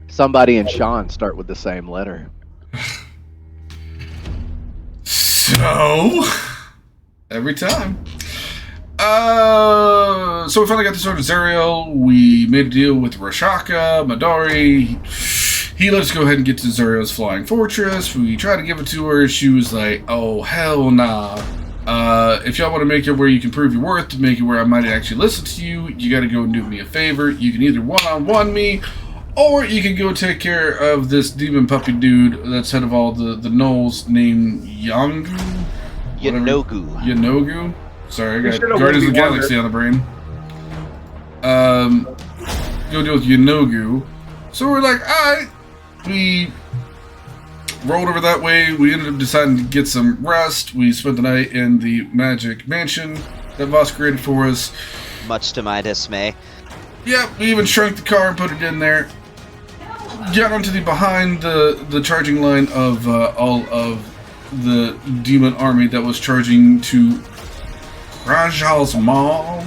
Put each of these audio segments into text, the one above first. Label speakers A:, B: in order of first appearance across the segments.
A: Somebody and Sean start with the same letter.
B: So every time. So we finally got the sword of Zuriel. We made a deal with Rashaka, Madari. He let us go ahead and get to Zuriel's flying fortress. We tried to give it to her. She was like, oh, hell nah. If y'all want to make it where you can prove your worth, to make it where I might actually listen to you, you got to go and do me a favor. You can either one-on-one me, or you can go take care of this demon puppy dude that's head of all the gnolls named Yeenoghu. Yeenoghu. Sorry, I got Guardians of the Galaxy on the brain. Go deal with Yeenoghu. So we're like, alright. We rolled over that way. We ended up deciding to get some rest. We spent the night in the magic mansion that Voss created for us.
C: Much to my dismay.
B: Yeah, we even shrunk the car and put it in there. Got onto the behind the charging line of all of the demon army that was charging to Rajal's Mall.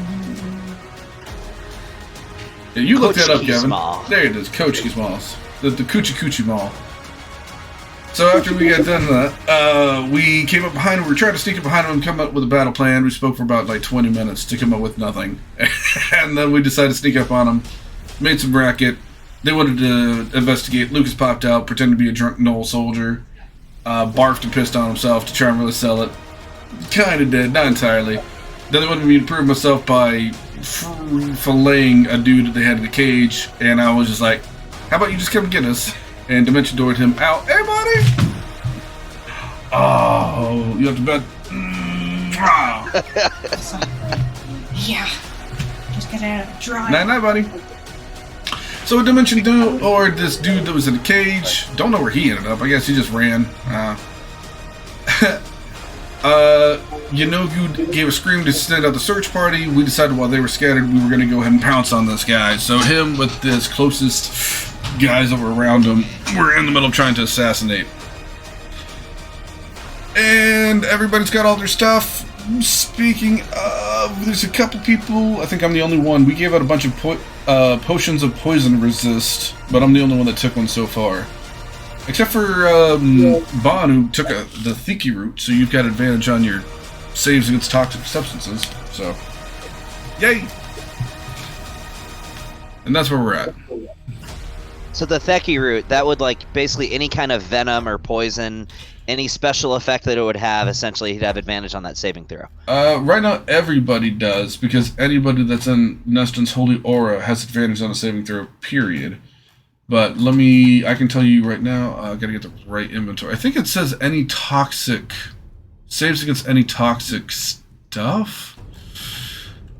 B: Yeah, you looked that up, Kevin.
C: Mall.
B: There it is, Kochi's Malls. The Coochie Coochie Mall. So after we got done that, we came up behind him. We were trying to sneak up behind him and come up with a battle plan. We spoke for about like 20 minutes to come up with nothing. And then we decided to sneak up on him. Made some racket. They wanted to investigate. Lucas popped out, pretended to be a drunk Gnoll soldier. Barfed and pissed on himself to try and really sell it. Kinda did, not entirely. Then they wanted me to prove myself by filleting a dude that they had in a cage. And I was just like, how about you just come get us? And Dimension Doored him out. Hey, buddy! Oh, you have to bet.
D: Yeah. Just get out of the drive.
B: Night, buddy. So Dimension Dude, or this dude that was in a cage, don't know where he ended up. I guess he just ran. Yeenoghu gave a scream to send out the search party. We decided while they were scattered, we were going to go ahead and pounce on this guy. So him with his closest guys that were around him were in the middle of trying to assassinate. And everybody's got all their stuff. Speaking of, there's a couple people, I think I'm the only one. We gave out a bunch of potions of poison resist, but I'm the only one that took one so far. Except for Bon, who took the Thiki route, so you've got advantage on your saves against toxic substances. So, yay! And that's where we're at.
C: So the Theki root, that would like basically any kind of venom or poison, any special effect that it would have, essentially he'd have advantage on that saving throw.
B: Right now everybody does, because anybody that's in Neston's Holy Aura has advantage on a saving throw, period. But I can tell you right now, I gotta get the right inventory. I think it says any toxic, saves against any toxic stuff.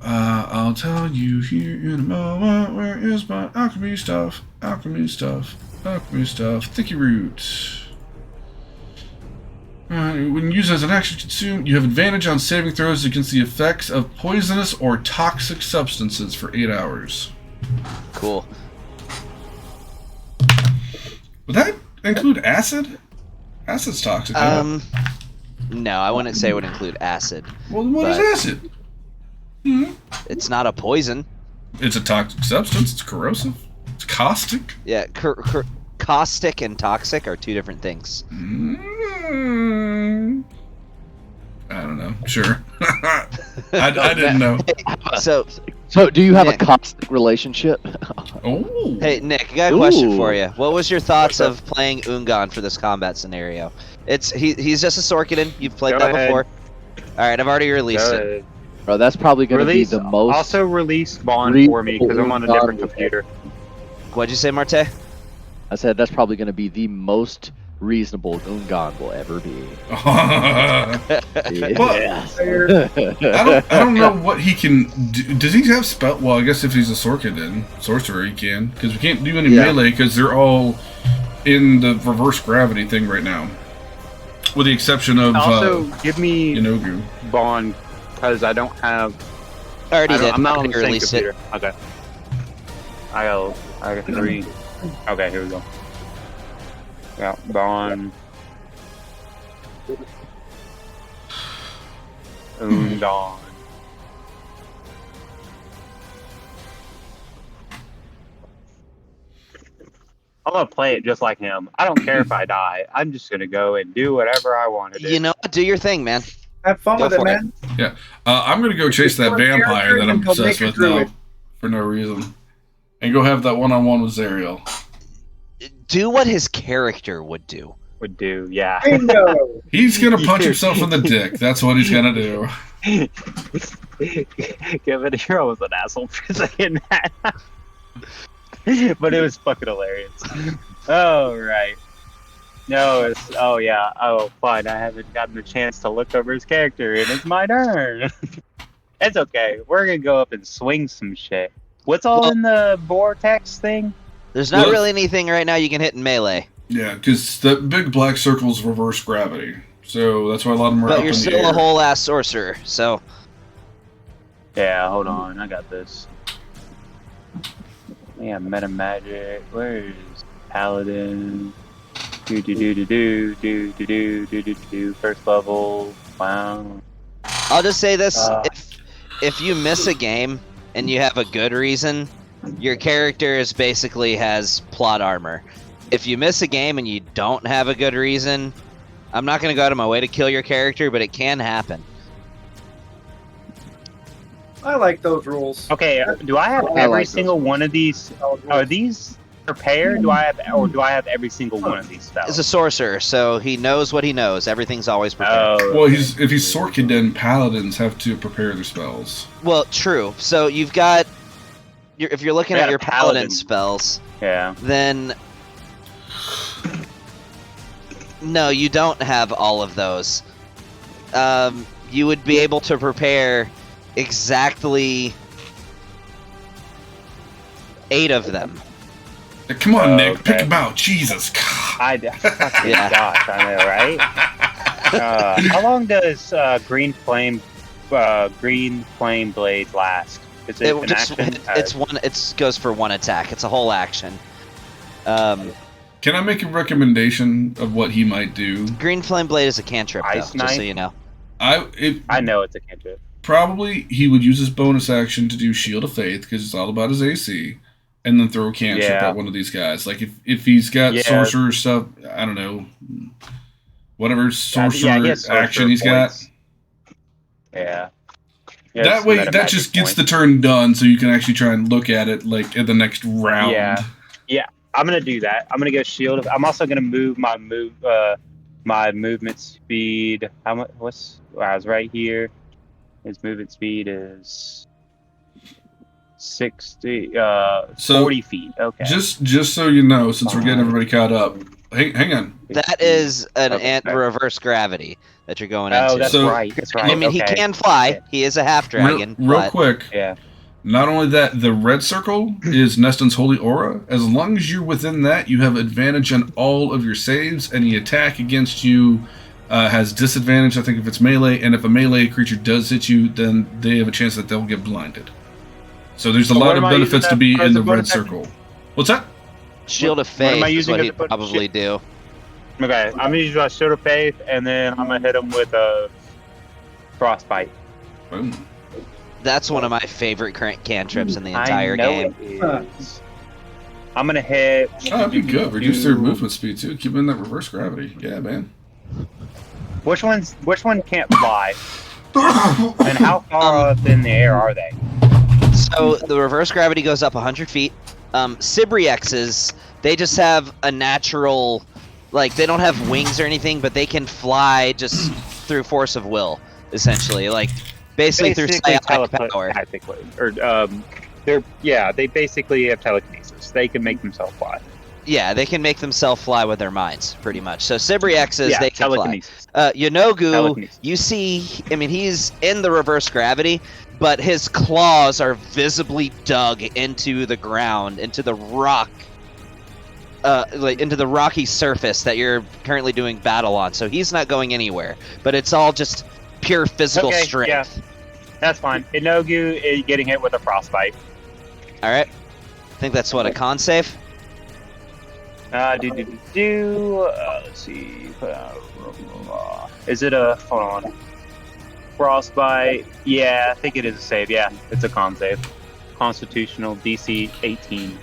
B: I'll tell you here in a moment. Where is my alchemy stuff? Alchemy stuff. Thicky root. When used as an action consumed, you have advantage on saving throws against the effects of poisonous or toxic substances for 8 hours.
C: Cool.
B: Would that include acid? Acid's toxic.
C: No, I wouldn't say it would include acid.
B: Well, then what is acid?
C: It's not a poison.
B: It's a toxic substance. It's corrosive. It's caustic.
C: Yeah, caustic and toxic are two different things.
B: I don't know. Sure. I didn't know.
A: So do you have a caustic relationship?
B: Oh.
C: Hey, Nick, I got a question for you. What was your thoughts of playing Ungon for this combat scenario? He's just a Sorkinen. You've played that before. All right, I've already released it.
A: Bro, that's probably going to be the most...
E: Also release Bond for me, because I'm on a different computer.
C: What'd you say, Marte?
A: I said that's probably going to be the most reasonable Ungon will ever be.
B: I don't know what he can do. Does he have spell? Well, I guess if he's a sorcerer, he can. Because we can't do any melee, because they're all in the reverse gravity thing right now. With the exception of
E: also, give me
B: Yeenoghu.
E: Bond, because I don't have...
C: I already did.
E: I'm not on the same
C: released
E: computer. Okay. I got 3. Okay, here we go. Yeah, Bond. Ungon. I'm gonna play it just like him. I don't care if I die. I'm just gonna go and do whatever I want to do.
C: You know what? Do your thing, man.
F: Have fun
C: Go
F: with it,
C: for it.
F: man.
B: Yeah. I'm gonna go chase that vampire that I'm obsessed with now for no reason, and go have that one-on-one with Zariel.
C: Do what his character would do.
E: Would do, yeah.
F: Bingo.
B: He's gonna punch himself in the dick. That's what he's gonna do.
E: Kevin Hero was an asshole for saying that. But it was fucking hilarious. Oh, right. No, it's, oh yeah, oh fine, I haven't gotten the chance to look over his character, and it's my turn. It's okay, we're gonna go up and swing some shit. What's all in the vortex thing?
C: There's not really anything right now you can hit in melee.
B: Yeah, because that big black circle's reverse gravity, so that's why a lot of them are up
C: But you're
B: in the
C: still
B: air.
C: a whole ass sorcerer, so.
E: Yeah, hold on, I got this. Yeah, meta magic, where's Paladin? Do. First level. Wow.
C: I'll just say this: if you miss a game and you have a good reason, your character is basically has plot armor. If you miss a game and you don't have a good reason, I'm not going to go out of my way to kill your character, but it can happen.
F: I like those rules.
E: Okay, do I have
A: I
E: every
A: like
E: single one of these? Are these prepared? Do I have every single one of these spells?
C: He's a sorcerer, so he knows what he knows. Everything's always prepared.
E: Oh,
B: Well, if he's Sorkin, then paladins have to prepare their spells.
C: Well, true. So you've got, if you're looking
E: I
C: at
E: got
C: your
E: a paladin.
C: spells,
E: yeah.
C: then no, you don't have all of those. You would be able to prepare exactly 8 of them.
B: Come on, Nick,
E: okay.
B: pick him out. Jesus.
E: Fucking
C: Yeah.
E: gosh, I know, right? How long does green flame blades last? Is it an action?
C: It's one. It goes for one attack. It's a whole action.
B: Can I make a recommendation of what he might do?
C: Green flame blade is a cantrip, though,
E: Ice
C: just so
E: knife?
C: you know.
E: I know it's a cantrip.
B: Probably he would use his bonus action to do Shield of Faith because it's all about his AC, and then throw a cantrip
E: Yeah.
B: at one of these guys. Like if he's got
E: Yeah.
B: sorcerer stuff, I don't know, whatever sorcerer
E: Yeah, he has sorcerer
B: action he's
E: points. Yeah.
B: got. That way, that just gets the turn done, so you can actually try and look at it like in the next round.
E: Yeah. I'm gonna do that. I'm gonna go shield. I'm also gonna move my movement speed. How much? I was right here. His movement speed is 60, 40 feet. Okay.
B: Just so you know, since we're getting everybody caught up, hang on.
C: That is an
E: Okay.
C: reverse gravity that you're going
E: Oh,
C: into.
E: that's
B: So-
E: right. That's right.
C: I mean, he
E: okay.
C: can fly. He is a half dragon.
B: Real
C: but
B: quick.
E: Yeah.
B: Not only that, the red circle is Neston's holy aura. As long as you're within that, you have advantage on all of your saves. Any attack against you has disadvantage, I think, if it's melee. And if a melee creature does hit you, then they have a chance that they'll get blinded. So there's a
E: So
B: lot
E: what
B: of
E: am I using
B: benefits to
E: that
B: be
E: as
B: in
E: a
B: the
E: bonus
B: red
E: action?
B: circle. What's that?
C: Shield of
E: What
C: Faith
E: am I
C: is
E: using
C: what
E: as
C: he'd
E: a bonus?
C: probably do.
E: Okay. I'm gonna use my shield of faith, and then I'm gonna hit him with a frostbite.
B: Boom.
C: That's one of my favorite current cantrips in the
E: I
C: entire
E: know
C: game.
E: it is. I'm gonna hit.
B: Oh, that'd be good. Reduce their movement speed, too. Keep them in that reverse gravity. Yeah, man.
E: Which one can't fly? And how far up in the air are they?
C: So the reverse gravity goes up 100 feet. Sibriexes, they just have a natural, like, they don't have wings or anything, but they can fly just through force of will, essentially. Like, basically through psionic power.
E: Technically, or they basically have telekinesis. They can make themselves fly.
C: Yeah, they can make themselves fly with their minds, pretty much. So Sibriexes,
E: Yeah,
C: they can fly.
E: telekinesis.
C: Yeenoghu,
E: Telekinesis.
C: you see, I mean, he's in the reverse gravity, but his claws are visibly dug into the ground, into the rock, like into the rocky surface that you're currently doing battle on. So he's not going anywhere, but it's all just pure physical
E: Okay,
C: strength.
E: yeah. That's fine. Yeenoghu is getting hit with a frostbite.
C: All right, I think that's what, a con save.
E: Let's see. Is it a? Hold on. Frostbite. Yeah, I think it is a save. Yeah, it's a con save. Constitutional DC 18.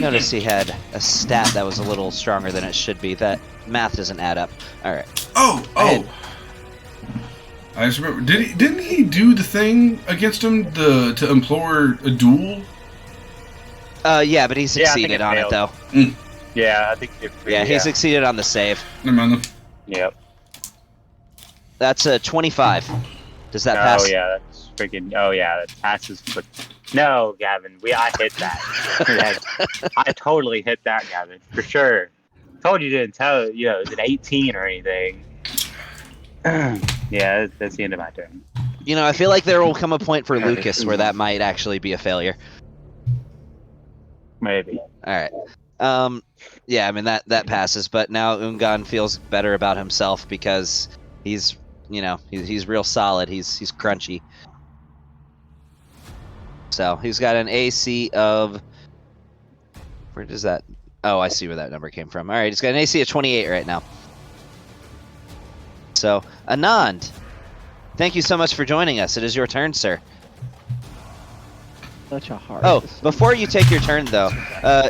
C: Notice he had a stat that was a little stronger than it should be. That math doesn't add up. All right.
B: Oh. I just remember. Didn't he do the thing against him to implore a duel?
C: Yeah, but he
E: Yeah, I think
C: succeeded
E: it
C: on it
E: failed.
C: though.
E: Yeah, I think
C: He succeeded on the save.
B: Never mind. Then.
E: Yep.
C: That's a 25. Does that pass?
E: Oh yeah, that's freaking. Oh yeah, that passes. But no, Gavin, I hit that. I totally hit that, Gavin, for sure. Told you didn't tell. You know, is it 18 or anything? Yeah, that's the end of my turn.
C: You know, I feel like there will come a point for Lucas where that might actually be a failure.
E: Maybe.
C: All right. Yeah, I mean that passes, but now Ungan feels better about himself because he's, you know, he's real solid. He's crunchy. So he's got an AC of. Where does that? Oh, I see where that number came from. All right, he's got an AC of 28 right now. So Anand, thank you so much for joining us. It is your turn, sir.
A: Such a hard.
C: Oh, before you take your turn, though,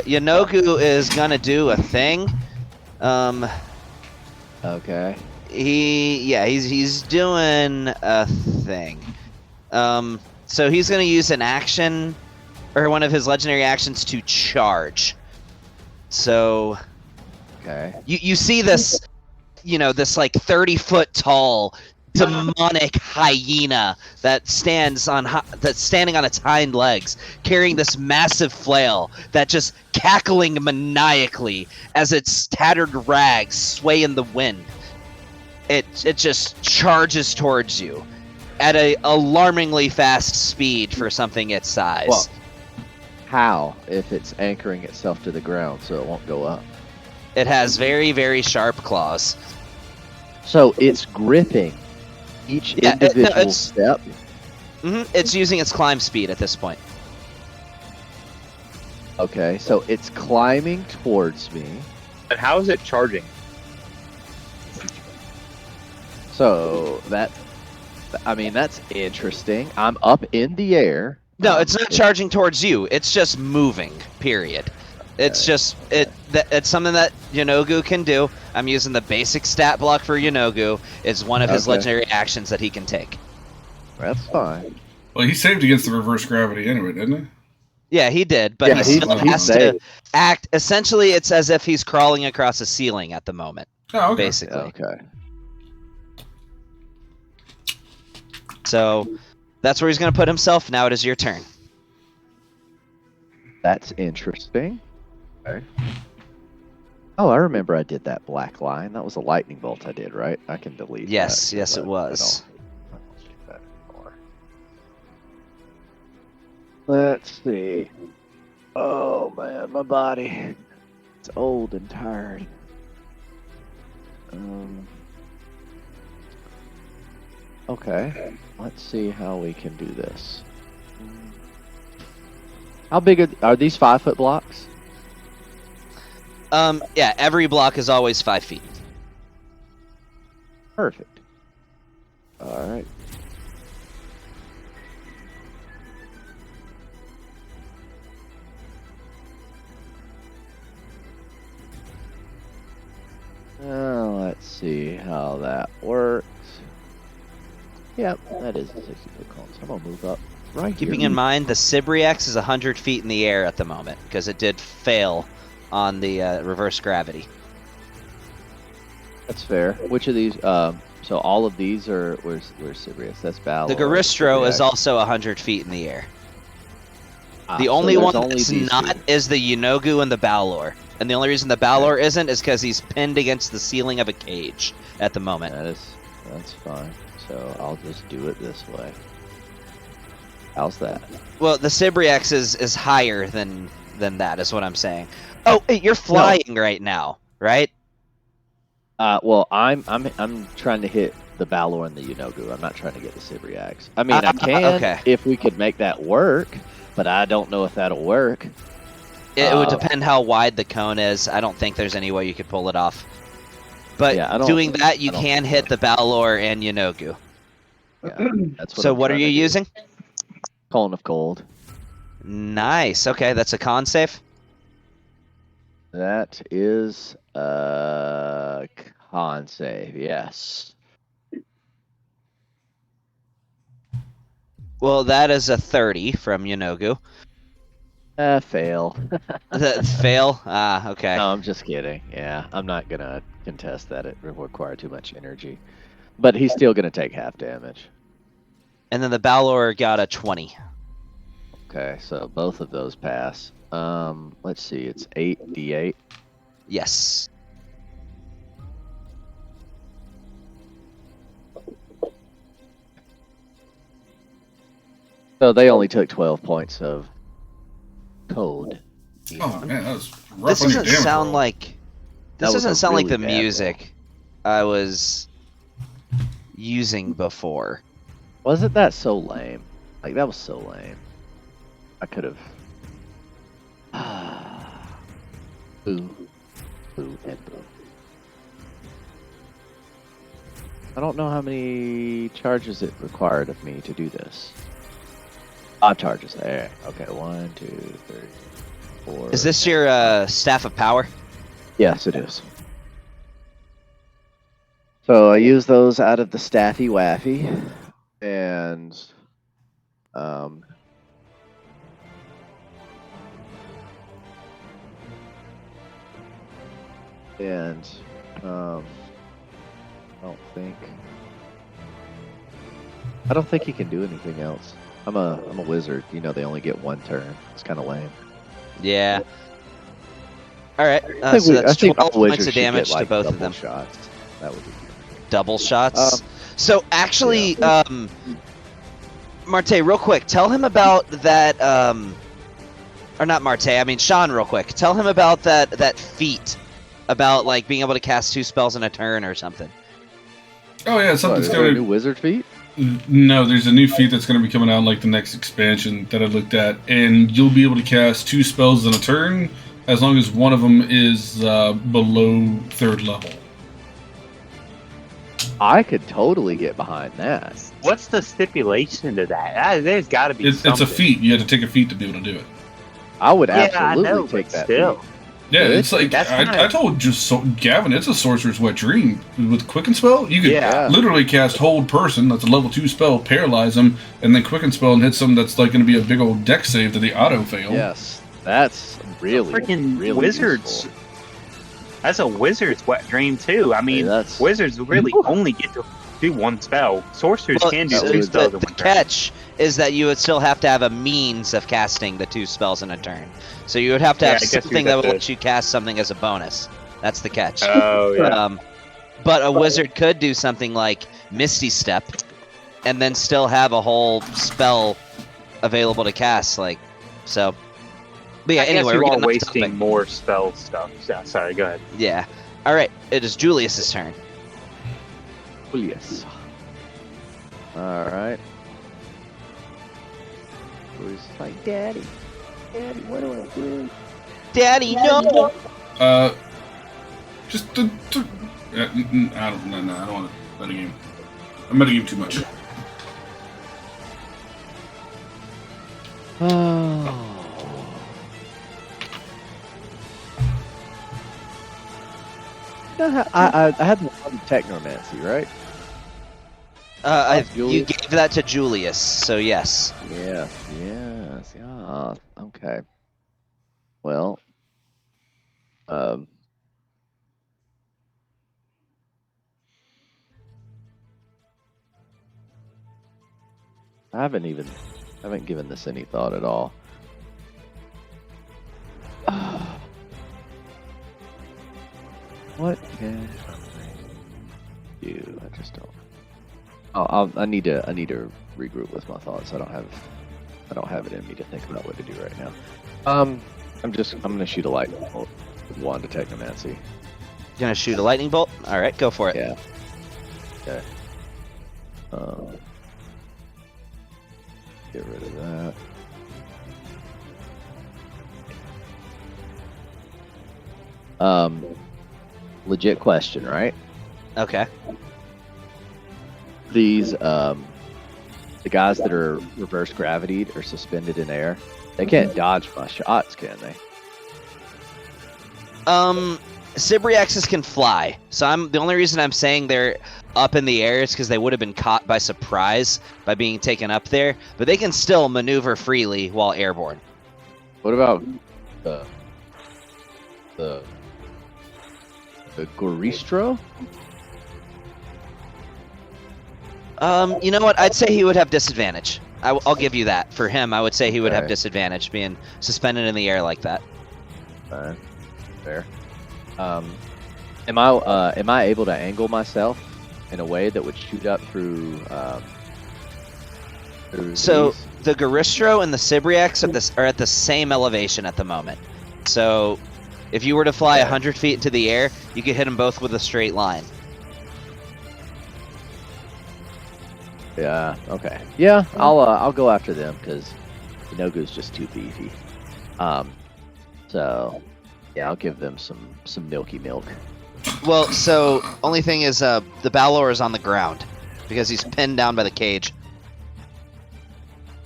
C: Yeenoghu is gonna do a thing.
A: Okay.
C: He's doing a thing. So he's gonna use an action, or one of his legendary actions to charge. So,
A: Okay.
C: you see this, you know, this like 30-foot tall demonic hyena that's standing on its hind legs, carrying this massive flail that just cackling maniacally as its tattered rags sway in the wind. It just charges towards you at a alarmingly fast speed for something its size.
A: Well, how if it's anchoring itself to the ground so it won't go up?
C: It has very, very sharp claws.
A: So it's gripping each individual step.
C: It's using its climb speed at this point.
A: Okay, so it's climbing towards me.
G: And how is it charging?
A: So that's interesting. I'm up in the air.
C: No, it's not charging towards you. It's just moving. Period. It's just it's something that Yeenoghu can do. I'm using the basic stat block for Yeenoghu. It's one of his legendary actions that he can take.
A: That's fine.
B: Well, he saved against the reverse gravity anyway, didn't he?
C: Yeah, he did, but
A: Yeah,
C: he still
A: he
C: has to
A: saved.
C: act. Essentially, it's as if he's crawling across a ceiling at the moment.
B: Oh, okay.
C: Basically.
A: Okay.
C: So that's where he's going to put himself. Now it is your turn.
A: That's interesting. Okay. Oh, I remember I did that black line. That was a lightning bolt I did, right? I can delete
C: Yes,
A: that.
C: yes, it was.
A: I don't do that anymore. Let's see. Oh, man, my body. It's old and tired. Okay, let's see how we can do this. How big are these 5-foot blocks?
C: Yeah, every block is always 5 feet.
A: Perfect. All right. Let's see how that works. Yep, that is a 60-foot cone. So I'm gonna move up right
C: Keeping
A: here.
C: in mind, the Sibriax is 100 feet in the air at the moment because it did fail on the reverse gravity.
A: That's fair. Which of these? So all of these are where's Sibrius? That's Balor.
C: The Garistro is
A: Sibriax.
C: also 100 feet in the air.
A: Ah,
C: The
A: so
C: only
A: there's
C: one
A: only
C: that's
A: these
C: not
A: two.
C: is the Yeenoghu and the Balor. And the only reason the Balor isn't is because he's pinned against the ceiling of a cage at the moment.
A: That's fine. So I'll just do it this way. How's that?
C: Well, the Sibriax is higher than that, is what I'm saying. Oh, hey, you're flying right now, right?
A: Well, I'm trying to hit the Balor and the Yeenoghu. I'm not trying to get the Sibriax. I mean, I can
C: okay.
A: if we could make that work, but I don't know if that'll work.
C: It would depend how wide the cone is. I don't think there's any way you could pull it off. But
A: Yeah, I don't-
C: doing that, you
A: I don't
C: can
A: think
C: hit
A: so.
C: the Balor and Yeenoghu.
A: Yeah, that's
C: So
A: I'm
C: what are
A: trying
C: you
A: to do.
C: using?
A: Cone of Cold.
C: Nice. Okay, that's a con save.
A: That is con save, yes.
C: Well, that is a 30 from Yeenoghu.
A: Fail.
C: Fail? Ah, okay.
A: No, I'm just kidding. Yeah, I'm not gonna contest that. It would require too much energy. But he's still gonna take half damage.
C: And then the Balor got a 20.
A: Okay, so both of those pass. Let's see, it's 8d8.
C: Yes.
A: So they only took 12 points of code.
B: Oh man, that was rough
C: This
B: on your
C: doesn't
B: damage
C: sound
B: roll.
C: like.
A: That
C: This
A: was a
C: doesn't sound like
A: really
C: the
A: bad
C: music I was using before.
A: Wasn't that so lame? Like, that was so lame. I could have. Boo. Boo and boo. I don't know how many charges it required of me to do this. 5 charges there. Okay, 1, 2, 3, 4.
C: Is this your Staff of Power?
A: Yes, it is. So I use those out of the Staffy Waffy, and I don't think he can do anything else. I'm a wizard. You know, they only get 1 turn. It's kind of lame.
C: Yeah. All right.
A: I
C: So that's
A: think
C: 12
A: all wizards
C: points of
A: should get,
C: damage to
A: like,
C: both of
A: double
C: them.
A: shots. That would be
C: Double shots. So actually, Marte, real quick, tell him about that. Or not Marte. I mean Sean, real quick. Tell him about that feat, about like being able to cast 2 spells in a turn or something.
B: Oh yeah,
A: What,
B: something's
A: is there a new
B: going
A: wizard feat?
B: No, there's a new feat that's going to be coming out in like the next expansion that I looked at, and you'll be able to cast 2 spells in a turn as long as one of them is below 3rd level.
A: I could totally get behind that.
E: What's the stipulation to that? There's got to be
B: It's
E: something.
B: a feat. You have to take a feat to be able to do it.
A: I would
E: Yeah, I
A: absolutely
E: know,
A: take
E: but
A: that.
E: still.
A: feat.
B: Yeah,
A: Good.
B: it's like
E: That's
B: I
E: kinda-
B: told Gavin, it's a sorcerer's wet dream with Quicken Spell. You could
E: Yeah.
B: literally cast Hold Person. That's a level 2 spell, paralyze them, and then Quicken Spell and hit something that's like going to be a big old deck save that they auto fail.
A: Yes, that's really
E: Freaking
A: really
E: wizards.
A: useful.
E: That's a wizard's wet dream too. I mean,
A: that's-
E: wizards really only get to do 1 spell. Sorcerers
C: Well,
E: can do
A: that
E: 2
A: would-
E: spells
C: the
E: in 1 turn.
C: catch is that you would still have to have a means of casting the 2 spells in a turn. So you would have to
E: Yeah,
C: have
E: I guess
C: something
E: you'd
C: that
E: have
C: would
E: to-
C: let you cast something as a bonus. That's the catch.
E: Oh yeah.
C: But a wizard could do something like Misty Step, and then still have a whole spell available to cast. Like, so. But yeah,
E: I guess
C: anyway,
E: you
C: we're
E: are
C: getting off
E: wasting
C: topic.
E: more spell stuff. Yeah, sorry, go ahead.
C: Yeah. All right. It is Julius's turn.
A: Yes. All right. Who's like, Daddy, what do I do?
C: Daddy, no.
B: Just I don't. No, I don't want to metagame. I'm metagame too much.
A: Oh. I had the one technomancy, right?
C: You
A: Julius.
C: gave that to Julius, so yes.
A: Yeah. Okay. Well, I haven't given this any thought at all. What can I do? I just don't. I need to regroup with my thoughts. I don't have it in me to think about what to do right now. I'm gonna shoot a lightning bolt with wand of technomancy.
C: You gonna shoot a lightning bolt? All right, go for it.
A: Yeah. Okay. Get rid of that. Legit question, right?
C: Okay.
A: These, the guys that are reverse gravitied or suspended in air, they can't dodge my shots, can they?
C: Cybriaxes can fly, so the only reason I'm saying they're up in the air is because they would have been caught by surprise by being taken up there, but they can still maneuver freely while airborne.
A: What about the Goristro?
C: You know what? I'd say he would have disadvantage. I'll give you that. For him, I would say he would have
A: Okay.
C: disadvantage being suspended in the air like that.
A: Fair. Am I able to angle myself in a way that would shoot up through?
C: So
A: these?
C: the Garistro and the Cybriax are at the same elevation at the moment. So if you were to fly 100 feet into the air, you could hit them both with a straight line.
A: Yeah. Okay. Yeah. I'll go after them because Yeenoghu's just too beefy. So yeah, I'll give them some milky milk.
C: Well, so only thing is, the Balor is on the ground because he's pinned down by the cage.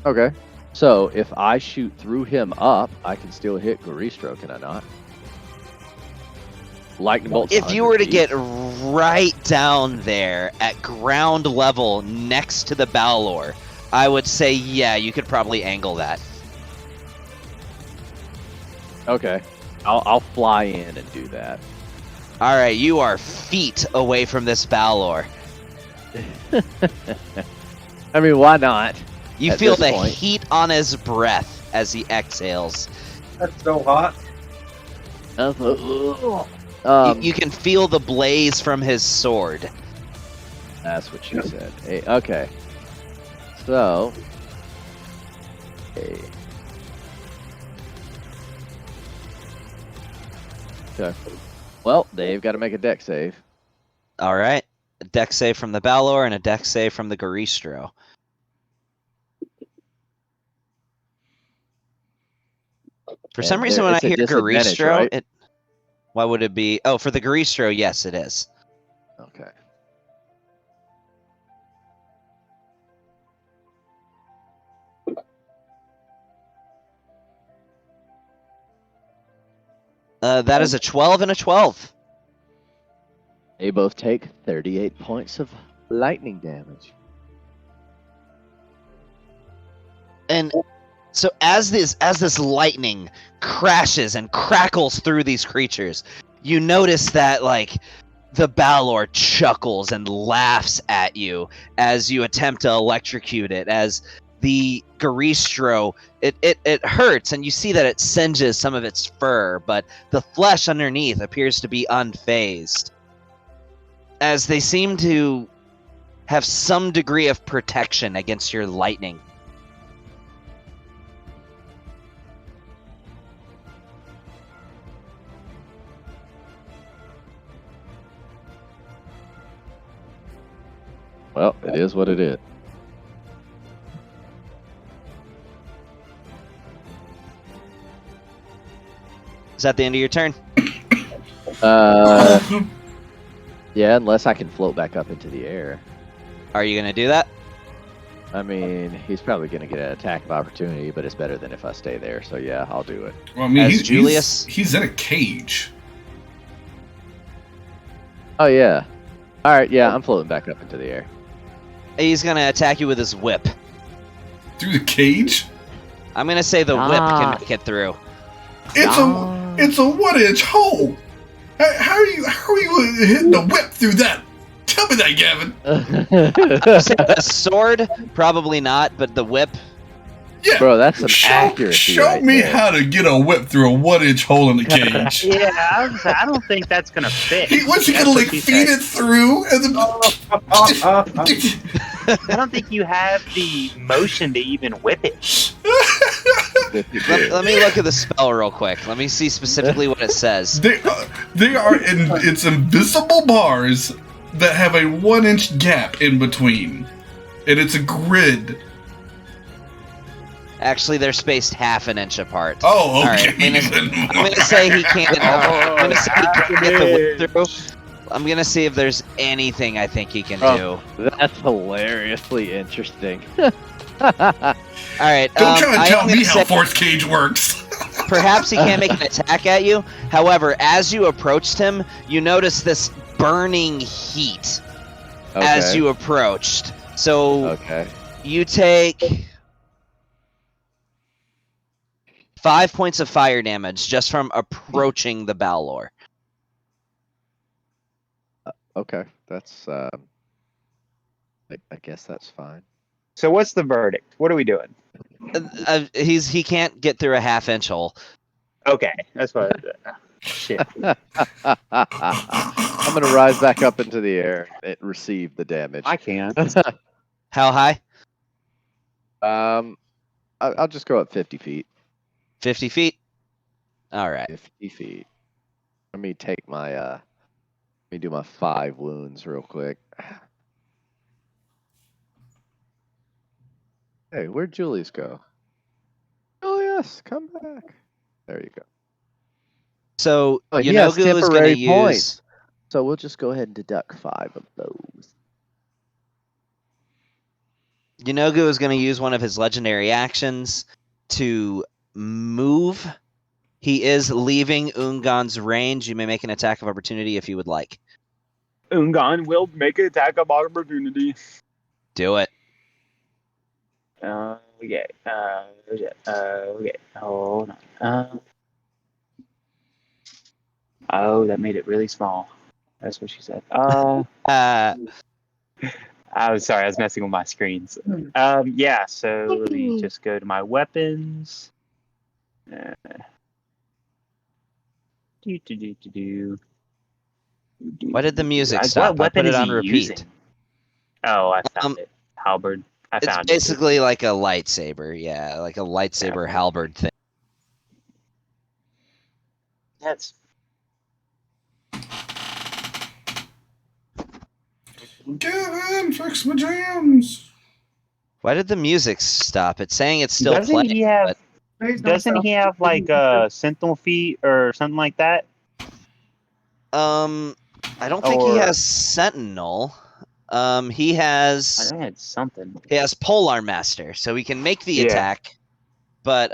A: Okay. So if I shoot through him up, I can still hit Goristro, can I not? Lightning bolts.
C: If you
A: 100
C: were to
A: feet.
C: get right down there at ground level next to the Balor, I would say, yeah, you could probably angle that.
A: Okay. I'll fly in and do that.
C: All right, you are feet away from this Balor.
A: I mean, why not?
C: You
A: At
C: feel
A: this
C: the
A: point.
C: heat on his breath as he exhales.
F: That's so hot.
C: You can feel the blaze from his sword.
A: That's what you said. Hey, okay. So. Hey. Okay. Well, they've got to make a deck save.
C: All right, a deck save from the Balor and a deck save from the Garistro. For some
A: And
C: reason, when I
A: it's a
C: hear
A: disadvantage,
C: Garistro,
A: right?
C: why would it be? Oh, for the Garistro, yes, it is.
A: Okay.
C: That is a 12 and a 12.
A: They both take 38 points of lightning damage.
C: And so as this lightning crashes and crackles through these creatures, you notice that like the Balor chuckles and laughs at you as you attempt to electrocute it, as the Garistro, it hurts, and you see that it singes some of its fur, but the flesh underneath appears to be unfazed, as they seem to have some degree of protection against your lightning.
A: Well, it is what it is.
C: Is that the end of your turn?
A: Yeah, unless I can float back up into the air.
C: Are you going to do that?
A: I mean, he's probably going to get an attack of opportunity, but it's better than if I stay there. So yeah, I'll do it.
B: Well, I mean,
C: As Julius?
B: he's in a cage.
A: Oh yeah. All right, yeah, I'm floating back up into the air.
C: He's going to attack you with his whip.
B: Through the cage?
C: I'm going to say the whip can make it through.
B: It's a 1-inch hole. How are you hitting the whip through that? Tell me that, Gavin.
C: The sword, probably not, but the whip.
B: Yeah,
A: Bro, that's some accuracy.
B: Show
A: right
B: me
A: there.
B: how to get a whip through a 1-inch hole in the cage.
E: Yeah, I don't think that's gonna fit.
B: What's he
E: That's
B: gonna
E: what
B: like
E: she
B: feed
E: said.
B: it through and then?
E: I don't think you have the motion to even whip it.
C: Let me look at the spell real quick. Let me see specifically what it says.
B: They are in it's invisible bars that have a 1-inch gap in between, and it's a grid.
C: Actually, they're spaced half an inch apart.
B: Oh, okay.
C: All right, I'm gonna say he can't. I'm gonna say he can't get the whip through. I'm gonna see if there's anything I think he can do.
A: That's hilariously interesting.
C: All right.
B: Don't try to
C: I
B: tell
C: am
B: me
C: gonna
B: how
C: say-
B: force cage works.
C: Perhaps he can't make an attack at you. However, as you approached him, you notice this burning heat as you approached. So you take 5 points of fire damage just from approaching the Balor.
A: Okay, that's I guess that's fine.
E: So what's the verdict? What are we doing?
C: He can't get through a half-inch hole.
E: Okay, that's what. Shit.
A: I'm gonna rise back up into the air and receive the damage.
E: I can.
C: How high?
A: I'll just go up 50 feet.
C: 50 feet? All right.
A: 50 feet. Let me take my, let me do my 5 wounds real quick. Hey, where'd Julius go? Julius, come back. There you go.
C: So,
A: he has
C: Yeenoghu is going to use...
A: points. So we'll just go ahead and deduct 5 of those.
C: Yeenoghu is going to use one of his legendary actions to move. He is leaving Ungan's range. You may make an attack of opportunity if you would like.
E: Ungan will make an attack of opportunity.
C: Do it.
E: Okay. Hold on. Oh, that made it really small. That's what she said. I was sorry, I was messing with my screens. Yeah, so let me just go to my weapons.
C: Why did the music stop?
E: What weapon
C: I put it
E: is
C: on
E: he
C: repeat.
E: using? Oh, I found it. Halberd. I
C: It's
E: found
C: basically like a lightsaber. Yeah, like a lightsaber halberd thing.
E: That's
B: Kevin, fix my jams.
C: Why did the music stop? It's saying it's still
E: doesn't
C: playing.
E: he have?
F: Please don't
E: Doesn't
F: stop.
E: he have like sentinel feet or something like that?
C: I don't think he
E: Or-
C: has Sentinel. He
E: I
C: has
E: know it's something.
C: Polar Master, so he can make the
E: Yeah.
C: attack, but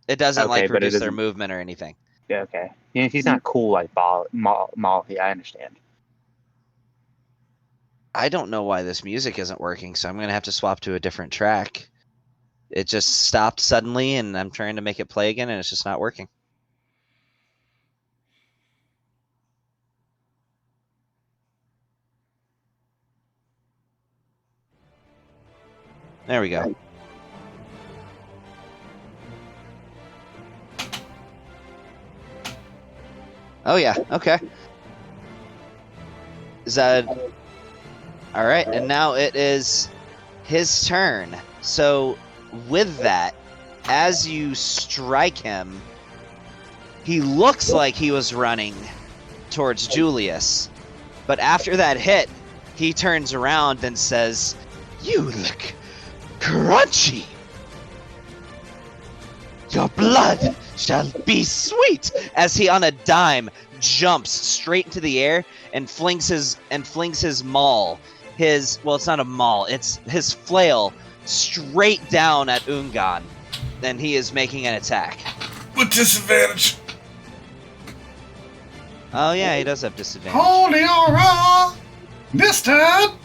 C: it doesn't
E: Okay,
C: like
E: but it
C: reduce their
E: doesn't-
C: movement or anything.
E: Yeah, okay. Yeah, he's not cool like Molly. I understand.
C: I don't know why this music isn't working, so I'm gonna have to swap to a different track. It just stopped suddenly, and I'm trying to make it play again, and it's just not working. There we go. Oh yeah, okay. Is that... Alright, and now it is his turn. So, with that, as you strike him, he looks like he was running towards Julius. But after that hit, he turns around and says, "You look crunchy. Your blood shall be sweet," as he on a dime jumps straight into the air and flings his maul. Well, it's not a maul, it's his flail straight down at Ungan. Then he is making an attack.
B: With disadvantage.
C: Oh yeah, he does have disadvantage.
B: Holy aura! This time!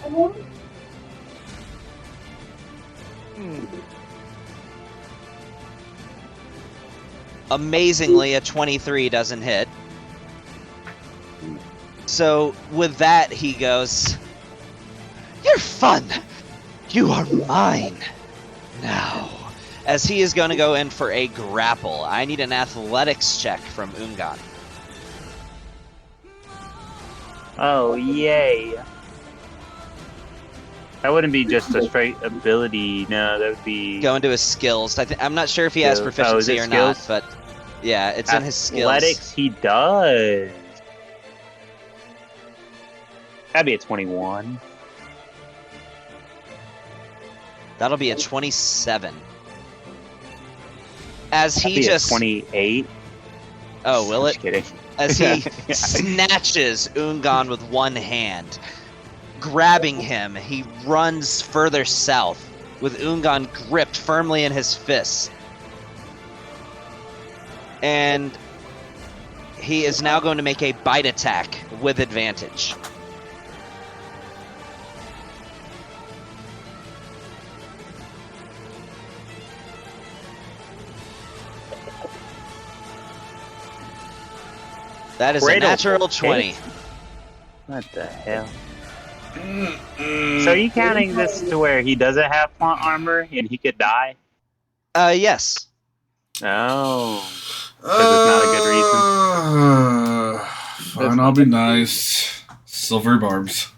C: Amazingly, a 23 doesn't hit. So with that, he goes, "You're fun. You are mine now." As he is going to go in for a grapple. I need an athletics check from Ungan.
E: Oh, yay. That wouldn't be just a straight ability. No, that would be...
C: Go into his skills. I'm not sure if he has
E: Skills.
C: proficiency
E: Oh, is
C: or
E: it
C: not,
E: skills?
C: but yeah, it's in his skills.
E: Athletics, he does. That'd be a 21.
C: That'll be a 27. As
E: That'd
C: he
E: be
C: just...
E: a 28.
C: Oh, will it?
E: Just kidding.
C: As he snatches Ungan with one hand. Grabbing him, he runs further south, with Ungan gripped firmly in his fists. And he is now going to make a bite attack with advantage. That is a
E: Critical
C: natural
E: hit.
C: 20.
E: What the hell? So are you counting this to where he doesn't have plot armor and he could die?
C: Yes.
E: No. Because it's not a good reason.
B: Fine, I'll be nice. Silver barbs.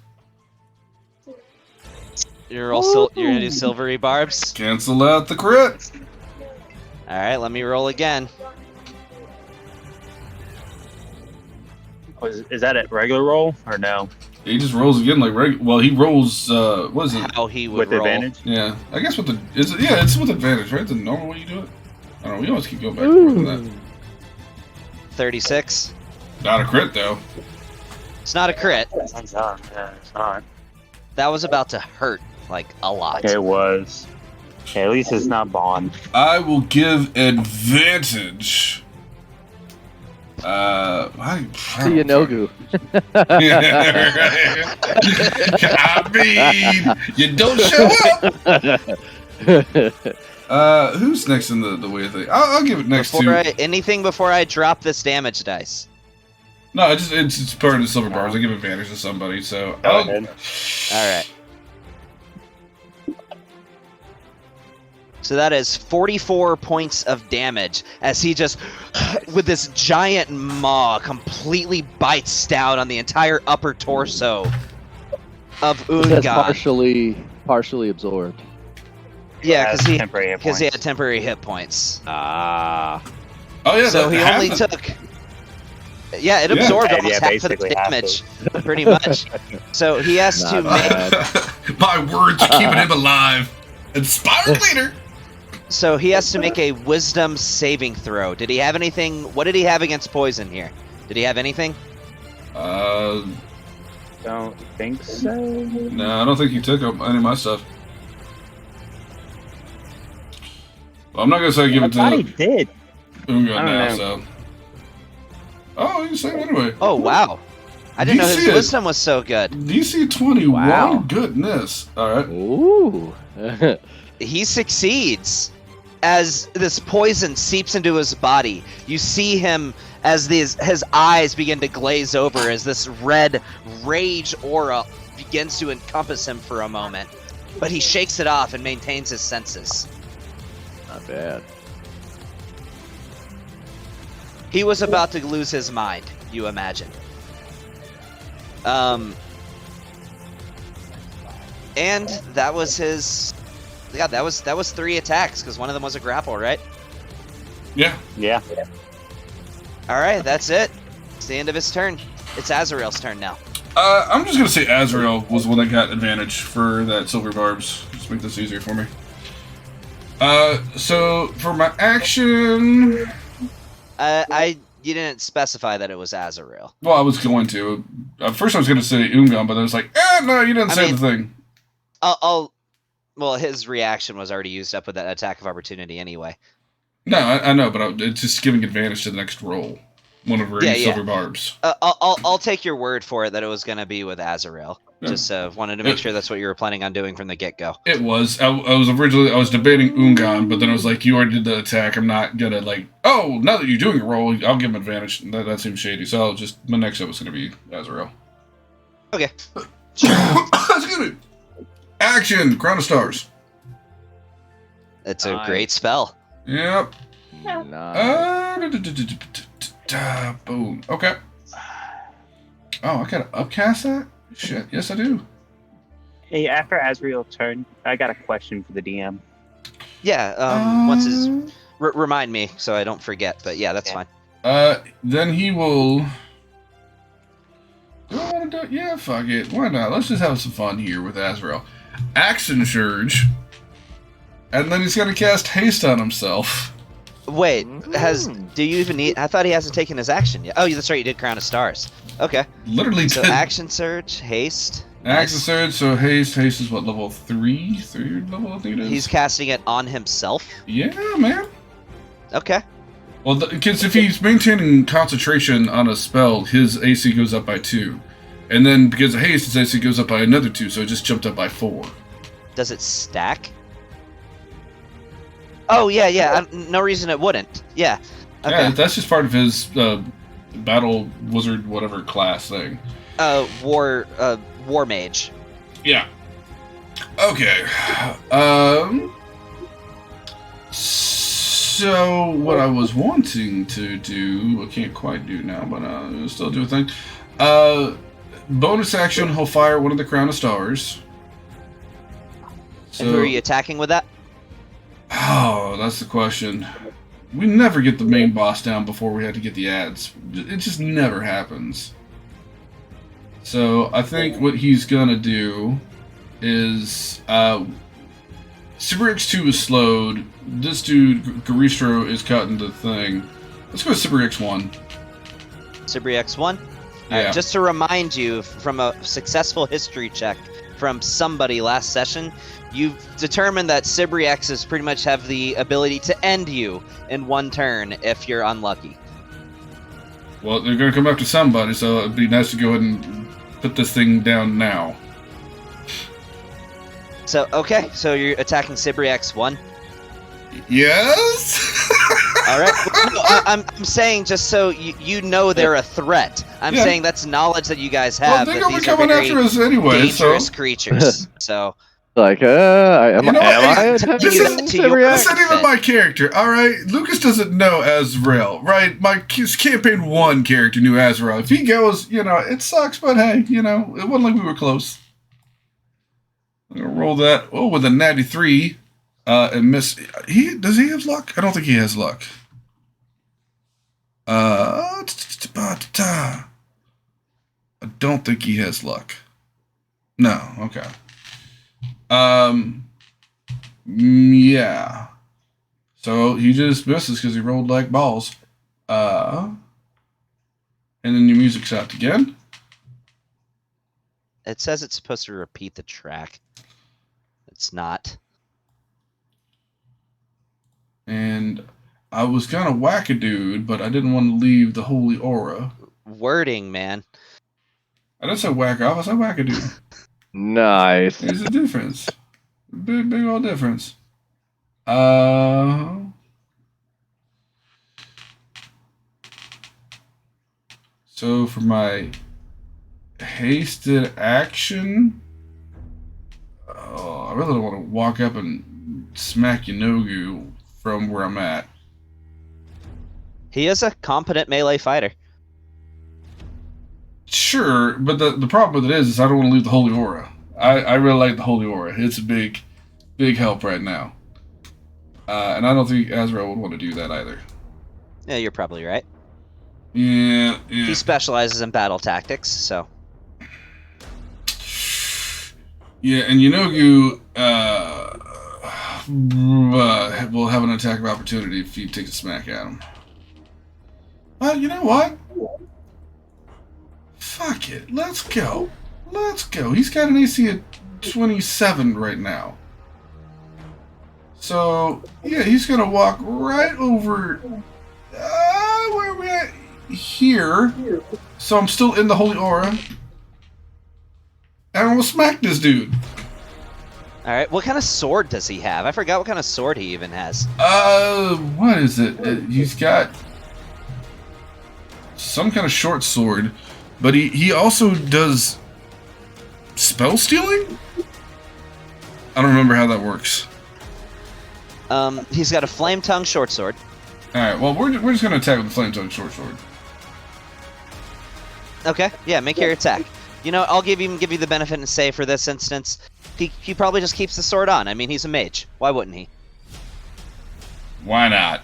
C: You're gonna do silvery barbs.
B: Cancel out the crit.
C: All right, let me roll again.
E: Oh, is that a regular roll or no?
B: He just rolls again like regular. Well, he rolls. What is it?
C: How he would
E: With
C: roll.
E: advantage?
B: Yeah, I guess with the yeah, it's with advantage, right? The normal way you do it. I don't know. We always keep going back and forth on that.
C: 36.
B: Not a crit though.
C: It's not a crit.
E: It's not. Yeah, it's not.
C: That was about to hurt like a lot.
E: It was. Okay, at least it's not Bond.
B: I will give advantage. I
A: Yeenoghu.
B: I mean, you don't show up. Who's next in the weird thing? I'll give it next to.
C: Anything before I drop this damage dice.
B: No, it's part of the silver bars. I give advantage to somebody, so.
E: Go ahead.
C: All right. So that is 44 points of damage as he just, with this giant maw, completely bites down on the entire upper torso of
A: That's
C: Ungan.
A: partially absorbed.
C: Yeah, because he
E: temporary hit
C: had temporary hit points.
A: Ah.
B: Oh yeah.
C: So
B: that
C: he only
B: happened.
C: took. Yeah, it absorbed
E: Yeah,
C: almost half of the
E: basically half
C: damage, pretty much. So he has to
A: Not
C: make.
B: My words are keeping him alive. Inspired leader.
C: So he has to make a wisdom saving throw. Did he have anything? What did he have against poison here? Did he have anything?
E: Don't think so.
B: No, I don't think he took any of my stuff. Well, I'm not gonna say give
E: I
B: it
E: thought he
B: to
E: did.
B: Ungan
E: I don't
B: now,
E: know.
B: so. Oh, you say it anyway.
C: Oh wow! I didn't know his
B: DC it.
C: wisdom was so good.
B: DC 21.
A: Wow.
B: Goodness. All right.
A: Ooh.
C: He succeeds as this poison seeps into his body. You see him as his eyes begin to glaze over as this red rage aura begins to encompass him for a moment. But he shakes it off and maintains his senses.
A: Not bad.
C: He was about to lose his mind, you imagine. And that was his. Yeah, that was 3 attacks because one of them was a grapple, right?
B: Yeah.
E: Yeah.
C: All right, that's it. It's the end of his turn. It's Azrael's turn now.
B: I'm just gonna say Azrael was the one that got advantage for that silver barbs. Just make this easier for me. So for my action,
C: You didn't specify that it was Azrael.
B: well, I was going to. First, I was gonna say Ungan, but I was like, no, you didn't say the thing.
C: Well, his reaction was already used up with that attack of opportunity anyway.
B: No, I know, but it's just giving advantage to the next roll. One of her silver barbs.
C: I'll take your word for it that it was going to be with Azrael.
B: Yeah.
C: Just wanted to make sure that's what you were planning on doing from the get-go.
B: It was. I was debating Ungan, but then I was like, you already did the attack. I'm not gonna now that you're doing a roll, I'll give him advantage. That seems shady. So my next up was gonna be Azrael.
C: Okay.
B: Excuse me. Action! Crown of Stars.
C: It's a great spell.
B: Yep.
A: Nice.
B: Boom. Okay. Oh, I gotta upcast that? Shit. Yes, I do.
E: Hey, after Azrael's turn, I got a question for the DM.
C: Yeah, once his... remind me so I don't forget, but yeah, that's fine.
B: Then he will... Do I want to do it? Yeah, fuck it. Why not? Let's just have some fun here with Azrael. Action Surge. And then he's gonna cast Haste on himself.
C: Wait, do you even need... I thought he hasn't taken his action yet. Oh, that's right, you did Crown of Stars. Okay.
B: Literally
C: So
B: did.
C: action surge, haste.
B: Action Surge, so Haste is what, level 3? 3rd level, I think it is?
C: He's casting it on himself.
B: Yeah, man.
C: Okay.
B: Well, because if he's maintaining concentration on a spell, his AC goes up by 2. And then because of haste, his AC goes up by another 2, so it just jumped up by 4.
C: Does it stack? Oh, yeah. No reason it wouldn't. Yeah. Okay.
B: Yeah, that's just part of his battle wizard whatever class thing.
C: War mage.
B: Yeah. Okay. So what I was wanting to do, I can't quite do now, but I'll still do a thing. Bonus action, he'll fire one of the Crown of Stars. So,
C: And who are you attacking with that?
B: oh, that's the question. We never get the main boss down before we had to get the ads. It just never happens. So I think what he's gonna do is Super X2 is slowed. This dude Garistro is cutting the thing. Let's go with Super X1.
C: Sibri X1?
B: Yeah.
C: Alright, just to remind you from a successful history check from somebody last session, you've determined that Sibri X's pretty much have the ability to end you in one turn if you're unlucky.
B: Well, they're gonna come after somebody, so it'd be nice to go ahead and put this thing down now.
C: So, okay, so you're attacking Sibri X1.
B: Yes.
C: Alright, no, I'm saying just so you know they're a threat. I'm
B: Yeah.
C: saying that's knowledge that you guys
B: Well,
C: have.
B: they're
C: that
B: gonna be
C: these are
B: coming
C: very
B: after us anyway, so.
C: dangerous creatures. So,
A: Like, am
B: You know what?
A: I
B: This
A: attacking
B: is-
A: this
C: to
A: every
C: your-
B: This
A: act?
B: isn't even my character, alright? Lucas doesn't know Azrael, right? His campaign 1 character knew Azrael. If he goes, it sucks, but hey, it wasn't like we were close. I'm gonna roll that, with a natty 3, and miss. Does he have luck? I don't think he has luck. I don't think he has luck. No, okay. Yeah. So he just misses because he rolled like balls. And then your music stopped again.
C: it says it's supposed to repeat the track. It's not.
B: And I was gonna whack a dude, but I didn't want to leave the holy aura.
C: Wording, man.
B: I didn't say whack off, I said whack a dude.
A: Nice.
B: There's a difference. Big old difference. So for my hasted action, I really don't want to walk up and smack Yeenoghu from where I'm at.
C: He is a competent melee fighter.
B: Sure, but the problem with it is I don't want to leave the holy aura. I really like the holy aura. It's a big help right now. And I don't think Azrael would want to do that either.
C: Yeah, you're probably right.
B: Yeah.
C: He specializes in battle tactics, so.
B: Yeah, and Yeenoghu will have an attack of opportunity if he takes a smack at him. Well, you know what? Fuck it. Let's go. He's got an AC of 27 right now. So, yeah, he's going to walk right over... where are we at? Here. So I'm still in the holy aura. And I'm going to smack this dude.
C: Alright, what kind of sword does he have? I forgot what kind of sword he even has.
B: What is it? He's got some kind of short sword, but he also does spell stealing? I don't remember how that works.
C: He's got a flame tongue short sword.
B: Alright, well, we're just going to attack with the flame tongue short sword.
C: Okay, yeah, make your attack. You know, I'll give you the benefit and say for this instance, he probably just keeps the sword on. I mean, he's a mage. Why wouldn't he?
B: Why not?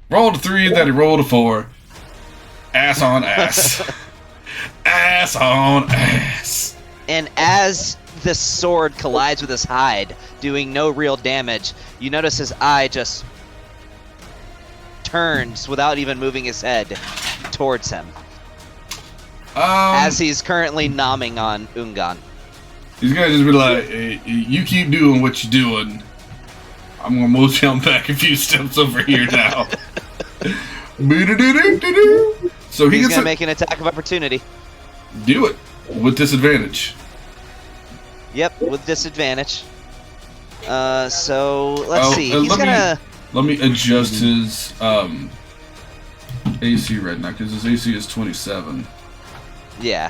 B: Rolled a 3, then he rolled a 4. Ass on ass. Ass on ass.
C: And as this sword collides with his hide, doing no real damage, you notice his eye just turns without even moving his head towards him. As he's currently nomming on Ungan.
B: He's gonna just be like, hey, you keep doing what you're doing, I'm gonna move him back a few steps over here now. Boo-doo-doo-doo-doo-doo. So
C: He's
B: gets
C: gonna make an attack of opportunity.
B: do it with disadvantage.
C: Yep, with disadvantage. So let's see.
B: let
C: He's
B: me-
C: gonna.
B: Let me adjust his AC right now because his AC is 27.
C: Yeah.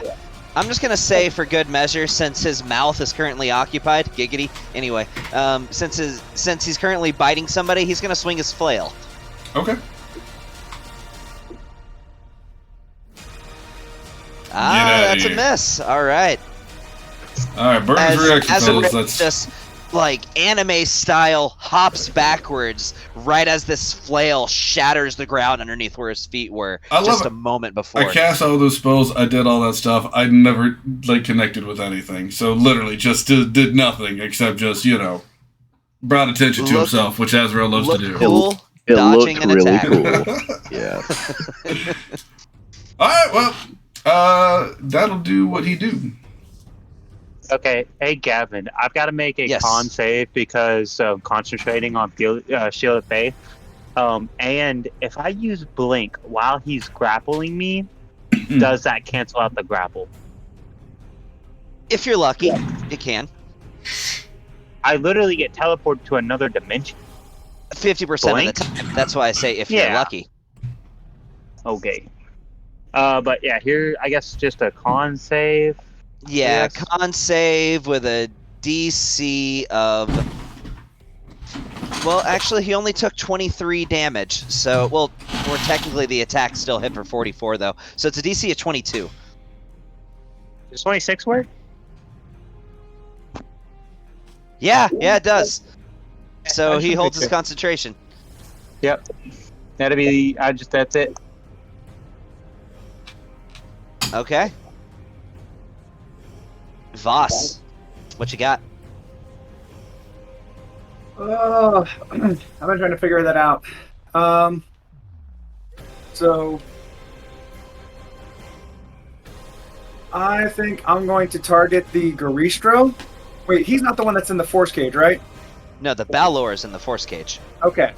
C: I'm just gonna say, for good measure, since his mouth is currently occupied, giggity. Anyway, since he's currently biting somebody, he's gonna swing his flail.
B: Okay.
C: That's
B: here.
C: a miss. All right.
B: All right, Burton's reaction,
C: as
B: fellas.
C: it
B: That's
C: just like anime style hops backwards right as this flail shatters the ground underneath where his feet were
B: I love
C: just
B: it.
C: a moment before.
B: I cast all those spells. I did all that stuff. I never connected with anything. So literally, just did nothing except just brought attention to himself, which Azrael loves to
C: Look
B: do.
C: cool,
A: It
C: dodging
A: looked
C: an
A: really
C: attack.
A: cool. Yeah.
B: All right, well, that'll do what he do.
E: Okay, hey Gavin, I've got to make a
C: Yes.
E: con save because I'm concentrating on Shield of Faith. And if I use Blink while he's grappling me, does that cancel out the grapple?
C: If you're lucky, you can.
E: I literally get teleported to another dimension.
C: 50% of the time. That's why I say if you're
E: Yeah.
C: lucky.
E: Okay. But yeah, here I guess just a con save.
C: Yeah,
E: Yes.
C: con save with a DC of. Well, actually, he only took 23 damage. So, well, or technically the attack still hit for 44 though. So it's a DC of 22.
E: Does 26 work?
C: Yeah, it does. So
E: I
C: he
E: should
C: holds
E: be
C: his
E: good.
C: concentration.
E: Yep. That'll be. That's it.
C: Okay. Voss, what you got?
F: I've been trying to figure that out. So I think I'm going to target the Garistro. Wait, he's not the one that's in the force cage, right?
C: No, the Balor is in the force cage.
F: Okay.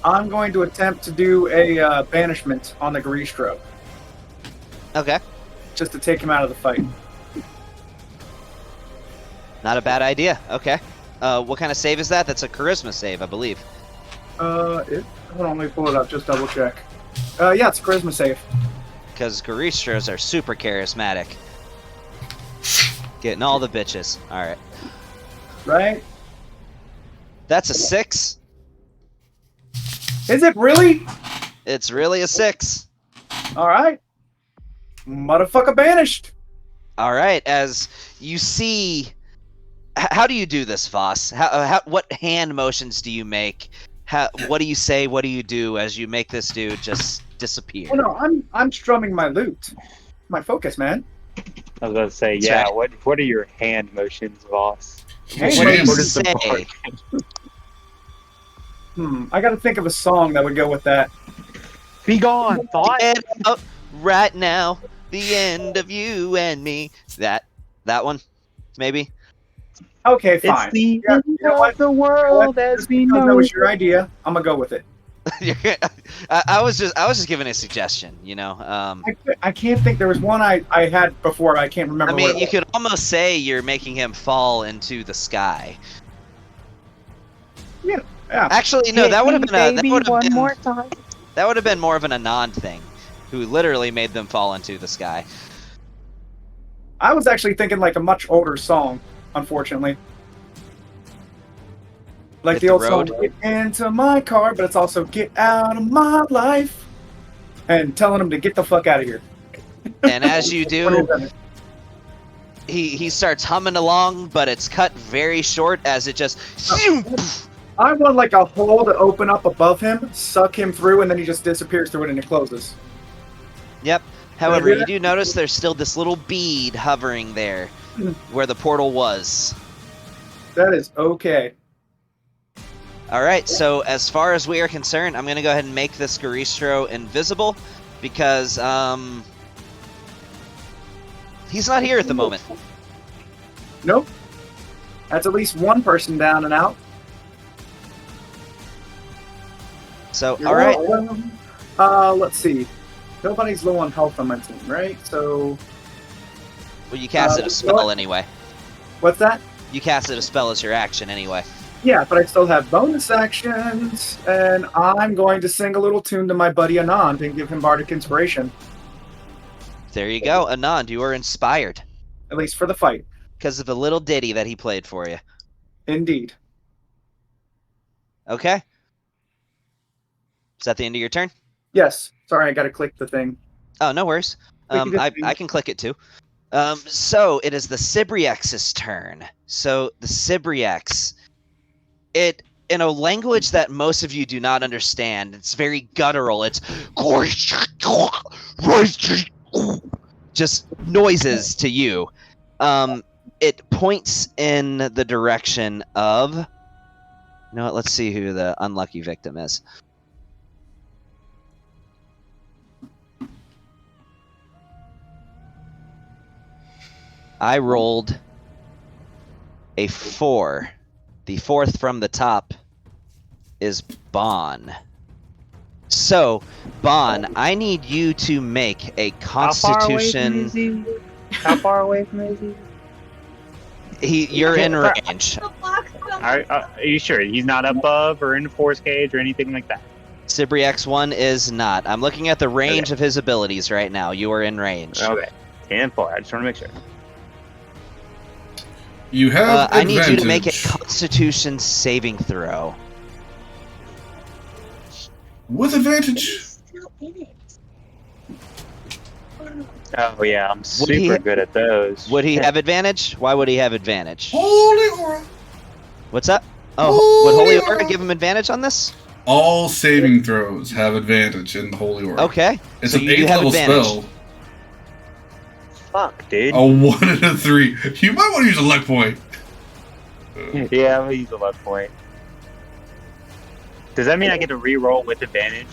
F: I'm going to attempt to do a banishment on the Garistro,
C: Okay.
F: just to take him out of the fight.
C: Not a bad idea. Okay. What kind of save is that? That's a charisma save, I believe.
F: Hold on, let me pull it up, just double check. Yeah, it's a charisma save.
C: Because Garistros are super charismatic. Getting all the bitches. Alright.
F: Right?
C: That's a 6.
F: Is it really?
C: It's really a 6.
F: Alright. Motherfucker banished.
C: Alright, as you see... How do you do this, Voss? What hand motions do you make? What do you say? What do you do as you make this dude just disappear?
F: Oh no, I'm strumming my lute. My focus, man.
E: I was gonna say,
C: That's
E: yeah.
C: right.
E: What are your hand motions, boss?
F: Hey,
C: What do you
B: What
E: is the
C: say?
F: I gotta think of a song that would go with that.
E: Be gone, thought.
C: Get up right now. The end of you and me. That one, maybe.
F: Okay,
E: It's
F: fine.
E: the
F: Yeah,
E: end
F: you know what?
E: of the world as
F: Just
E: we
F: because
E: know
F: that was
E: it.
F: your idea, I'm gonna go with it.
C: I was just giving a suggestion, you know.
F: I can't think. There was one I had before. I can't remember.
C: I mean,
F: what it
C: you
F: was.
C: could almost say you're making him fall into the sky.
F: Yeah.
C: Actually, no, that would have been
E: Baby, one more time.
C: that would have been more of an Anand thing, who literally made them fall into the sky.
F: I was actually thinking like a much older song, unfortunately. Like
C: Hit
F: the
C: the
F: old
C: road.
F: song, "Get into my car," but it's also "Get out of my life," and telling him to get the fuck out of here.
C: And as you do,
F: What is that?
C: he starts humming along, but it's cut very short as it just.
F: I want like a hole to open up above him, suck him through, and then he just disappears through it and it closes.
C: Yep. However,
F: do
C: you
F: that?
C: do notice there's still this little bead hovering there, where the portal was.
F: That is okay.
C: All right, so as far as we are concerned, I'm going to go ahead and make this Garistro invisible because he's not here at the moment.
F: Nope. That's at least one person down and out.
C: So,
F: You're
C: all right.
F: welcome. Let's see. Nobody's low on health on my team, right? So,
C: Well, you casted a spell
F: what?
C: anyway.
F: what's that?
C: You casted a spell as your action anyway.
F: Yeah, but I still have bonus actions, and I'm going to sing a little tune to my buddy Anand and give him bardic inspiration,
C: There you go. Anand, you are inspired
F: at least for the fight.
C: because of a little ditty that he played for you.
F: Indeed.
C: Okay. Is that the end of your turn?
F: Yes. Sorry, I got to click the thing.
C: Oh, no worries.
F: Clicky this
C: I can click it too. So it is the Sibriex's turn. So the Sibriex, it in a language that most of you do not understand. It's very guttural. It's just noises to you. It points in the direction of. You know what? Let's see who the unlucky victim is. I rolled a 4. The fourth from the top is Bon. So, Bon, I need you to make a Constitution.
E: How far away from is he?
C: You're in range.
E: Are you sure he's not above or in the force cage or anything like that?
C: Sibriex 1 is not. I'm looking at the range of his abilities right now. You are in range.
E: Okay, 10-4. I just want to make sure.
B: You have
C: I need you to make a
B: advantage.
C: Constitution saving throw.
B: With advantage.
E: Oh yeah, I'm
C: Would he-
E: super good at those.
C: Would he have advantage? Why would he have advantage?
B: Holy aura.
C: What's up? Oh, would Holy
B: Holy
C: Aura
B: Aura.
C: give him advantage on this?
B: All saving throws have advantage in the Holy Aura.
C: Okay.
B: It's
C: so
B: an
C: you
B: 8th
C: have
B: level
C: advantage.
B: spell.
E: Fuck, dude.
B: A 1 and a 3. You might want to use a luck point.
E: Yeah, I'm gonna use a luck point. Does that mean I get to re-roll with advantage?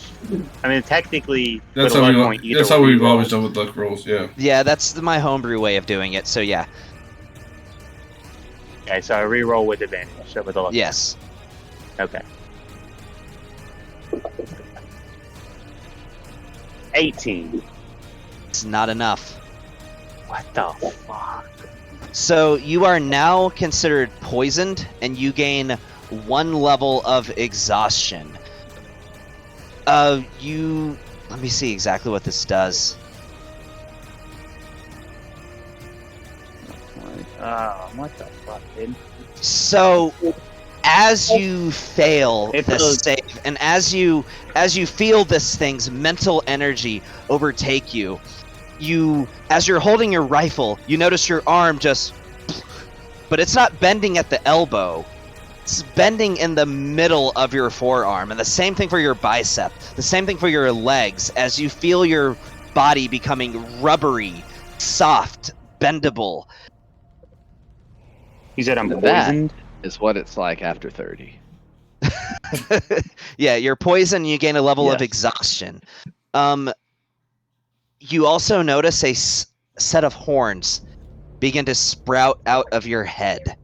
E: I mean, technically,
B: That's
E: with a
B: how,
E: luck point, you
B: that's
E: get
B: how
E: to
B: we've
E: re-roll.
B: always done with luck rolls, yeah.
C: Yeah, that's my homebrew way of doing it. So yeah,
E: Okay, so I re-roll with advantage. So with a luck.
C: yes.
E: Okay. 18.
C: It's not enough.
E: What the fuck?
C: So you are now considered poisoned, and you gain 1 level of exhaustion. Let me see exactly what this does.
E: What the fuck, dude?
C: So, as you fail
E: It's
C: this
E: a-
C: save, and as you feel this thing's mental energy overtake you, as you're holding your rifle, you notice your arm just, but it's not bending at the elbow. It's bending in the middle of your forearm, and the same thing for your bicep, the same thing for your legs, as you feel your body becoming rubbery, soft, bendable.
E: You said I'm
A: That-
E: poisoned?
A: Is what it's like after 30.
C: Yeah, you're poisoned, you gain a level of
A: Yes.
C: exhaustion. You also notice a set of horns begin to sprout out of your head.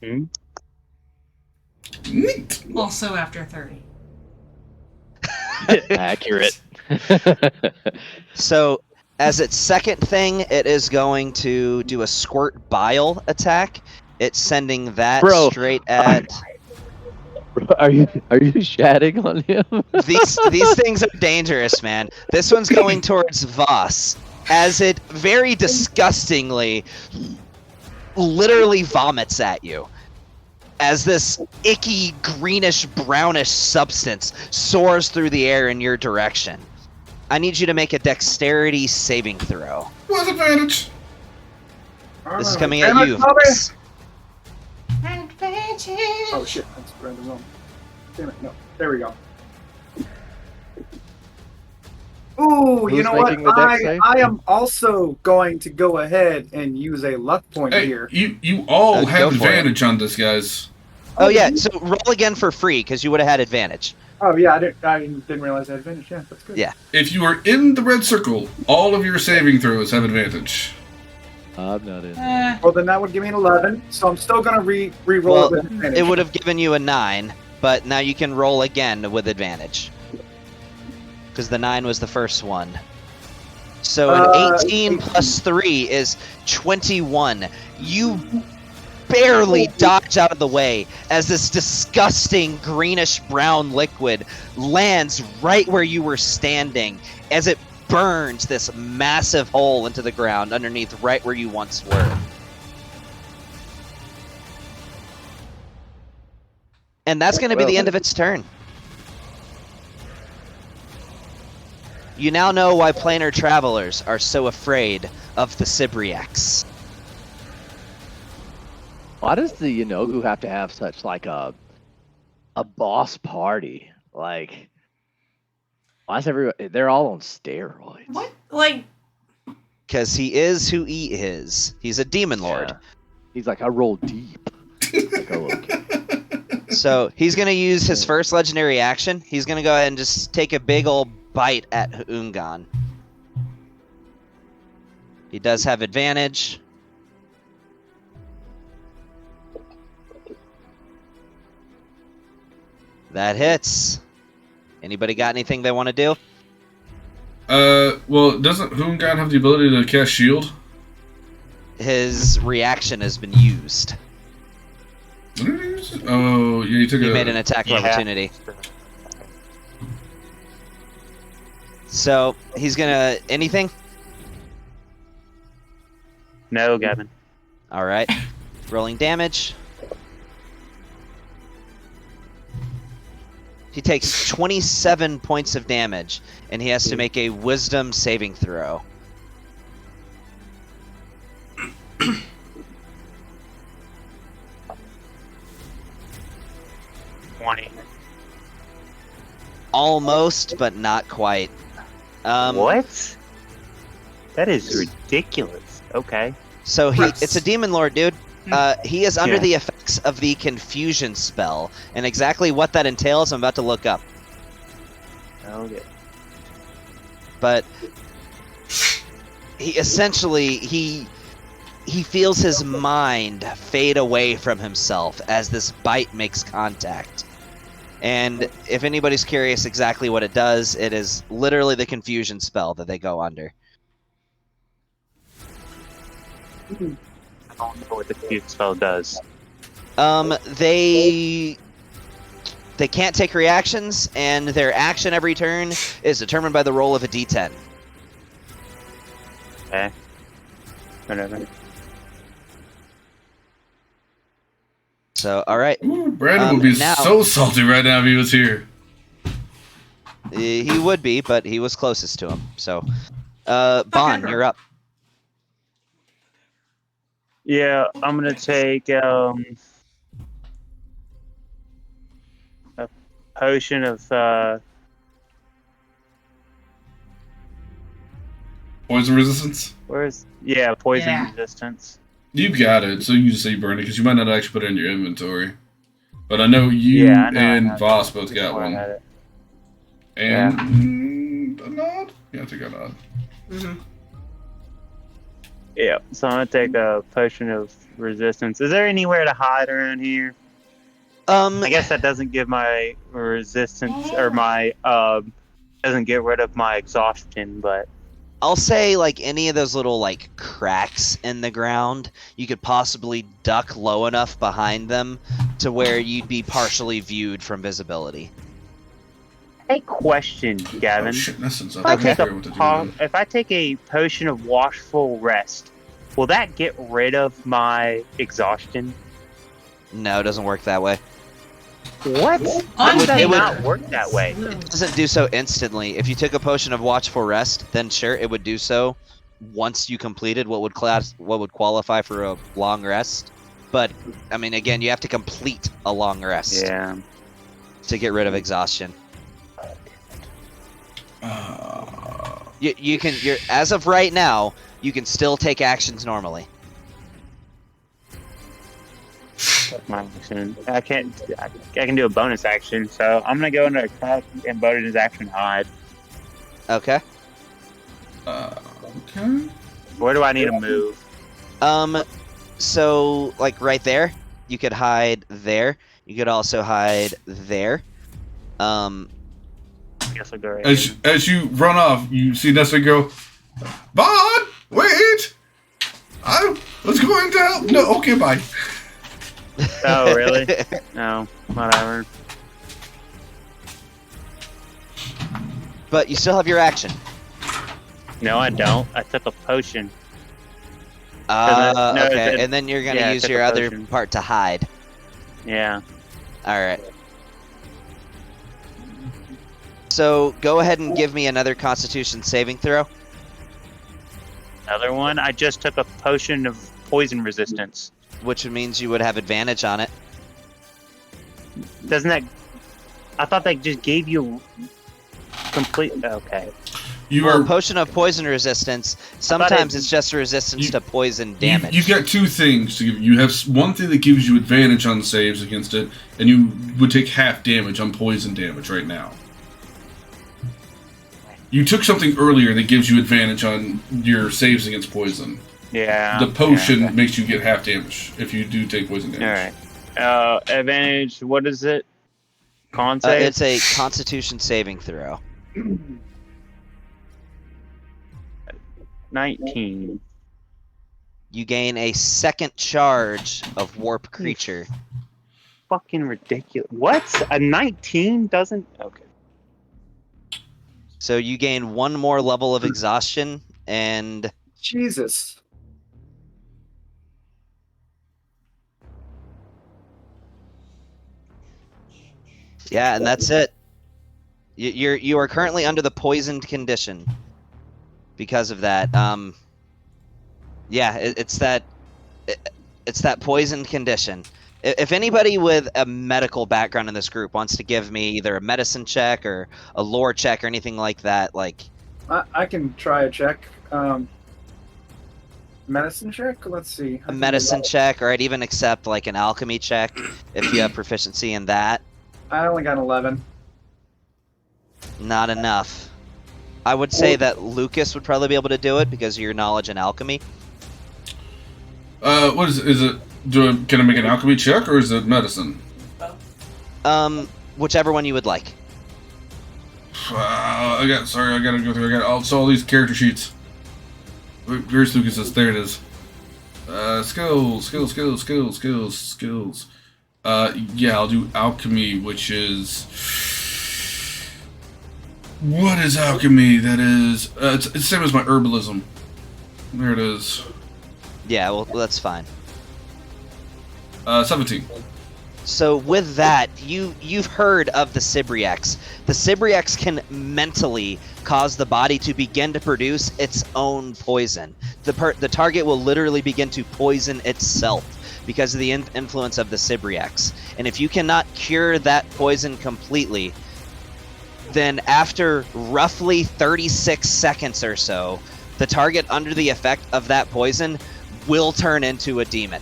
B: Neat.
D: Also after 30.
A: Accurate.
C: So, as its second thing, it is going to do a squirt bile attack. It's sending that
A: Bro.
C: straight at
A: Are you shatting on him?
C: these things are dangerous, man. This one's going towards Voss as it very disgustingly literally vomits at you. As this icky greenish brownish substance soars through the air in your direction. I need you to make a dexterity saving throw.
B: With advantage.
C: This is coming at
F: Damn it,
C: you.
F: Bobby!
C: Voss.
D: Advantage!
F: Oh shit, that's random wrong. Damn it, no. There we go. Ooh, you
A: Who's
F: know what?
A: making the dex save?
F: I am also going to go ahead and use a luck point
B: Hey,
F: here.
B: you all
C: Go
B: have
C: for it.
B: advantage on this, guys.
C: Oh yeah, so roll again for free because you would have had advantage.
F: Oh yeah, I didn't realize I had advantage. Yeah, that's good.
C: Yeah.
B: If you are in the red circle, all of your saving throws have advantage.
A: I'm not in.
F: Well, then that would give me an 11. So I'm still gonna re-roll
C: Well,
F: with advantage.
C: It would have given you a 9. but now you can roll again with advantage. Because the 9 was the first one. So an 18 plus 3 is 21. You barely dodge out of the way as this disgusting greenish-brown liquid lands right where you were standing as it burns this massive hole into the ground underneath right where you once were. And that's going to be the end of its turn. You now know why planar travelers are so afraid of the Sibriacs.
A: Why does the Yeenoghu have to have such like a boss party? Like, why is everybody? They're all on steroids.
D: What? Like,
C: Because he is who he is. He's a demon lord.
A: Yeah. He's like, I roll deep. Like a little kid.
C: So he's going to use his first legendary action. He's going to go ahead and just take a big old bite at Ungan. He does have advantage. That hits. Anybody got anything they want to do?
B: Well, doesn't Hoongan have the ability to cast shield?
C: His reaction has been used.
B: What did he use? Oh, yeah, he took
C: He
B: a...
C: made an attack of opportunity. So he's gonna anything?
E: No, Gavin.
C: All right. Rolling damage. He takes 27 points of damage, and he has to make a Wisdom saving throw.
E: 20.
C: Almost, but not quite.
E: What? That is ridiculous. Okay.
C: So it's a demon lord, dude. He is under
E: Yeah.
C: the effects of the confusion spell, and exactly what that entails, I'm about to look up.
E: Okay.
C: But he essentially he feels his mind fade away from himself as this bite makes contact. And if anybody's curious exactly what it does, it is literally the confusion spell that they go under.
E: I don't know what the confuse spell does.
C: They can't take reactions, and their action every turn is determined by the roll of a d10.
E: Okay. Whatever.
C: So, all right,
B: Ooh, Brandon would be
C: now-
B: so salty right now if he was here.
C: he would be, but he was closest to him. So, Bon, you're up.
E: Yeah, I'm gonna take a potion of
B: Poison resistance?
E: poison
D: Yeah.
E: resistance.
B: You got it, so you just say burn it, because you might not actually put it in your inventory. But I know you
E: Yeah, I know I
B: and
E: had
B: Voss
E: it.
B: both
E: Just
B: got
E: where I
B: one.
E: had it.
B: And a nod? Yeah, I think a nod.
D: Mhm.
E: Yeah, so I'm gonna take a potion of resistance. Is there anywhere to hide around here? I guess that doesn't give my resistance or my doesn't get rid of my exhaustion, but
C: I'll say like any of those little like cracks in the ground, you could possibly duck low enough behind them to where you'd be partially viewed from visibility.
E: a question,
B: Oh
E: Gavin.
B: shit, that's since
E: If I
B: I
E: take
B: forget what to do.
E: if I take a potion of watchful rest, will that get rid of my exhaustion?
C: No, it doesn't work that way.
E: What? How does that
C: It would-
E: not work that way?
C: It doesn't do so instantly. If you took a potion of watchful rest, then sure, it would do so once you completed what would qualify for a long rest. But I mean, again, you have to complete a long rest
E: Yeah.
C: to get rid of exhaustion. You're as of right now, you can still take actions normally.
E: That's my action. I can do a bonus action, so I'm gonna go into attack and bonus action hide.
C: Okay.
B: Okay.
E: Where do I need to move?
C: So like right there, you could hide there. You could also hide there.
E: I guess I'll go right
B: As
E: here.
B: as you run off, you see Nessa go, Bond, wait! I was going to help. No, okay, bye.
E: Oh, really? No, whatever.
C: But you still have your action.
E: No, I don't. I took a potion. No,
C: Okay,
E: it-
C: and then you're gonna
E: yeah, I
C: use
E: took
C: your
E: a
C: other
E: potion.
C: part to hide.
E: Yeah.
C: Alright. So, go ahead and give me another Constitution saving throw.
E: Another one. I just took a potion of poison resistance.
C: Which means you would have advantage on it.
E: Doesn't that? I thought that just gave you complete. Okay.
B: You
C: Well,
B: are.
C: potion of poison resistance, sometimes it's just a resistance
B: you-
C: to poison damage.
B: You've got two things to give. You have one thing that gives you advantage on saves against it, and you would take half damage on poison damage right now. You took something earlier that gives you advantage on your saves against poison.
E: Yeah.
B: The potion
E: Yeah, okay.
B: makes you get half damage if you do take poison damage.
E: All right. Advantage. What is it? Con save.
C: It's a Constitution saving throw.
E: 19.
C: You gain a second charge of Warp Creature.
E: Fucking ridiculous. What? A 19 doesn't? Okay.
C: So you gain one more level of exhaustion, and
F: Jesus.
C: yeah, and that's it. You are currently under the poisoned condition because of that. Yeah, it's that poisoned condition. If anybody with a medical background in this group wants to give me either a medicine check or a lore check or anything like that, like
F: I can try a check. Medicine check? Let's see.
C: a medicine check, or I'd even accept like an alchemy check if you have proficiency in that.
F: I only got an 11.
C: Not enough. I would say that Lucas would probably be able to do it because of your knowledge in alchemy.
B: What is it? Can I make an alchemy check, or is it medicine?
C: Whichever one you would like.
B: I gotta go through. All these character sheets. Where's Lucas's? There it is. Skills. Yeah, I'll do alchemy, which is. What is alchemy? That is. It's the same as my herbalism. There it is.
C: Yeah, well, that's fine.
B: 17.
C: So with that, you've heard of the Sibriax. The Sibriax can mentally cause the body to begin to produce its own poison. The target will literally begin to poison itself because of the influence of the Sibriax. And if you cannot cure that poison completely, then after roughly 36 seconds or so, the target under the effect of that poison will turn into a demon.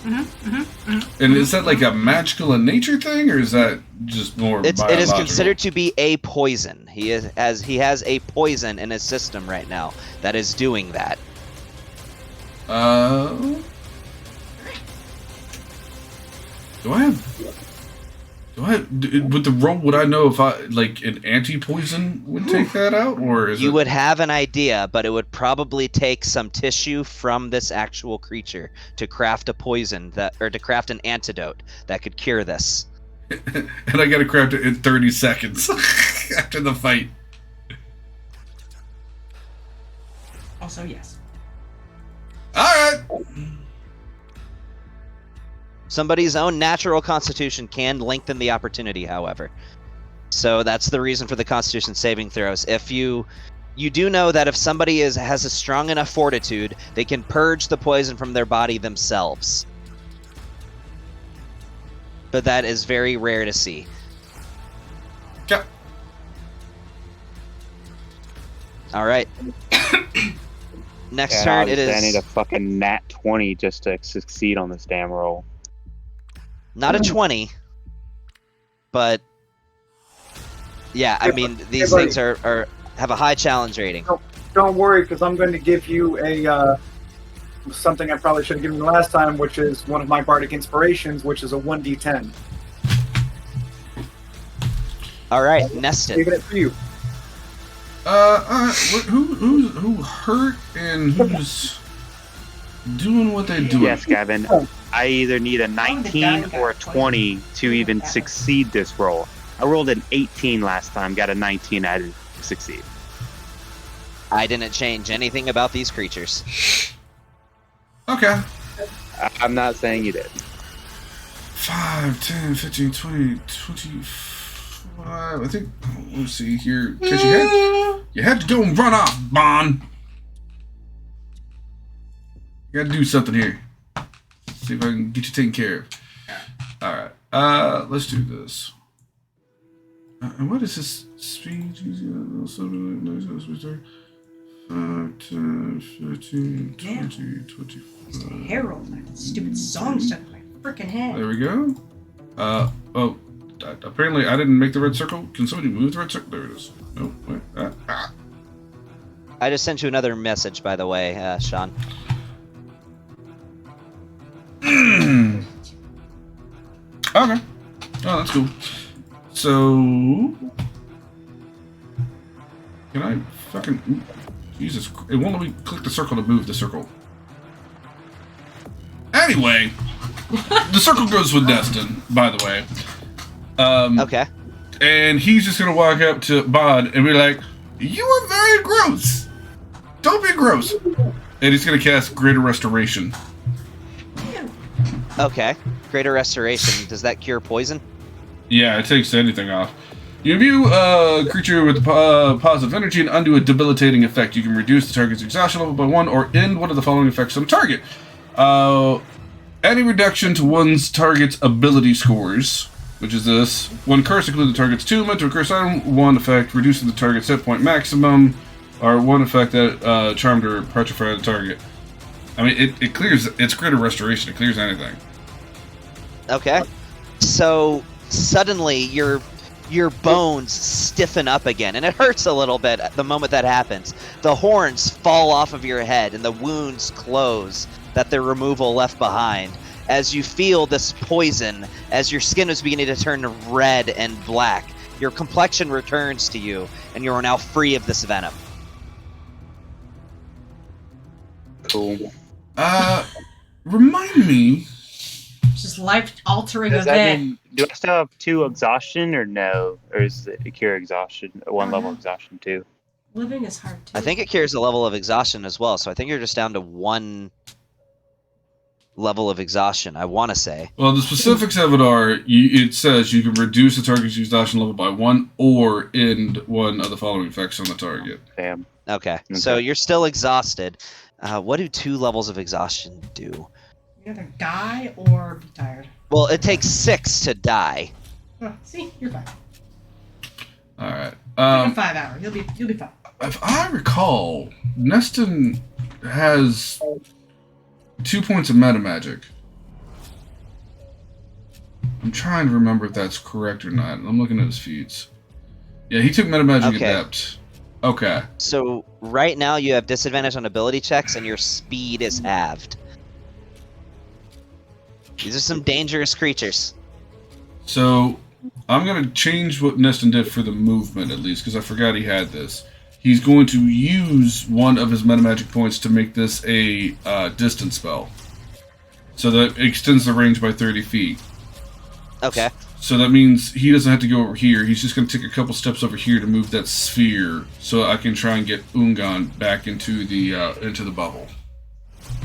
B: And is that like a magical in nature thing, or is that just more
C: It is
B: biological?
C: considered to be a poison. He has a poison in his system right now that is doing that.
B: With the roll, would I know if like an anti-poison would take that out, or is
C: You
B: it?
C: would have an idea, but it would probably take some tissue from this actual creature to craft a poison or to craft an antidote that could cure this.
B: And I gotta craft it in 30 seconds after the fight.
D: Also, yes.
B: Alright!
C: Somebody's own natural constitution can lengthen the opportunity, however. So that's the reason for the constitution saving throws. If you do know that if somebody has a strong enough fortitude, they can purge the poison from their body themselves. But that is very rare to see.
B: Okay.
C: All right. Next
E: Yeah,
C: turn, it
E: obviously I need a
C: is
E: fucking nat 20 just to succeed on this damn roll.
C: not a 20, but yeah, I mean these
F: buddy.
C: things are have a high challenge rating.
F: Don't worry, because I'm going to give you something I probably should have given you last time, which is one of my bardic inspirations, which is a 1d10.
C: All right, Neston.
F: Leaving it for you.
B: Who hurt and who's doing what they do?
E: Yes, Gavin. I either need a 19 or a 20 to even succeed this roll. I rolled an 18 last time, got a 19, I didn't succeed.
C: I didn't change anything about these creatures.
B: Okay.
E: I'm not saying you did.
B: 5, 10, 15, 20, 25. I think. Let's see here. Because you had to go and run off, Bond. You gotta do something here. See if I can get you taken care of. Alright. Let's do this. And what is this speed? 5, 10, 15, 20, 25.
D: Harold, that stupid song stuck in my freaking head.
B: There we go. Apparently I didn't make the red circle. Can somebody move the red circle? There it is. No, wait.
C: I just sent you another message, by the way, Sean.
B: Okay. Oh, that's cool. So, can I fucking... Jesus, it won't let me click the circle to move the circle. Anyway, the circle goes with Destin, by the way.
C: Okay.
B: And he's just gonna walk up to Bod and be like, "You are very gross. Don't be gross." And he's gonna cast Greater Restoration.
C: Okay. Greater Restoration. Does that cure poison?
B: Yeah, it takes anything off. You imbue a creature with positive energy and undo a debilitating effect. You can reduce the target's exhaustion level by 1 or end one of the following effects on the target. Any reduction to one's target's ability scores, which is this. One curse including the target's attunement to a curse item, one effect reducing the target's hit point maximum, or one effect that charmed or petrified the target. I mean, it clears, it's Greater Restoration, it clears anything.
C: Okay. So, suddenly, your bones stiffen up again, and it hurts a little bit at the moment that happens. The horns fall off of your head, and the wounds close that their removal left behind. As you feel this poison, as your skin is beginning to turn red and black, your complexion returns to you, and you are now free of this venom.
E: Cool.
B: Remind me.
D: Just life-altering
E: Does that
D: event.
E: mean, do I still have 2 exhaustion or no? Or is it a cure exhaustion, 1 level exhaustion too?
D: Living is hard too.
C: I think it cures a level of exhaustion as well, so I think you're just down to 1 level of exhaustion, I want to say.
B: Well, the specifics of it are, it says you can reduce the target's exhaustion level by 1 or end one of the following effects on the target.
E: Damn.
C: Okay, so you're still exhausted. What do 2 levels of exhaustion do?
D: You either die or be tired.
C: Well, it takes 6 to die.
D: Oh, see, you're fine.
B: All right.
D: Take a 5 hour. You'll be fine.
B: If I recall, Neston has 2 points of meta magic. I'm trying to remember if that's correct or not. I'm looking at his feats. Yeah, he took meta magic adept. Okay.
C: So right now you have disadvantage on ability checks, and your speed is halved. These are some dangerous creatures.
B: So I'm going to change what Neston did for the movement, at least, because I forgot he had this. He's going to use one of his meta magic points to make this a distance spell. So that extends the range by 30 feet.
C: Okay.
B: So that means he doesn't have to go over here. He's just going to take a couple steps over here to move that sphere, so I can try and get Ungan back into the bubble.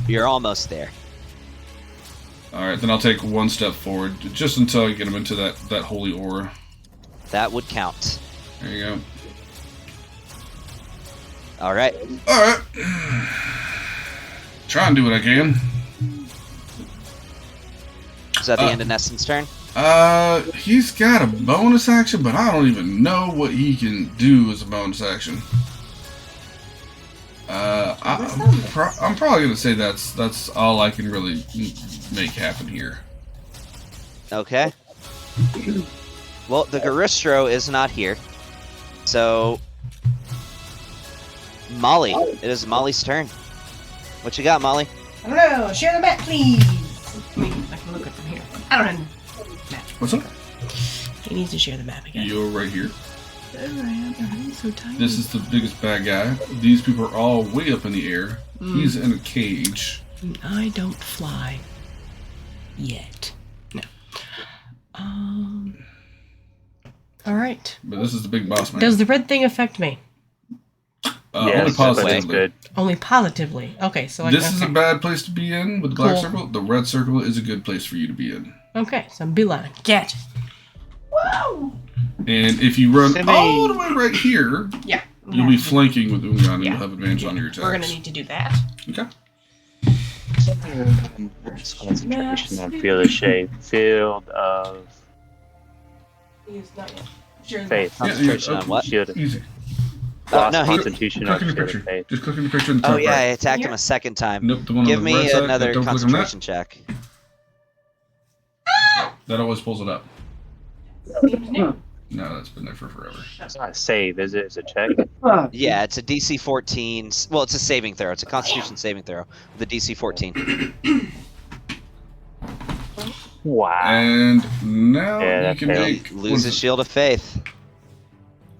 C: You're almost there.
B: All right, then I'll take 1 step forward, just until I get him into that holy aura.
C: That would count.
B: There you go.
C: All right.
B: All right. Try and do what I can.
C: Is that the end of Neston's turn?
B: He's got a bonus action, but I don't even know what he can do as a bonus action. I'm probably gonna say that's all I can really make happen here.
C: Okay. Well, the Garistro is not here, so Molly. It is Molly's turn. What you got, Molly?
D: Hello, share the map, please. I mean, I can look at from here. I don't have the map.
B: What's up?
D: He needs to share the map again.
B: You're right here.
D: There I am. I'm so tiny.
B: This is the biggest bad guy. These people are all way up in the air. He's in a cage.
D: I don't fly. Yet. No. Alright.
B: But this is the big boss man.
D: Does the red thing affect me?
B: Only
E: Yes, that's
B: positively.
E: good.
D: Only positively. Okay, so I
B: This is a
D: okay.
B: bad place to be in with the black
D: Cool.
B: circle. The red circle is a good place for you to be in.
D: Okay, so beeline. Get. Whoa!
B: And if you run
E: Simi.
B: all the way right here,
D: Yeah.
B: you'll be flanking with Ungan and
D: Yeah.
B: you'll have advantage on your attacks.
D: We're gonna need to do that.
B: Okay.
E: Concentration on field of shade. Field of faith.
C: Concentration on what?
E: Shield of
B: Easy.
E: lost
C: no, he-
E: constitution
B: Click
E: on
B: on your
E: shield of
B: picture.
E: faith.
B: Just click on your picture in the top
C: Oh yeah, I
B: right.
C: attacked him a second time.
B: Nope, the one
C: Give
B: on the
C: me
B: right side.
C: another
B: Don't click on that.
C: concentration check.
B: That always pulls it up. No, that's been there for forever.
E: It's not a save, is it? It's a check.
C: Yeah, it's a DC 14. Well, it's a saving throw. It's a Constitution saving throw with a DC 14.
E: Wow.
B: And now
E: Yeah,
B: you
E: that
B: can
E: failed.
B: make
C: Loses Shield of Faith.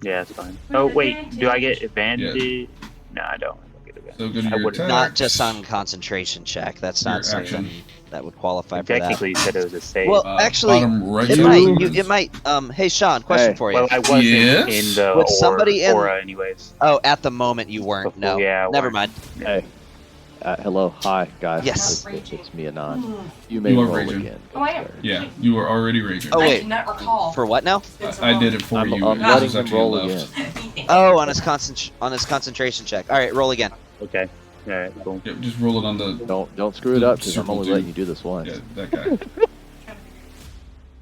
E: Yeah, it's fine. Oh wait, do I get advantage? No, I don't. I don't get advantage.
B: So go to
E: I
B: your
E: would've-
B: attacks.
C: Not just on concentration check. That's
B: Your
C: not something
B: action.
C: that would qualify for that.
E: Technically, you said it was a save.
C: Well, actually,
B: bottom right
C: it
B: side.
C: might. It might. Hey, Sean, question
A: Hey.
C: for you.
E: well, I wasn't
B: Yes?
E: in the
C: Would somebody in-
E: aura anyways.
C: Oh, at the moment you weren't. No.
E: Yeah, I
C: Never
E: weren't.
C: mind.
A: Hey. Hello. Hi, guys.
C: Yes.
A: It's me, Anon. You may
B: You are
A: roll
B: raging.
A: again.
D: Oh, I am.
B: Yeah, you are already raging.
C: Oh,
D: I
C: wait.
D: do not recall.
C: For what now?
B: I did it for
A: I'm,
B: you.
A: I'm
B: It
A: letting
B: was
A: him
B: after you
A: roll
B: left.
A: again.
C: Oh, on his concentration check. All right, roll again.
E: Okay. All right. Cool.
B: Yep, just roll it on the.
A: Don't screw it up because I'm
B: Circle
A: only
B: two.
A: letting you do this once.
B: Yeah, that guy.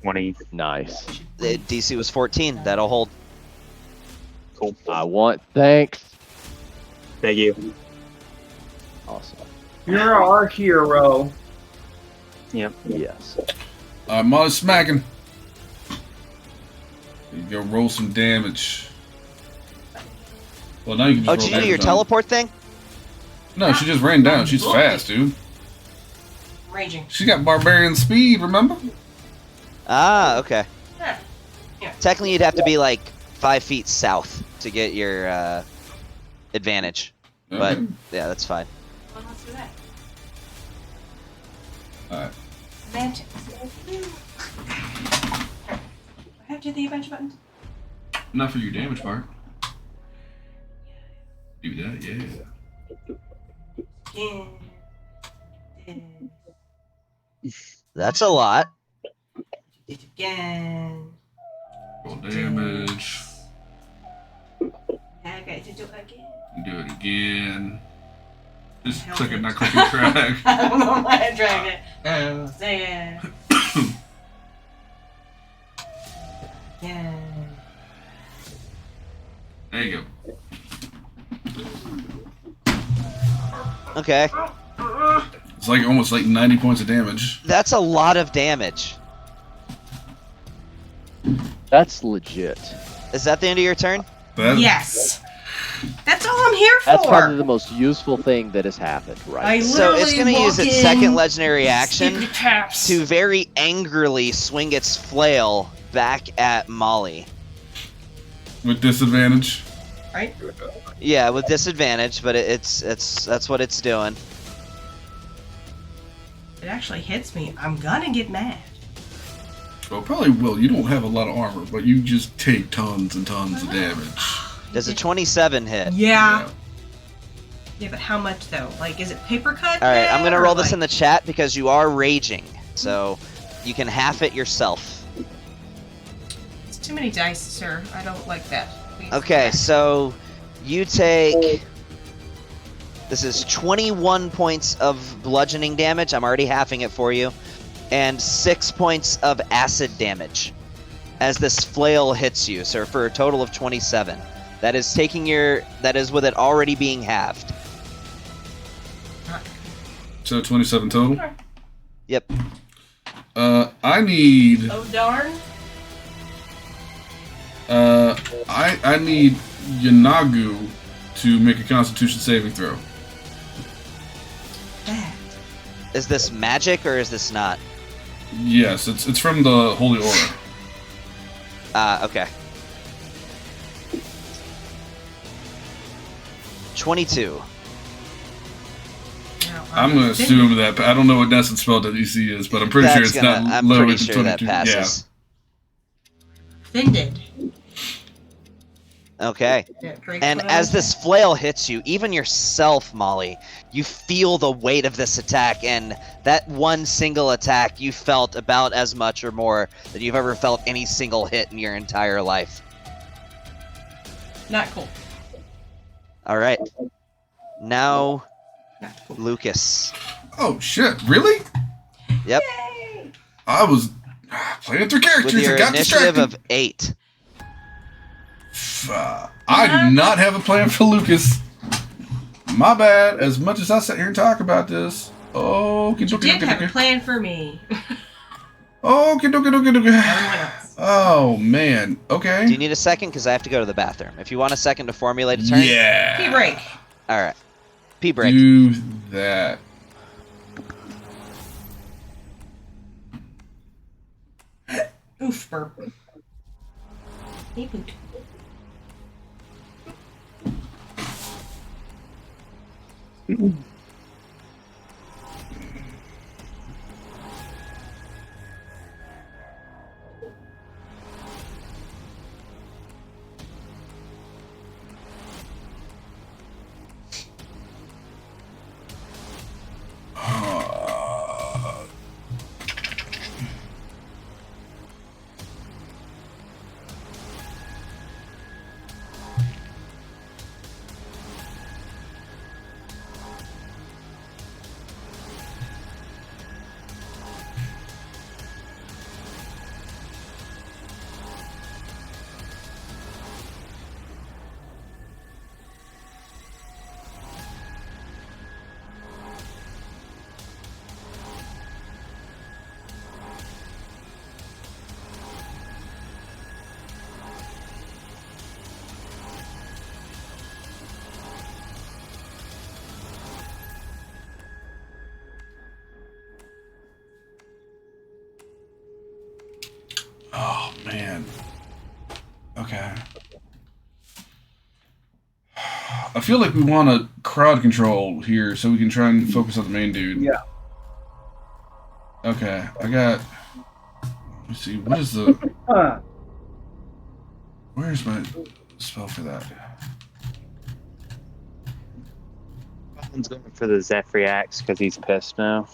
E: 20.
A: Nice.
C: The DC was 14. That'll hold.
E: Cool.
A: I want thanks.
E: Thank you.
A: Awesome.
F: You're our hero.
E: Yep.
A: Yes.
B: Molly's smacking. You go roll some damage. Well, now you can just
C: Oh,
B: roll
C: did you do
B: damage
C: your
B: on-
C: teleport thing?
B: No, she just ran down. She's fast, dude.
D: Raging.
B: She got barbarian speed, remember?
C: Ah, okay.
D: Yeah. Yeah.
C: Technically, you'd have to be like 5 feet south to get your advantage. But
B: Okay.
C: yeah, that's fine.
D: Well, let's do that.
B: Alright.
D: Advantage. I have to do the advantage button.
B: Not for your damage part. Do that, yeah.
D: Again.
C: That's a lot.
D: Did it again.
B: Roll damage.
D: I got to do it again.
B: Do it again. Just
D: Hell
B: click it,
D: it.
B: not click and drag.
D: I don't know why I dragged it.
B: Yeah.
D: Say it. Yeah.
B: There you go.
C: Okay,
B: It's like almost like 90 points of damage.
C: that's a lot of damage.
A: That's legit.
C: Is that the end of your turn?
B: That,
D: Yes. That's all I'm here for.
A: That's probably the most useful thing that has happened, right?
D: I
A: there.
C: So it's
D: Literally
C: going to use
D: walk
C: its
D: in,
C: second legendary action
D: skippity taps.
C: to very angrily swing its flail back at Molly.
B: with disadvantage.
D: Right?
C: Yeah, with disadvantage, but that's what it's doing.
D: It actually hits me. I'm gonna get mad.
B: Well, probably will. You don't have a lot of armor, but you just take tons and tons of damage.
C: Does a 27 hit?
D: Yeah. Yeah, but how much though? Like, is it paper cut?
C: All right, I'm gonna
D: or
C: roll this
D: like-
C: in the chat because you are raging, so you can half it yourself.
D: It's too many dice, sir. I don't like that. Please.
C: Okay, so you take. This is 21 points of bludgeoning damage. I'm already halving it for you, and 6 points of acid damage as this flail hits you. So for a total of 27. That is taking your. That is with it already being halved.
B: So 27 total.
C: Yep.
B: I need.
D: Oh darn!
B: I need Yeenoghu to make a Constitution saving throw.
D: That.
C: Is this magic or is this not?
B: Yes, it's from the Holy Aura.
C: Okay. 22.
D: Now,
B: I'm gonna assume that, but I don't know what Essence spell that DC is, but I'm pretty sure it's not
C: I'm
B: lower
C: pretty
B: than
C: sure that
B: 22.
C: passes.
D: Offended.
C: Okay.
D: That breaks
C: And
D: what I
C: as
D: was
C: this flail hits you, even yourself, Molly, you feel the weight of this attack, and that one single attack you felt about as much or more than you've ever felt any single hit in your entire life.
D: Not cool.
C: All right. Now,
D: Not cool.
C: Lucas.
B: Oh shit! Really?
C: Yep.
D: Yay!
B: I was playing through
C: With
B: characters.
C: your
B: I got
C: initiative
B: distracted.
C: of 8.
B: I do not have a plan for Lucas. My bad. As much as I sit here and talk about this. Oh,
D: You did have a plan for me.
B: Oh,
D: Everyone else.
B: Oh man. Okay.
C: Do you need a second? Because I have to go to the bathroom. If you want a second to formulate a turn.
B: Yeah.
D: Pee break.
C: All right. Pee break.
B: Do that.
D: Oof, burp. Hey, boot.
B: Oh man. Okay. I feel like we want to crowd control here so we can try and focus on the main dude.
F: Yeah.
B: Okay, I got. Let me see. What is the? Where's my spell for that?
E: One's going for the Zephyrax because he's pissed now.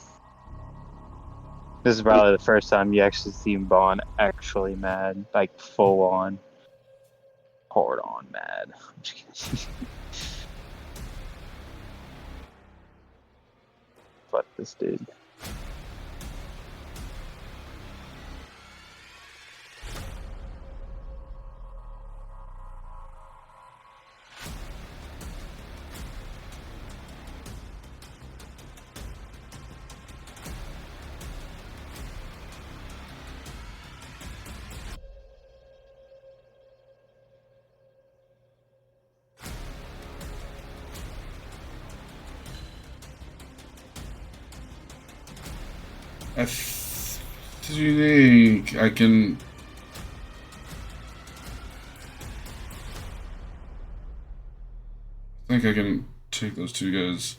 E: This is probably the first time you actually see Bond actually mad, like full on, hard on mad. I'm just kidding. Fuck this dude.
B: Do you think I can? I think I can take those two guys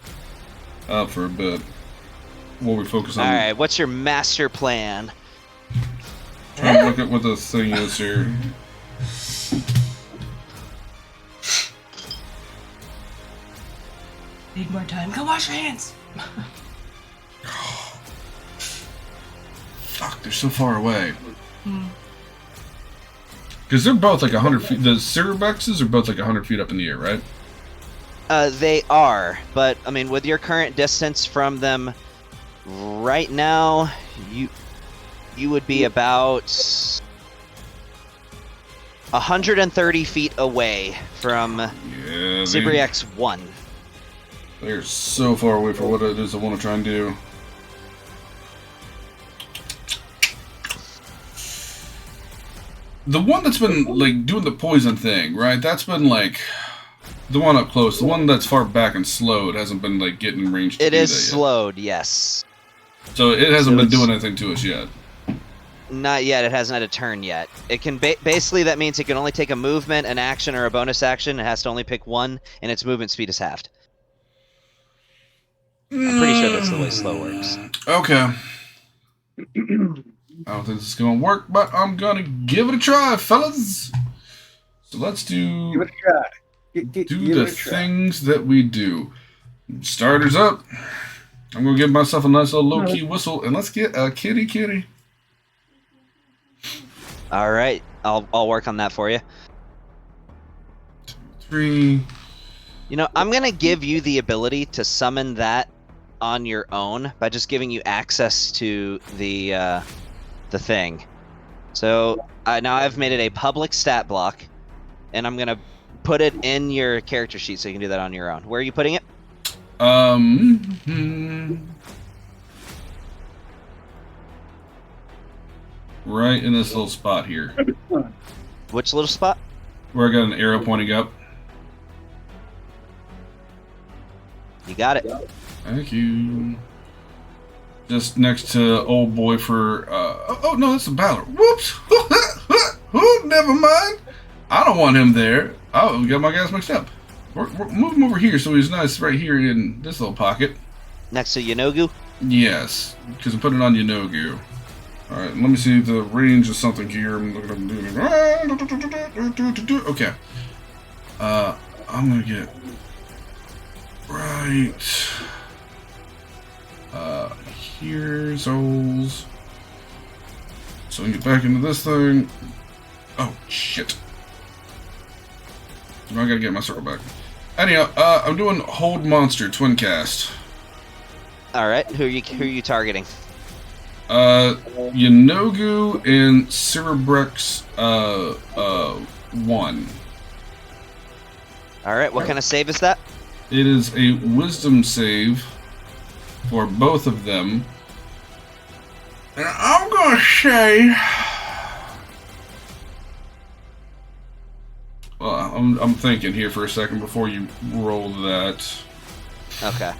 B: out for a bit while we focus on.
C: All right. What's your master plan?
B: Try and look at what the thing is here.
D: Need more time. Go wash your hands.
B: Fuck, they're so far away.
D: Hmm.
B: Because they're both like 100 feet. The Cerebuxes are both like 100 feet up in the air, right?
C: They are, but I mean, with your current distance from them, right now, you would be about 130 feet away from
B: Yeah.
C: Cybriax 1.
B: They're so far away for what it is I want to try and do. The one that's been like doing the poison thing, right? That's been like the one up close. The one that's far back and slowed hasn't been like getting in range.
C: It
B: do
C: is
B: that yet.
C: slowed, yes.
B: So it hasn't
C: So
B: been
C: it's-
B: doing anything to us yet.
C: Not yet. It hasn't had a turn yet. It can basically that means it can only take a movement, an action, or a bonus action. It has to only pick one, and its movement speed is halved. I'm pretty sure that's the way slow works.
B: Okay. I don't think this is going to work, but I'm going to give it a try, fellas. So let's
F: Give
B: do
F: it a try.
B: do
F: Give
B: the
F: it a try.
B: things that we do. Starters up. I'm going to give myself a nice little low-key whistle, and let's get a kitty.
C: All right, I'll work on that for you.
B: 3.
C: You know, I'm gonna give you the ability to summon that on your own by just giving you access to the thing. So now I've made it a public stat block, and I'm gonna put it in your character sheet so you can do that on your own. Where are you putting it?
B: Right in this little spot here,
C: Which little spot?
B: where I got an arrow pointing up.
C: You got it.
B: Thank you. Just next to old boy for, oh no, that's a Balor. Whoops! Never mind. I don't want him there. Oh, we got my guys mixed up. We're move him over here so he's nice right here in this little pocket.
C: Next to Yeenoghu.
B: Yes, because I'm putting it on Yeenoghu. Alright, let me see the range of something here. I'm looking up. Okay. I'm gonna get right here's Oles. So we can get back into this thing. Oh shit. Now I gotta get my circle back. Anyhow, I'm doing Hold Monster Twin Cast.
C: All right, who are you targeting?
B: Yeenoghu and Cerebrex 1.
C: All right, what kind of save is that?
B: It is a wisdom save for both of them. And I'm gonna say, well, I'm thinking here for a second before you roll that.
C: Okay.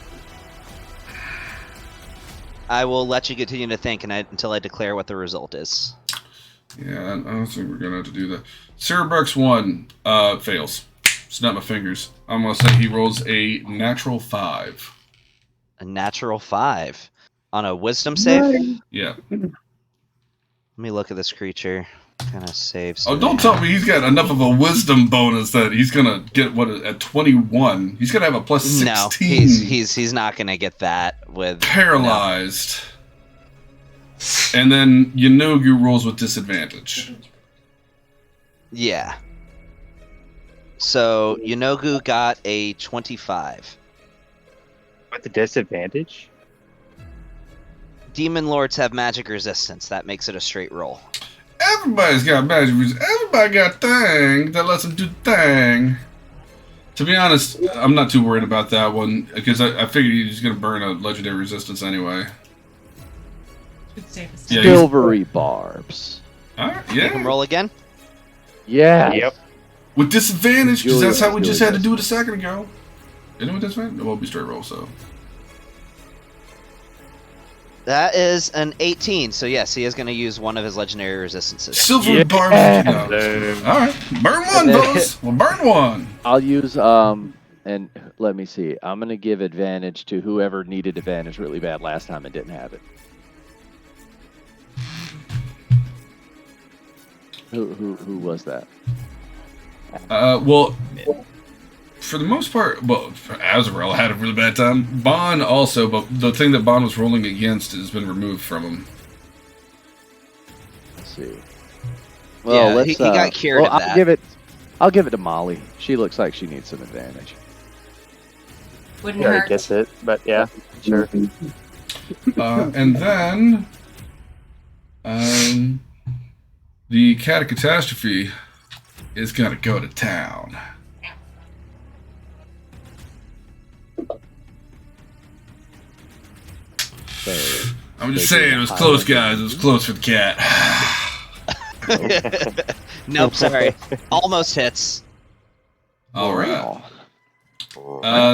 C: I will let you continue to think until I declare what the result is.
B: Yeah, I don't think we're gonna have to do that. Cerebrex 1 fails. Snap my fingers. I'm gonna say he rolls a natural 5.
C: A natural 5 on a wisdom save.
B: Yeah.
C: Let me look at this creature. What kind of saves?
B: Oh, don't tell me he's got enough of a wisdom bonus that he's gonna get what at 21. He's gonna have a plus 16.
C: No, he's not gonna get that with
B: Paralyzed. No. And then Yeenoghu rolls with disadvantage.
C: Yeah. So Yeenoghu got a 25.
E: With the disadvantage?
C: Demon Lords have magic resistance. That makes it a straight roll.
B: Everybody's got magic resistance. Everybody got thing that lets them do thing. To be honest, I'm not too worried about that one because I figured he's gonna burn a legendary resistance anyway.
D: Good save.
B: Yeah,
A: Silvery barbs.
B: Alright,
C: Make him
B: yeah.
C: roll again.
A: Yeah.
E: Yep.
B: With disadvantage, because that's how we
A: Julia's
B: just
A: doing
B: had to do it a second ago. Isn't it with disadvantage? It won't be straight roll, so.
C: That is an 18. So yes, he is going to use one of his legendary resistances.
B: Silver barbs. Alright, burn one, fellas. We'll burn one.
A: I'll use and let me see. I'm gonna give advantage to whoever needed advantage really bad last time and didn't have it. Who was that?
B: Well, for the most part, well, Azrael had a really bad time. Bon also, but the thing that Bon was rolling against has been removed from him.
A: Let's see.
C: Yeah,
A: Well,
C: he got cured of that.
A: I'll give it to Molly. She looks like she needs some advantage.
D: Wouldn't
G: Yeah, I
D: hurt.
G: guess it, but yeah, sure.
B: And then, the Cat of Catastrophe is gonna go to town.
A: So,
B: I'm just saying, it was close, guys. It was close for the cat.
C: Nope, sorry. Almost hits.
B: All right.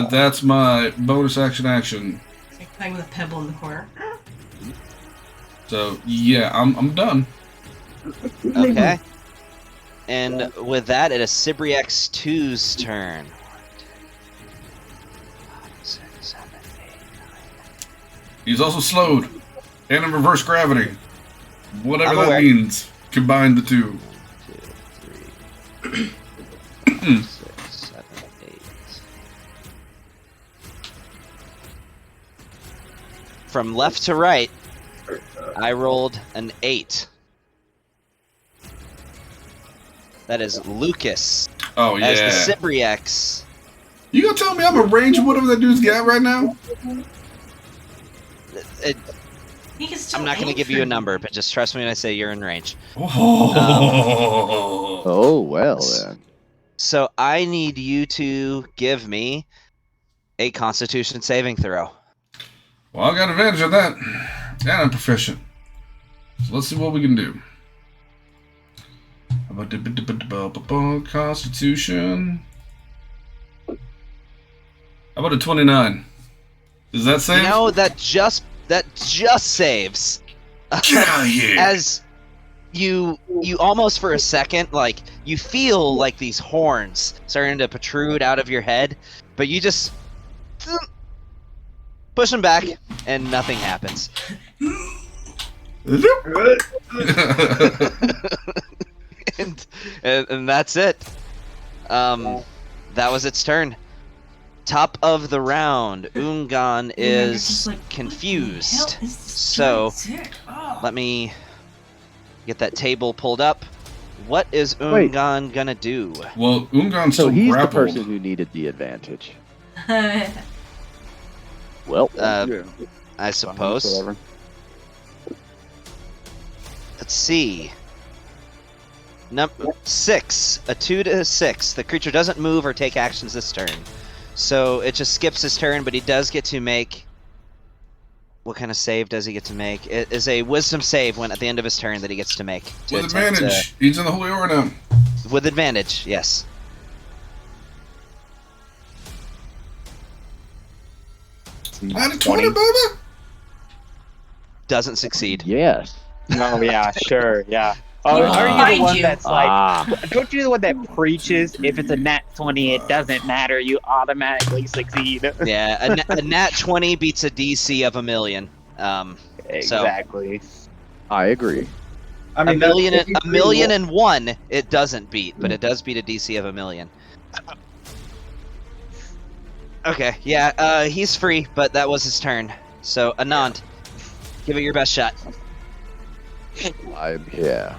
B: That's my bonus action.
D: It's like playing with a pebble in the corner.
B: So yeah, I'm done.
C: Okay. And with that, it is Cibriax 2's turn. 6, 7, 8, 9.
B: He's also slowed and in reverse gravity. Whatever
C: I'm
B: that
C: aware.
B: means. Combine the two.
C: 1, 2, 3, 6, 7, 8. From left to right, I rolled an 8. That is Lucas
B: Oh yeah.
C: as the Cibriax.
B: You gonna tell me I'm a range of whatever that dude's got right now?
D: He can still
C: I'm not going to
D: aim
C: give
D: for
C: you a number, but just trust me when I say you're in range.
B: Oh.
A: Oh well then.
C: So I need you to give me a Constitution saving throw.
B: Well, I got advantage of that. And I'm proficient. So let's see what we can do. Constitution. How about a 29? Does that save?
C: You know, that just saves.
B: Get out of here!
C: As you almost for a second, like, you feel like these horns starting to protrude out of your head, but you just push them back, and nothing happens. and that's it. That was its turn. Top of the round, Ungan is
D: Just like, what the
C: confused.
D: hell is this
C: So,
D: giant tick? Oh.
C: let me get that table pulled up. What is
A: Wait.
C: Ungan gonna do?
B: Well, Ungan's
A: So
B: still
A: he's
B: grappled.
A: the person who needed the advantage. Well,
C: I suppose.
G: Whatever.
C: Let's see. Number 6, a 2 to 6. The creature doesn't move or take actions this turn, so it just skips his turn. But he does get to make. What kind of save does he get to make? It is a Wisdom save when at the end of his turn that he gets to make. To
B: With
C: attempt to-
B: advantage. He's in the Holy Aura now.
C: with advantage, yes.
B: Out of 20, baby!
C: Doesn't succeed.
A: yes.
E: Oh yeah, sure, yeah. Oh,
A: Ah.
E: are you the
D: Mind
E: one
D: you.
E: that's like?
A: Ah,
E: Don't you the one that preaches if it's a nat 20, it doesn't matter, you automatically succeed?
C: Yeah, a nat 20 beats a DC of 1,000,000.
E: Exactly.
A: I agree.
F: I mean,
C: a million and one, it doesn't beat, but it does beat a DC of 1,000,000. Okay, yeah, he's free, but that was his turn. So, Anand, give it your best shot.
A: I'm here.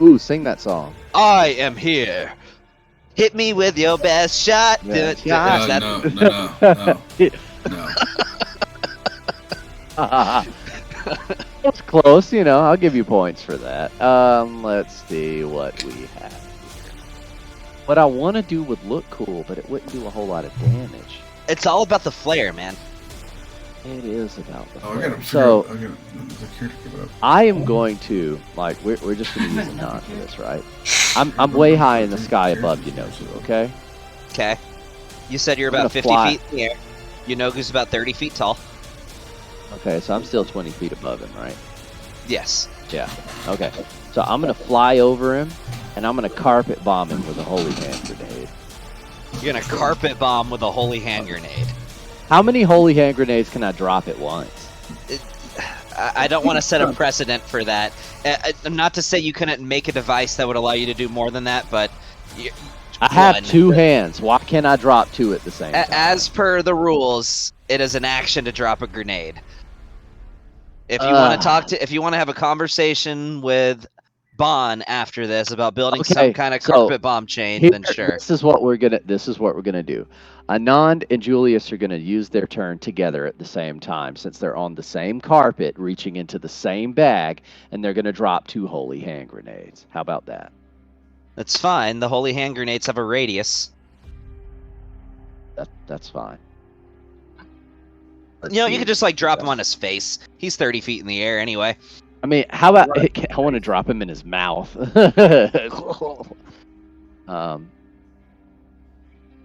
A: Ooh, sing that song.
C: I am here. Hit me with your best shot.
A: Yeah.
C: Do it.
A: Yeah.
C: Is that-
B: No.
A: It's close, you know. I'll give you points for that. Let's see what we have here. What I want to do would look cool, but it wouldn't do a whole lot of damage.
C: It's all about the flare, man.
A: It is about the
B: Oh, I
A: flare.
B: gotta figure
A: So
B: out. I gotta. The character give it up.
A: I am going to like we're just gonna use a nod for this, right? I'm way high in the sky above Yeenoghu, okay?
C: Okay. You said you're
A: I'm
C: about
A: gonna
C: 50
A: fly.
C: feet in the air. Yeenoghu's about 30 feet tall.
A: Okay, so I'm still 20 feet above him, right?
C: Yes.
A: Yeah. Okay. So I'm gonna fly over him, and I'm gonna carpet bomb him with a holy hand grenade.
C: You're gonna carpet bomb with a holy hand grenade.
A: How many holy hand grenades can I drop at once?
C: I don't want to set a precedent for that. Not to say you couldn't make a device that would allow you to do more than that, but
A: I have
C: one.
A: 2 hands. Why can't I drop 2 at the same time?
C: As per the rules, it is an action to drop a grenade. If you want to if you want to have a conversation with Bon after this about building some
A: Okay,
C: kind of
A: so
C: carpet bomb chain,
A: Here-
C: then sure.
A: This is what we're gonna do. Anand and Julius are gonna use their turn together at the same time, since they're on the same carpet, reaching into the same bag, and they're gonna drop 2 holy hand grenades. How about that?
C: That's fine. The holy hand grenades have a radius.
A: That's fine.
C: You know, you could just like drop him on his face. He's 30 feet in the air anyway.
A: I mean, how about I want to drop him in his mouth.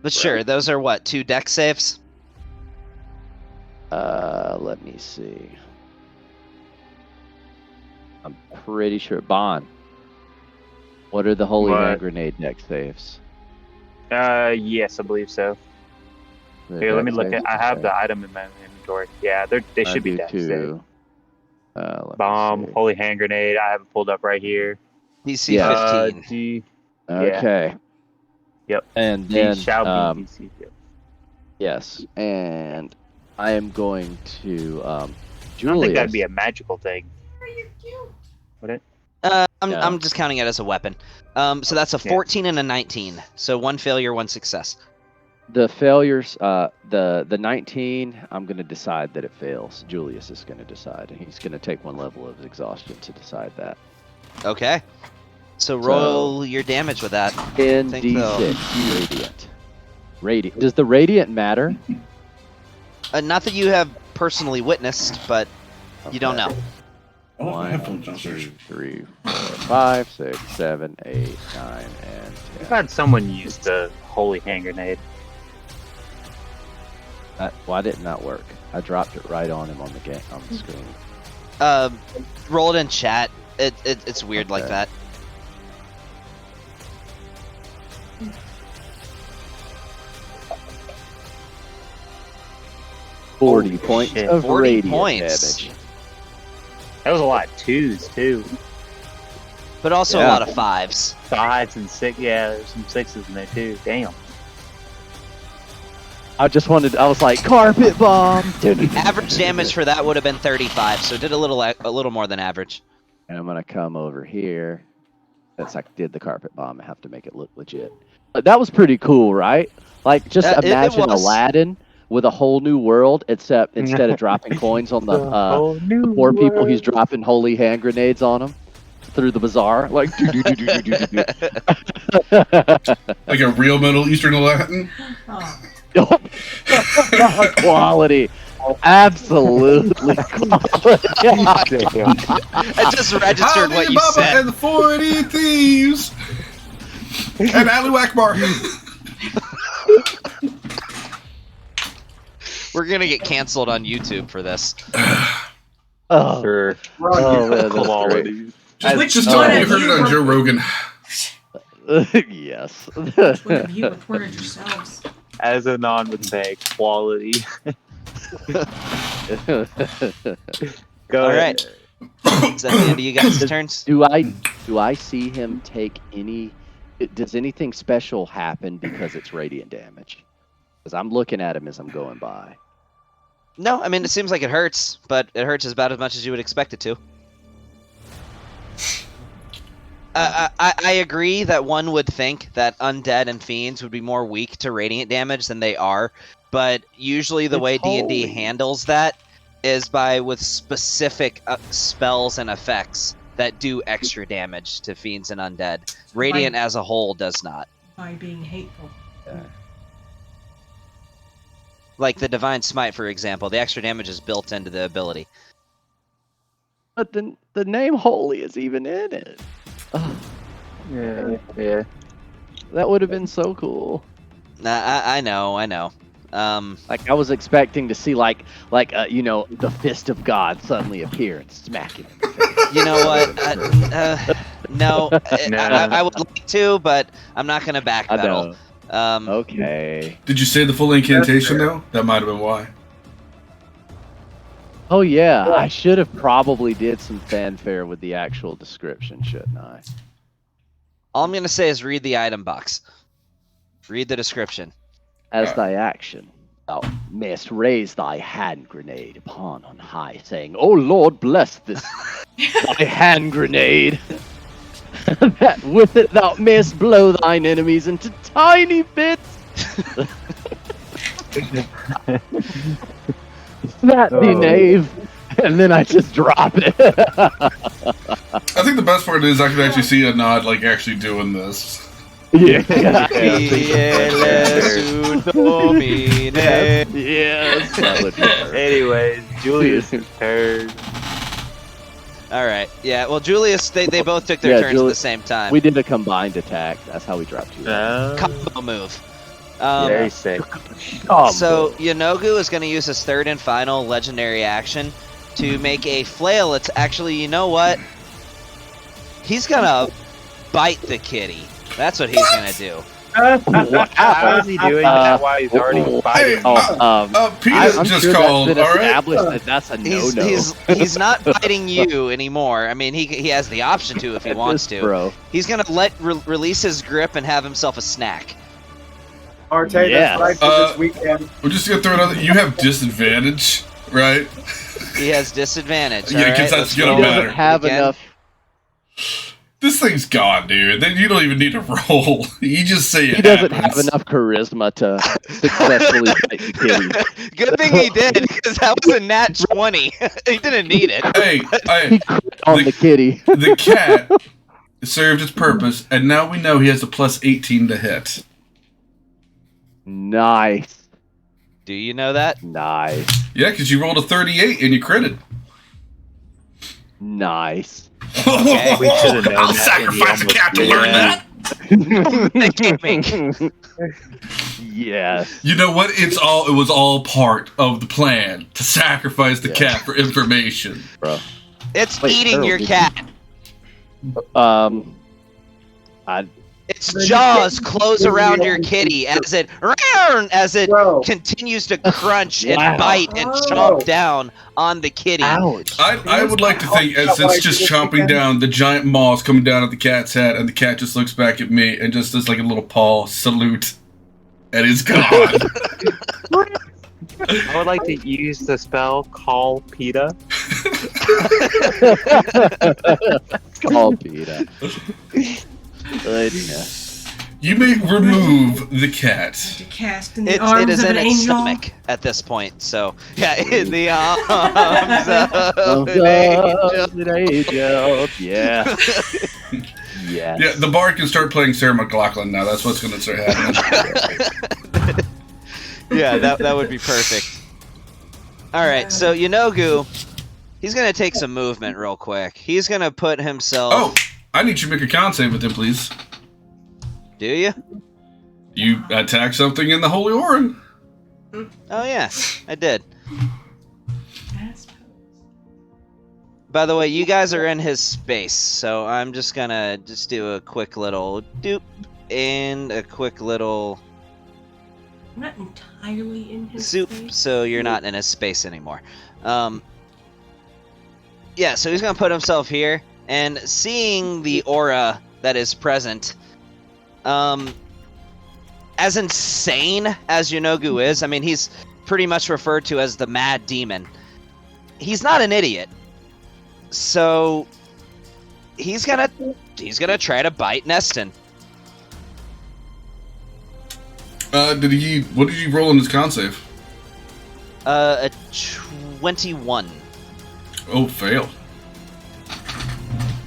C: But sure, those are what, 2 deck saves?
A: Let me see. I'm pretty sure. Bond. What are the Holy
E: What?
A: Hand Grenade deck saves?
E: Yes, I believe so.
A: The
E: Here, let
A: deck
E: me look
A: saves?
E: at. I have
A: Okay.
E: the item in my inventory. Yeah, they
A: I
E: should be
A: do
E: dead.
A: too. Let me
E: Bomb,
A: see.
E: holy hand grenade. I have it pulled up right here.
C: DC
A: Yeah.
C: 15.
E: D. Yeah.
A: Okay.
E: Yep.
A: And
E: D
A: then,
E: shall be DC. Yep.
A: yes, and I am going to
E: I don't think
A: Julius.
E: that'd be a magical thing. Would it?
C: I'm just counting it as a weapon. So that's a
E: Yeah.
C: 14 and a 19. So 1 failure, 1 success.
A: The failures, the 19, I'm going to decide that it fails. Julius is going to decide, and he's going to take 1 level of exhaustion to decide that.
C: Okay. So roll your damage with that.
A: In
C: think
A: D6, radiant. Radiant. Does the radiant matter?
C: Not that you have personally witnessed, but you don't know.
B: Oh, my
A: 1,
B: headphones
A: 2,
B: downstairs.
A: 3, 4, 5, 6, 7, 8, 9, and
E: I've
A: 10.
E: had someone use the holy hand grenade.
A: Why didn't that work? I dropped it right on him on the screen.
C: Roll it in chat. It's weird like
A: Okay.
C: that.
A: Forty
E: Holy
A: points
E: shit.
A: of
C: 40
A: radiant
C: points.
A: damage.
E: That was a lot of 2s too.
C: But also a
A: Yeah.
C: lot of 5s.
E: 5s and 6. Yeah, there's some 6s in there too. Damn.
A: I was like, carpet bomb!
C: Average damage for that would have been 35, so it did a little more than average.
A: And I'm gonna come over here. Since I did the carpet bomb, I have to make it look legit. But that was pretty cool, right? Like, just
C: It
A: imagine
C: was.
A: Aladdin with a whole new world, except instead of dropping coins on the poor people, he's dropping holy hand grenades on them through the bazaar. Like,
B: Like a real Middle Eastern Latin.
D: Oh,
A: quality. Absolutely quality.
C: I just registered what
B: Ali
C: you
B: Baba
C: said.
B: and the 40 Thieves. And Ali Akbar.
C: We're gonna get canceled on YouTube for this.
A: Oh,
E: Sure.
A: oh, man, that's great.
E: Quality.
B: Just tell
D: one
B: me you
D: of
B: heard it
D: you
B: on Joe Rogan.
A: Yes.
D: which one of you recorded yourselves?
E: As Anon would say, quality. Go
C: All
E: ahead.
C: right. Is that the end of you guys' turns?
A: Do I see him take any? Does anything special happen because it's radiant damage? Because I'm looking at him as I'm going by.
C: No, I mean, it seems like it hurts, but it hurts about as much as you would expect it to. I agree that one would think that undead and fiends would be more weak to radiant damage than they are, but usually the
A: It's
C: way D&D
A: holy.
C: handles that is with specific spells and effects that do extra damage to fiends and undead. Radiant as a whole does not.
D: By being hateful.
C: Like the Divine Smite, for example, the extra damage is built into the ability.
A: But the name holy is even in it. Oh,
E: Yeah.
A: that would have been so cool.
C: I know.
A: Like I was expecting to see like the fist of God suddenly appear and smack him.
C: You know what? No, I would like to, but I'm not gonna
A: I
C: backpedal.
A: know. Okay.
B: Did you say the full incantation though? That might have been why.
A: Oh yeah, I should have probably did some fanfare with the actual description, shouldn't I?
C: All I'm gonna say is read the item box. Read the description.
A: As thy action, thou mayst raise thy hand grenade upon on high, saying, "O Lord, bless this thy hand grenade, that with it thou mayst blow thine enemies into tiny bits." That the knave, and then I just drop it.
B: I think the best part is I can actually see a nod like actually doing this.
A: Yeah. Yes. That would be perfect.
E: Anyways, Julius' turn.
C: All right. Yeah. Well, Julius, they both took their turns at the same time.
A: We did a combined attack. That's how we dropped you.
C: Combo move.
E: Very sick.
C: So Yeenoghu is going to use his third and final legendary action to make a flail. It's actually, you know what? He's gonna bite the kitty. That's what he's gonna do.
G: How is he doing that while he's already fighting?
B: Hey, Peter
A: I'm
B: just
A: sure
B: called,
A: that's been
B: all right?
A: established that that's a no-no.
C: He's not biting you anymore. I mean, he has the option to if he wants to.
A: Bro.
C: He's gonna release his grip and have himself a snack.
F: Arte,
A: Yes.
F: that's right for this weekend.
B: We're just gonna throw it out there. You have disadvantage, right?
C: He has disadvantage.
B: Yeah,
C: all right?
B: 'cause that's
C: Let's
B: gonna
C: roll
A: He
B: matter.
A: doesn't have
C: again.
A: enough.
B: This thing's gone, dude. Then you don't even need to roll. You just say it
A: He doesn't have
B: happens.
A: enough charisma to successfully bite the kitty.
C: Good thing he did, because that was a nat 20. He didn't need it.
B: Hey,
A: He crit on the kitty.
B: the cat served its purpose, and now we know he has a plus 18 to hit.
A: Nice.
C: Do you know that?
A: Nice.
B: Yeah, because you rolled a 38 and you critted.
A: Nice.
C: Okay.
G: We should've known
B: I'll
G: that
B: sacrifice a
G: when he
B: cat to
G: almost
B: learn that.
C: Gaming.
A: Yes.
B: You know what? It was all part of the plan to sacrifice the
A: Yeah.
B: cat for information.
A: Bro.
C: It's
A: Wait,
C: eating
A: Harold,
C: your
A: did
C: cat. Its jaws close around your kitty as it
F: Bro.
C: continues to crunch and
A: Wow.
C: bite and
F: Oh.
C: chomp down on the kitty.
A: Ouch.
B: I would like to think, as it's just chomping down, the giant maw's coming down at the cat's head, and the cat just looks back at me and just does like a little paw salute, and is gone.
G: I would like to use the spell Call PETA.
A: Call PETA. Yeah.
B: You may remove the cat.
D: To cast in the
C: It
D: arms
C: is
D: of
C: in
D: an
C: its
D: angel.
C: stomach at this point, so yeah, in the arms of
A: Of
C: an angel.
A: an angel. Yeah. Yes.
B: Yeah, the bard can start playing Sarah McLachlan now. That's what's going to start happening.
C: Yeah, that would be perfect. All right, so Yeenoghu, he's gonna take some movement real quick. He's gonna put himself.
B: Oh, I need you to make a con save with him, please.
C: Do you?
B: You attack something in the Holy Orin.
C: Oh yeah, I did.
D: That's-
C: By the way, you guys are in his space, so I'm just gonna do a quick little doop and a quick little
D: I'm not entirely in his
C: zoop,
D: space.
C: so you're not in his space anymore. Yeah, so he's gonna put himself here, and seeing the aura that is present, as insane as Yeenoghu is, I mean, he's pretty much referred to as the Mad Demon. He's not an idiot, so he's gonna try to bite Neston.
B: What did you roll in his con save?
C: A 21.
B: Oh, fail.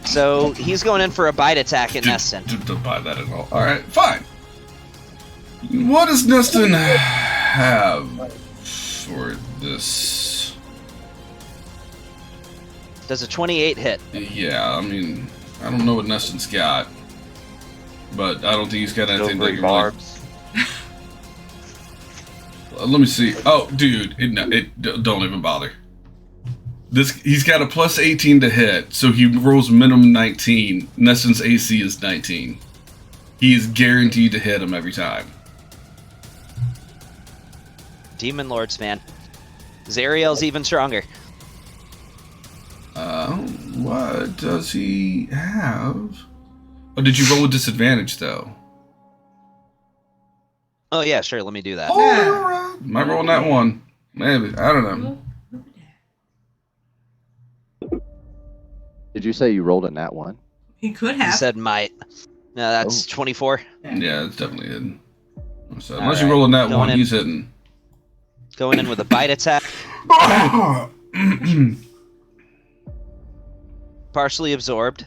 C: So he's going in for a bite attack at Neston.
B: Don't buy that at all. Alright, fine. What does Neston have for this?
C: Does a 28 hit?
B: Yeah, I mean, I don't know what Neston's got. But I don't think he's got anything that
G: Silvery
B: can
G: barbs.
B: Let me see. Oh, dude, don't even bother. He's got a plus 18 to hit, so he rolls minimum 19. Neston's AC is 19. He is guaranteed to hit him every time.
C: Demon Lords, man. Zariel's even stronger.
B: What does he have? Oh, did you roll with disadvantage though?
C: Oh yeah, sure. Let me do that.
B: Oh, alright. Might roll that one. Maybe. I don't know.
A: Did you say you rolled a nat 1?
D: He could
C: You
D: have.
C: said might. No, that's 24.
B: Yeah, it's definitely hidden. So
C: All
B: unless you
C: right.
B: roll a nat
C: Going
B: one,
C: in.
B: he's hitting.
C: Going in with a bite attack. Partially absorbed.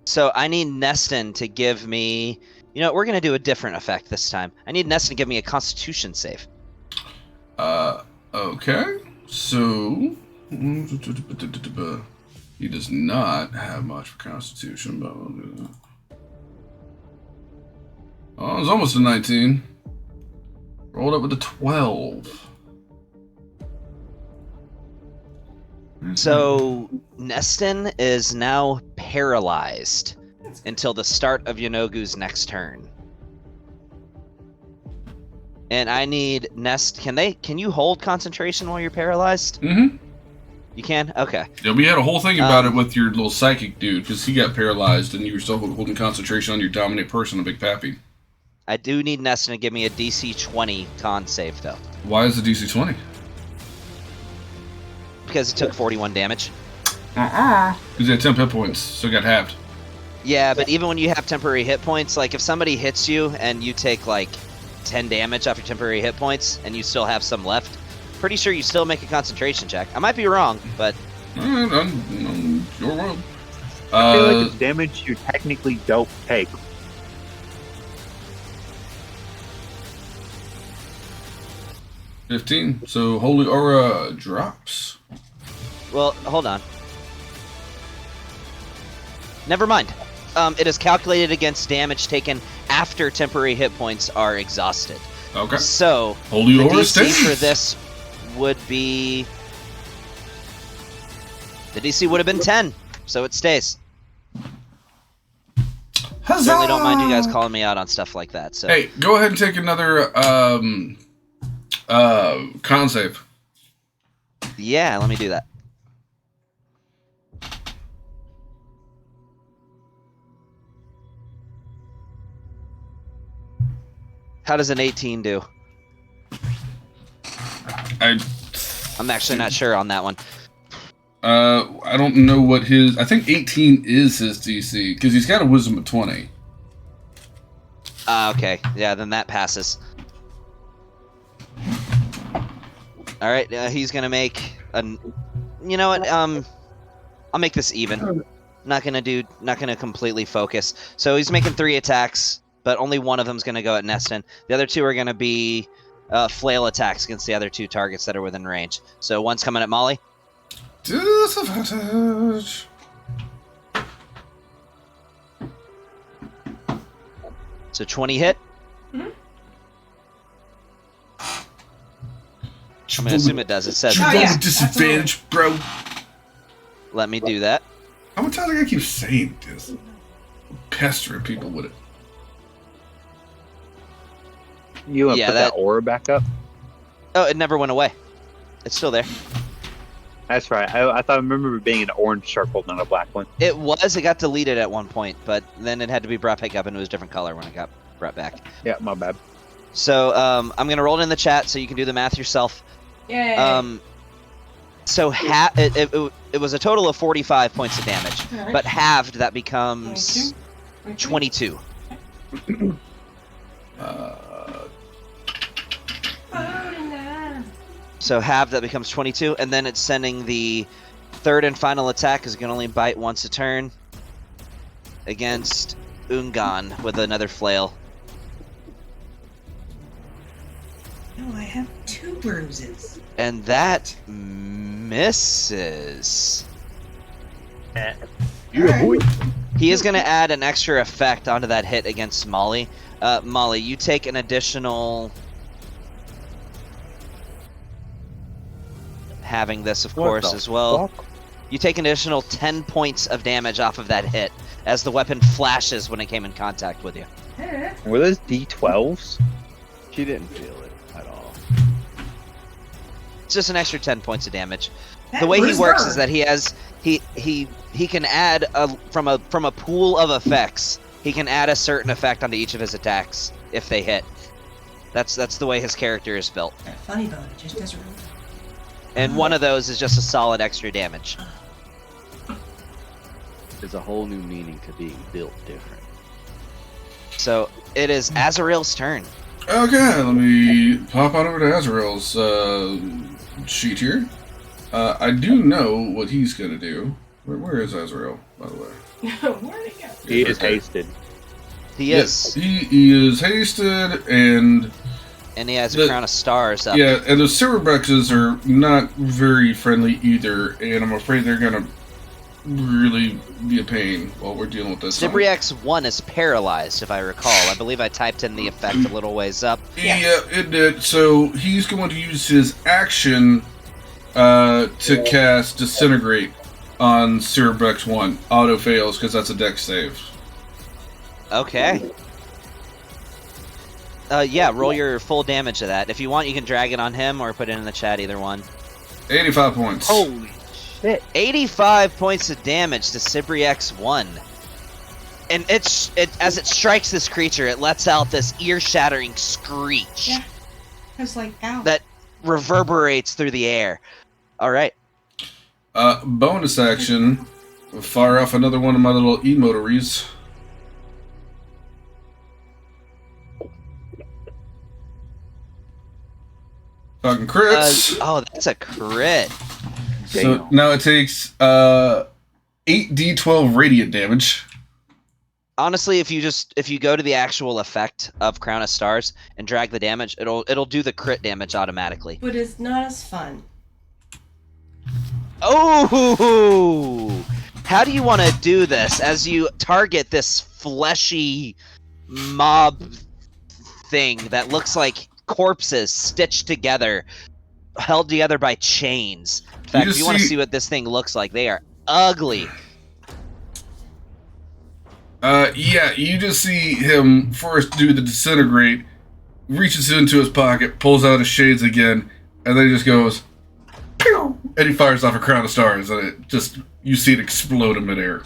C: So I need Neston to give me... You know what, we're going to do a different effect this time. I need Neston to give me a Constitution save.
B: Okay. So he does not have much for Constitution, but we'll do that. Oh, it's almost a 19. Rolled up with a 12.
C: So Neston is now paralyzed until the start of Yeenoghu's next turn. And I need Nest. Can you hold concentration while you're paralyzed?
B: Mm-hmm.
C: You can? Okay.
B: Yeah, we had a whole thing about it with your little psychic dude, because he got paralyzed, and you were still holding concentration on your dominate person, a Big Pappy.
C: I do need Neston to give me a DC 20 con save, though.
B: Why is the DC 20?
C: Because it took 41 damage.
B: Because he had 10 hit points, so it got halved.
C: Yeah, but even when you have temporary hit points, like if somebody hits you and you take like 10 damage off your temporary hit points and you still have some left, pretty sure you still make a concentration check. I might be wrong, but...
B: On your world.
E: I feel like it's damage you technically don't take.
B: $15. So Holy Aura drops.
C: Well, hold on. Never mind. It is calculated against damage taken after temporary hit points are exhausted.
B: Okay.
C: So,
B: Holy
C: the
B: Aura
C: DC
B: stays.
C: for this would be... The DC would have been 10, so it stays.
B: Huzzah!
C: Certainly don't mind you guys calling me out on stuff like that. So.
B: Hey, go ahead and take another con save.
C: Yeah, let me do that. How does an 18 do? I'm actually not sure on that one.
B: I don't know what his... I think 18 is his DC, because he's got a wisdom of 20.
C: Okay. Yeah, then that passes. Alright, he's gonna make a... You know what, I'll make this even. Not gonna completely focus. So he's making 3 attacks, but only one of them's gonna go at Neston. The other 2 are gonna be flail attacks against the other 2 targets that are within range. So one's coming at Molly.
B: Disadvantage.
C: So 20 hit.
D: Mm-hmm.
C: I'm gonna assume it does. It says
B: You
D: Oh,
B: roll
D: yeah,
B: with disadvantage, bro.
C: let me do that.
B: How many times I gotta keep saying this? Pestering people with it.
E: You want to
C: Yeah,
E: put that aura back up?
C: Oh, it never went away. It's still there.
E: That's right. I thought I remember it being an orange circle, not a black one.
C: It got deleted at one point, but then it had to be brought back up and it was a different color when it got brought back.
E: Yeah, my bad.
C: So I'm gonna roll it in the chat so you can do the math yourself.
D: Yay.
C: So it was a total of 45 points of damage,
D: Alright.
C: but halved that becomes 22. So halved that becomes 22, and then it's sending the third and final attack because it can only bite once a turn against Ungan with another flail.
D: No, I have 2 bruises.
C: And that misses. He is going to add an extra effect onto that hit against Molly. Molly, you take an additional... Having this, of course, as well. You take an additional 10 points of damage off of that hit as the weapon flashes when it came in contact with you.
E: Were those D12s?
A: She didn't feel it at all.
C: It's just an extra 10 points of damage.
D: That
C: The way he
D: was
C: works
D: her.
C: is that he can add from a pool of effects. He can add a certain effect onto each of his attacks if they hit. That's the way his character is built.
D: That funny bone, it just doesn't really...
C: And one of those is just a solid extra damage.
A: There's a whole new meaning to being built different.
C: So it is Azrael's turn.
B: Okay, let me pop on over to Azrael's sheet here. I do know what he's gonna do. Where is Azrael, by the way?
D: Where'd it go?
E: He
B: Yes,
E: is
B: right there.
E: hasted.
C: He
B: Yes,
C: is.
B: he is hasted, and
C: And he has a crown of stars up.
B: yeah, and the Silverbexes are not very friendly either, and I'm afraid they're gonna really be a pain while we're dealing with this.
C: Sibriax 1 is paralyzed, if I recall. I believe I typed in the effect a little ways up.
B: Yeah, it did. So he's going to use his action to cast Disintegrate on Cerebrex 1. Auto fails because that's a dex save.
C: Okay. Yeah, roll your full damage of that. If you want, you can drag it on him or put it in the chat, either one.
B: 85 points.
E: Holy shit.
C: 85 points of damage to Sibri X1. And as it strikes this creature, it lets out this ear-shattering screech
D: Yeah. I was like, ow.
C: that reverberates through the air. All right.
B: Bonus action. Fire off another one of my little emotories. Fucking crits.
C: Oh, that's a crit.
B: So now it takes 8d12 radiant damage.
C: Honestly, if you go to the actual effect of Crown of Stars and drag the damage, it'll do the crit damage automatically.
D: But it's not as fun.
C: Oh! How do you want to do this as you target this fleshy mob thing that looks like corpses stitched together, held together by chains? In fact, if you want to see what this thing looks like, they are ugly.
B: Yeah, you just see him first do the disintegrate, reaches into his pocket, pulls out his shades again, and then he just goes, pew! And he fires off a crown of stars, and it just, you see it explode in midair.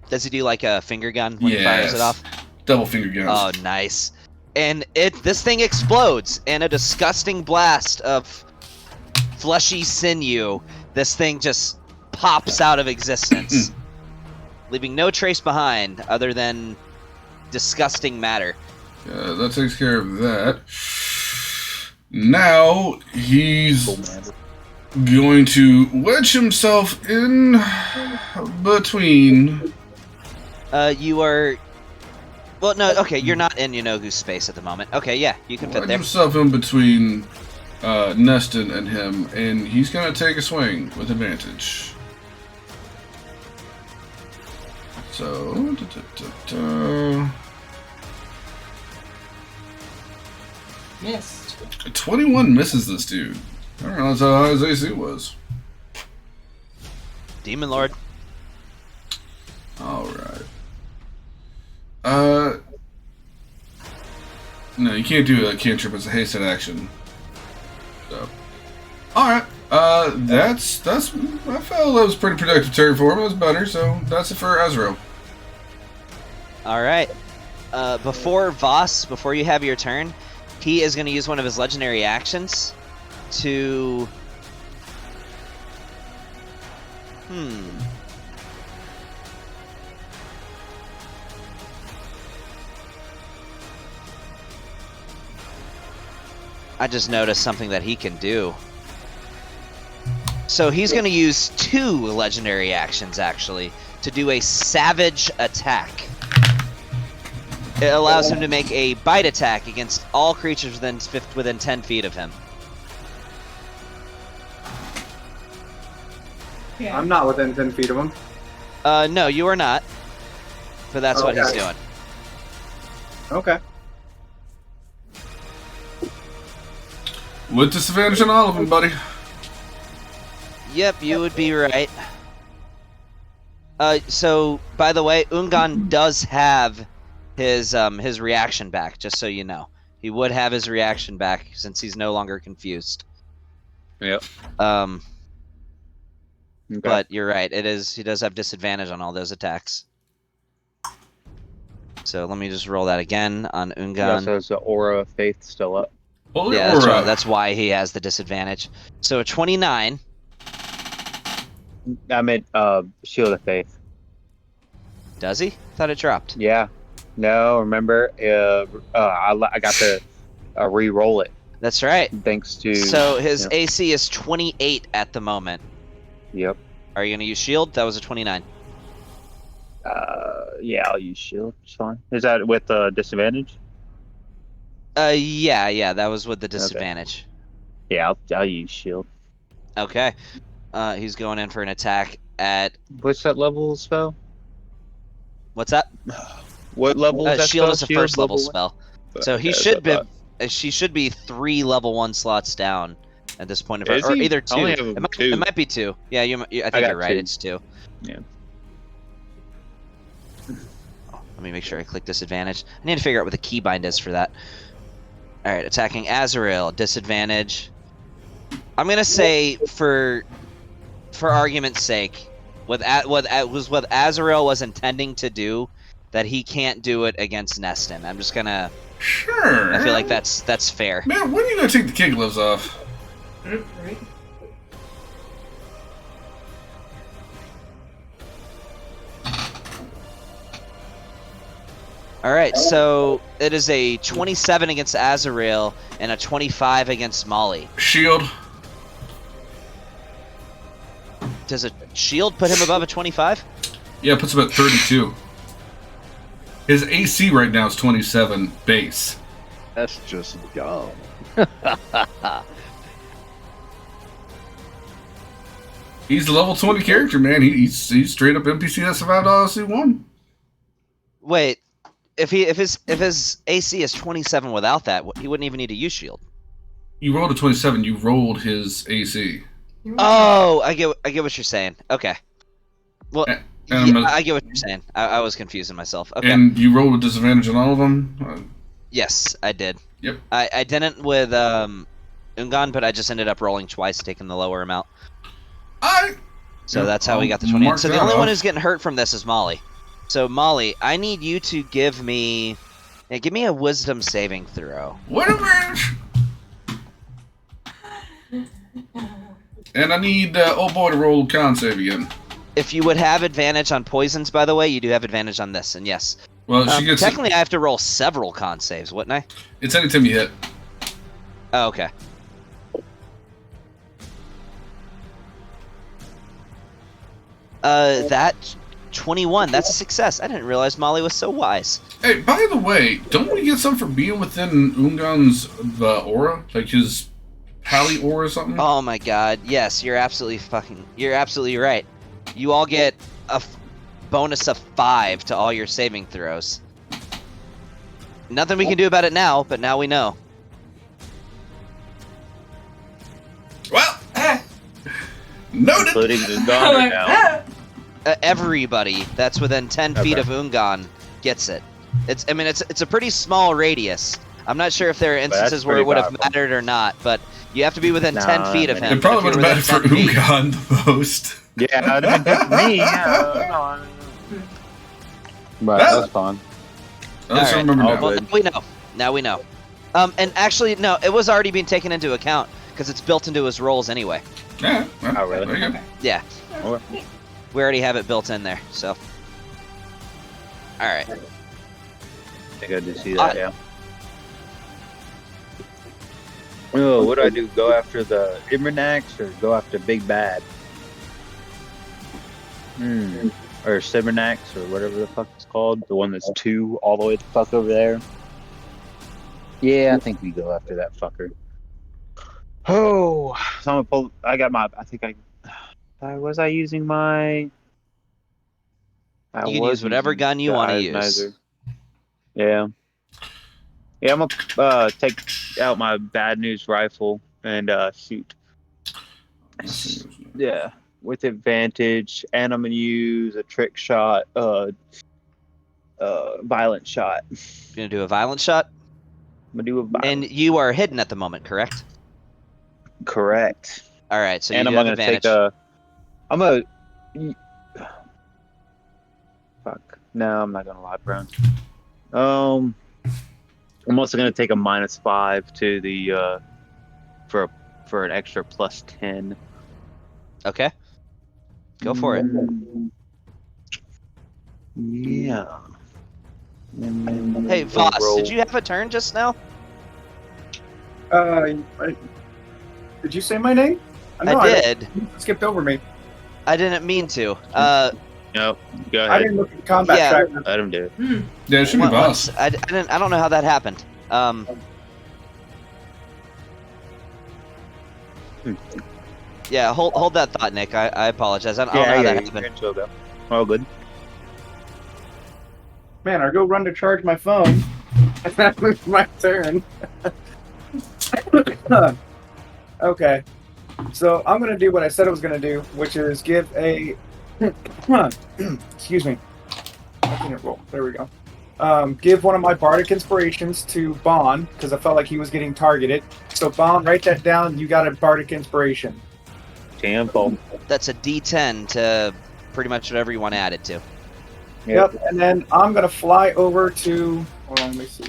C: Does he do like a finger gun when he fires it off?
B: Double finger guns.
C: Oh, nice. And this thing explodes in a disgusting blast of fleshy sinew. This thing just pops out of existence, leaving no trace behind other than disgusting matter.
B: That takes care of that. Now he's going to wedge himself in between.
C: You are... Well, no, okay, you're not in Yeenoghu's space at the moment. Okay, yeah, you can fit
B: Wedge
C: there.
B: himself in between Neston and him, and he's going to take a swing with advantage. So, 21 misses this dude. I don't realize how high his AC was.
C: Demon Lord.
B: Alright. No, you can't do a cantrip as a hasted action. So. Alright. That's I felt that was a pretty productive turn for him. It was better, so that's it for Ezreal.
C: Alright. Before you have your turn, he is going to use one of his legendary actions to... I just noticed something that he can do. So he's going to use 2 legendary actions, actually, to do a savage attack. It allows him to make a bite attack against all creatures within 10 feet of him.
D: Yeah.
F: I'm not within 10 feet of him.
C: No, you are not. But that's what he's
F: Okay.
C: doing.
F: Okay.
B: With disadvantage on all of them, buddy.
C: Yep, you would be right. So, by the way, Ungan does have his reaction back, just so you know. He would have his reaction back since he's no longer confused.
E: Yep.
C: Okay.
E: Okay.
C: But you're right, he does have disadvantage on all those attacks. So let me just roll that again on
E: He
C: Ungan.
E: also has the Aura of Faith still up.
B: Holy
C: Yeah, that's,
B: aura.
C: right, that's why he has the disadvantage. So a 29.
E: I meant Shield of Faith.
C: Does he? Thought it dropped.
E: Yeah. No, remember? I got to re-roll it
C: That's right.
E: thanks to.
C: So his
E: Yep.
C: AC is 28 at the moment.
E: Yep.
C: Are you going to use shield? That was a 29.
E: Yeah, I'll use Shield. It's fine. Is that with disadvantage?
C: Yeah, that was with the disadvantage.
E: Yeah, I'll use Shield.
C: Okay. He's going in for an attack at...
E: What's that level spell?
C: What's that?
E: What level is that
C: shield
E: spell?
C: is a first level
E: one?
C: spell. So he
E: Okay,
C: should be...
E: so,
C: She should be 3 level 1 slots down at this point.
E: Is
C: Or
E: he?
C: either
E: I
C: 2.
E: only have him
C: It
E: 2.
C: might be 2. Yeah, I think
E: got
C: you're right.
E: 2.
C: It's 2.
E: Yeah.
C: Let me make sure I click disadvantage. I need to figure out what the keybind is for that. All right, attacking Azrael, disadvantage. I'm gonna say for argument's sake, what Azrael was intending to do, that he can't do it against Neston. I'm just gonna.
B: Sure.
C: I feel like that's fair.
B: Man, when are you gonna take the kid gloves off?
D: Right?
C: All right, so it is a 27 against Azrael and a 25 against Molly.
B: Shield.
C: Does a shield put him above a 25?
B: Yeah, it puts him at 32. His AC right now is 27 base.
A: That's just dumb.
B: He's a level 20 character, man. He's straight up NPC that survived Odyssey 1.
C: Wait, if his AC is 27 without that, he wouldn't even need to use shield.
B: You rolled a 27, you rolled his AC.
C: Oh, I get what you're saying. Okay. Well,
B: And
C: yeah, I get what you're saying. I was confusing myself. Okay.
B: And you rolled with disadvantage on all of them?
C: Yes, I did.
B: Yep.
C: I didn't with Ungan, but I just ended up rolling twice, taking the lower amount. So that's how we got the 20. So the only one who's getting hurt from this is Molly. So Molly, I need you to give me a wisdom saving throw.
B: What a match! And I need old boy to roll con save again.
C: If you would have advantage on poisons, by the way, you do have advantage on this, and yes.
B: Well, she gets
C: technically, I have to roll several con saves, wouldn't I?
B: It's anytime you hit.
C: Oh, okay. That 21. That's a success. I didn't realize Molly was so wise.
B: Hey, by the way, don't we get some for being within Ungan's aura, like his Pally aura or something?
C: Oh my God! Yes, you're absolutely right. You all get a bonus of 5 to all your saving throws. Nothing we can do about it now, but now we know.
B: Well, noted.
G: Including the
D: I'm
G: goner
D: like,
G: now.
C: Everybody that's within 10 feet of Ungan gets it. It's a pretty small radius. I'm not sure if there are instances where it would have mattered or not, but you have to be within 10 feet of him.
B: It probably would have mattered for Ungan the most.
G: Yeah, that would have been good for me. Yeah,
H: But that's fine.
B: I just
C: Alright.
B: remember now.
C: Well, now we know. And actually, no, it was already being taken into account because it's built into his rolls anyway.
B: Yeah. Well,
G: Oh, really?
B: there you go.
C: Yeah.
G: Okay.
C: We already have it built in there, so. Alright.
G: I think I did see that, yeah. Oh, what do I do? Go after the Ibernax or go after Big Bad? Or Cybernax or whatever the fuck it's called. The one that's 2 all the way the fuck over there. Yeah, I think we go after that fucker. Oh, so I'm gonna pull. I got my. I think was I using my. I
C: You can
G: was
C: use whatever
G: using
C: gun you
G: the
C: want to use.
G: ionizer. Yeah. Yeah, I'm gonna take out my bad news rifle and shoot. Yeah, with advantage, and I'm gonna use a trick shot, violent shot.
C: You're gonna do a violent shot?
G: I'm gonna do a violent.
C: And you are hidden at the moment, correct?
G: Correct.
C: Alright, so
G: And
C: you
G: I'm
C: do have
G: gonna
C: advantage.
G: take a. I'm gonna. Fuck. No, I'm not gonna lie, Brown. I'm also gonna take a -5 to the for an extra +10.
C: Okay. Go for it.
G: Yeah. And then
C: Hey,
G: we'll
C: Voss,
G: roll.
C: did you have a turn just now?
F: Did you say my name? No,
C: I did.
F: It skipped over me.
C: I didn't mean to.
G: Nope. Go
F: I
G: ahead.
F: didn't look at the combat
C: Yeah.
F: tracker.
G: Let him do it.
B: Yeah, it should be boss.
C: once, I don't know how that happened. Yeah, hold that thought, Nick. I apologize. I don't know how that happened.
G: Chill, go. All good.
F: Man, I go run to charge my phone, and that was my turn. Okay, so I'm gonna do what I said I was gonna do, which is give a. Excuse me. I can't roll. There we go. give one of my bardic inspirations to Bon because I felt like he was getting targeted. So Bon, write that down. You got a bardic inspiration.
G: Temple.
C: That's a D10 to pretty much whatever you want to add it to.
F: Yep. And then I'm gonna fly over to. Hold on, let me see.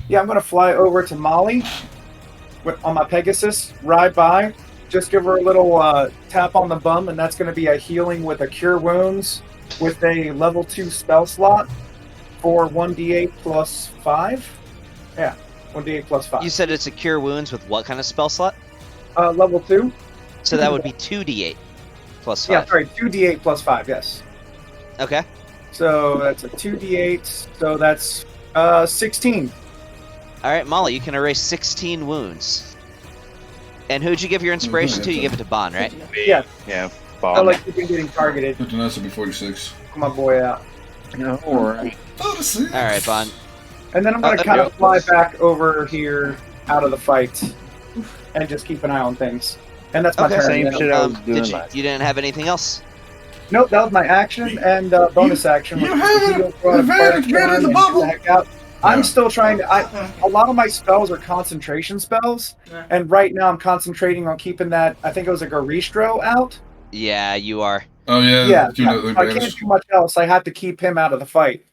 F: Yeah, I'm gonna fly over to Molly on my Pegasus. Ride by. Just give her a little tap on the bum, and that's gonna be a healing with a cure wounds with a level 2 spell slot for 1d8 plus 5. Yeah, 1d8 plus 5.
C: You said it's a cure wounds with what kind of spell slot?
F: Level 2.
C: So that would be 2d8 plus 5.
F: Yeah, sorry, 2d8 plus 5. Yes.
C: Okay.
F: So that's a 2d8. So that's 16.
C: All right, Molly, you can erase 16 wounds. And who'd you give your inspiration to? You give it to Bon, right?
F: Yeah.
G: Yeah.
F: I like you've been getting targeted.
B: That's will be 46.
F: My boy out.
G: No, alright.
B: 46.
C: All right, Bon.
F: And then I'm going to kind of fly back over here out of the fight and just keep an eye on things. And that's my
C: Okay.
F: turn.
G: Same
F: Yeah.
G: shit I was doing
C: You didn't have anything else?
F: Nope, that was my action and bonus action.
B: You
F: which
B: have
F: is
B: an
F: heal for a
B: advantage,
F: fire
B: man, in
F: turn
B: the
F: and
B: bubble.
F: get the heck out. I'm
B: Yeah.
F: still trying to. A lot of my spells are concentration spells, and right now I'm concentrating on keeping that. I think it was a Garistro out.
C: Yeah, you are.
B: Oh, yeah.
F: Yeah,
B: give it the
F: I can't
B: advantage.
F: do much else. I have to keep him out of the fight.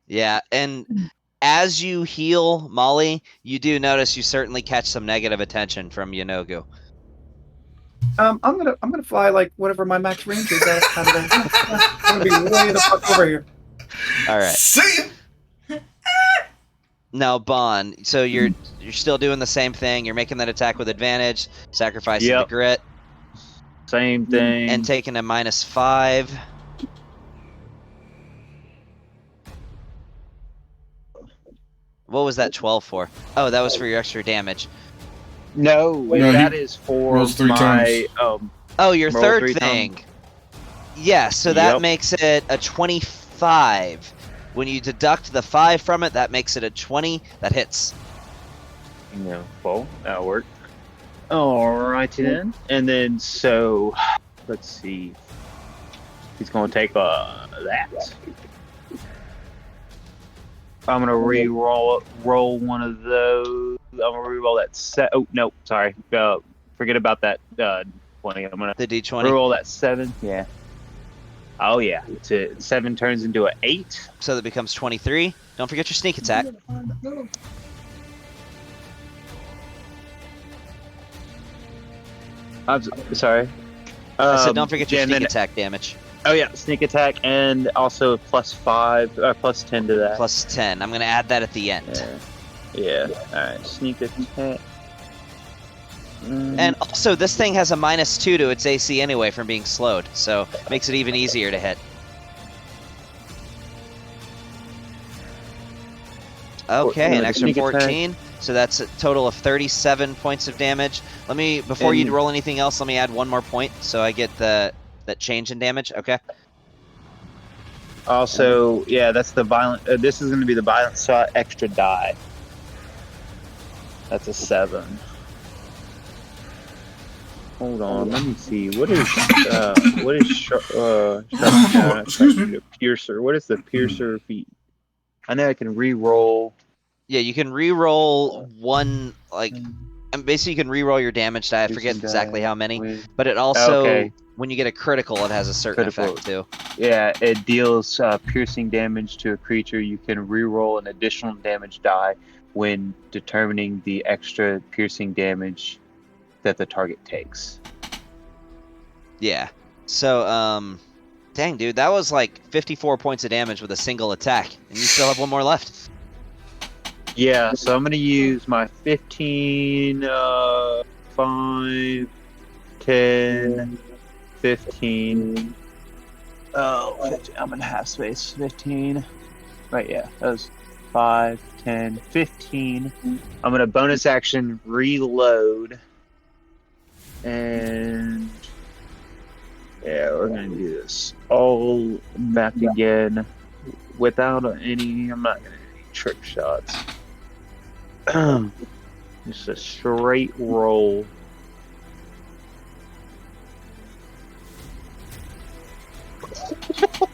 C: Yeah, and as you heal Molly, you do notice you certainly catch some negative attention from Yeenoghu.
F: I'm gonna fly like whatever my max range is. That's kind of I'm gonna be way the fuck over here.
C: All right.
B: See ya!
C: Now, Bon, so you're still doing the same thing. You're making that attack with advantage, sacrificing
G: Yep.
C: the grit,
G: Same thing.
C: and taking a -5. What was that 12 for? Oh, that was for your extra damage.
G: no,
B: No,
G: that
B: he
G: is for
B: rolls 3
G: my
C: Oh, your
G: Roll
C: third
G: 3
C: thing.
G: times.
C: Yeah, so that
G: Yep.
C: makes it a 25. When you deduct the 5 from it, that makes it a 20. That hits.
G: No, well, that'll work. Alrighty then. And then, so, let's see. He's going to take that. I'm going to roll one of those. I'm going to re-roll that oh, no, sorry. Forget about that 20. I'm going
C: The
G: to
C: D20.
G: re-roll that 7. Yeah. Oh, yeah. 7 turns into an 8.
C: So that becomes 23. Don't forget your sneak attack.
G: I'm sorry.
C: I said don't forget your
G: yeah, and
C: sneak
G: then-
C: attack damage.
G: Oh yeah, sneak attack and also +5, plus 10 to that.
C: Plus 10. I'm going to add that at the end.
G: Yeah. Alright, sneak attack.
C: And also, this thing has a -2 to its AC anyway from being slowed, so makes it even easier to hit. Okay, an extra
G: sneak attack.
C: 14, so that's a total of 37 points of damage. Let me, before you
G: And-
C: roll anything else, let me add one more point, so I get that change in damage. Okay.
G: Also, yeah, that's the violent. This is going to be the violent shot extra die. That's a 7. Hold on, let me see. What is
B: Excuse me.
G: piercer? What is the piercer feat? I know I can re-roll.
C: Yeah, you can re-roll one, like, and basically you can re-roll your damage die. I forget
G: Piercing
C: exactly
G: die
C: how many,
G: with-
C: but it also,
G: Okay.
C: when you get a critical, it has a certain
G: Critical.
C: effect too.
G: Yeah, it deals piercing damage to a creature. You can re-roll an additional damage die when determining the extra piercing damage that the target takes.
C: Yeah. So, dang, dude, that was like 54 points of damage with a single attack, and you still have one more left.
G: Yeah, so I'm going to use my 15, 5, 10, 15. Oh, 15, I'm in half space. 15. Right, yeah, that was 5, 10, 15. I'm going to bonus action reload. And yeah, we're going to do this all back again without any, I'm not going to do any trick shots. Just a straight roll.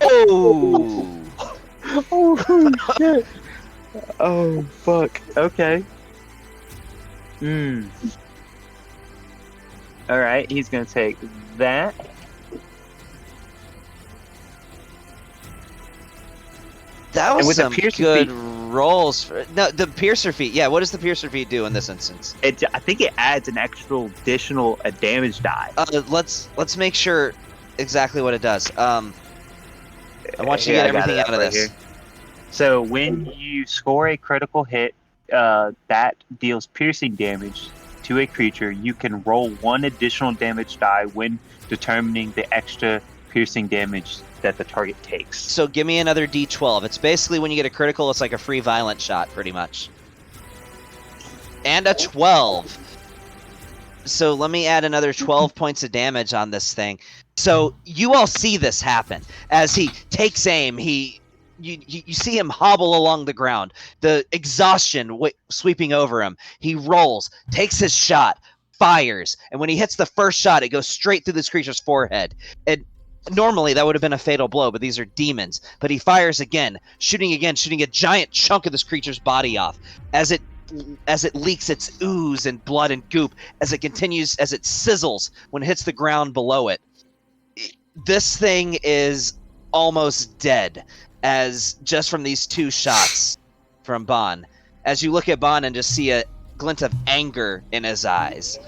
C: Oh!
G: Oh shit! Oh fuck. Okay. Hmm. All right, he's gonna take that.
C: That
G: And
C: was
G: with the
C: some
G: piercer
C: good
G: feat-
C: rolls. No, the piercer feat. Yeah, what does the piercer feat do in this instance?
G: I think it adds an extra additional damage die.
C: Let's make sure exactly what it does. I want you to
G: Here,
C: get
G: I got
C: everything
G: it
C: out of
G: right
C: this.
G: here. So when you score a critical hit that deals piercing damage to a creature, you can roll one additional damage die when determining the extra piercing damage that the target takes.
C: So give me another D12. It's basically when you get a critical, it's like a free violent shot, pretty much. And a 12. So let me add another 12 points of damage on this thing. So you all see this happen as he takes aim. You see him hobble along the ground, the exhaustion sweeping over him. He rolls, takes his shot, fires, and when he hits the first shot, it goes straight through this creature's forehead. And normally that would have been a fatal blow, but these are demons. But he fires again, shooting a giant chunk of this creature's body off as it leaks its ooze and blood and goop as it continues, as it sizzles when it hits the ground below it. This thing is almost dead, as just from these two shots from Bon. As you look at Bon and just see a glint of anger in his eyes.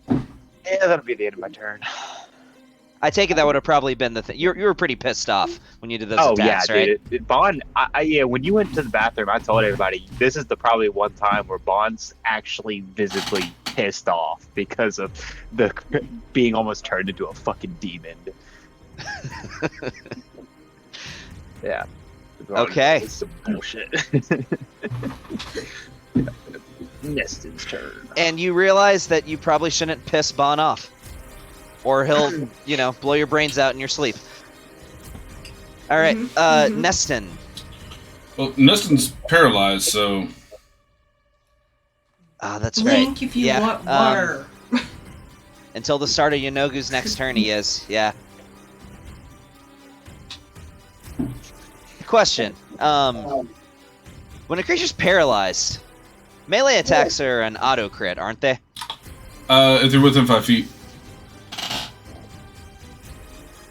G: Yeah, that'll be the end of my turn.
C: I take it that would have probably been the thing. You were pretty pissed off when you did those
G: Oh
C: attacks,
G: yeah,
C: right?
G: dude. Bond, when you went to the bathroom, I told everybody this is the probably one time where Bond's actually visibly pissed off because of the being almost turned into a fucking demon. Yeah.
C: Okay.
G: It's some bullshit. Neston's turn.
C: And you realize that you probably shouldn't piss Bon off. Or he'll, blow your brains out in your sleep. All right, Neston.
B: Well, Neston's paralyzed, so
C: Ah, that's right.
D: Link if you
C: Yeah,
D: want water.
C: Until the start of Yeenoghu's next turn, he is. Yeah. Question. When a creature's paralyzed, melee attacks are an auto crit, aren't they?
B: if they're within 5 feet.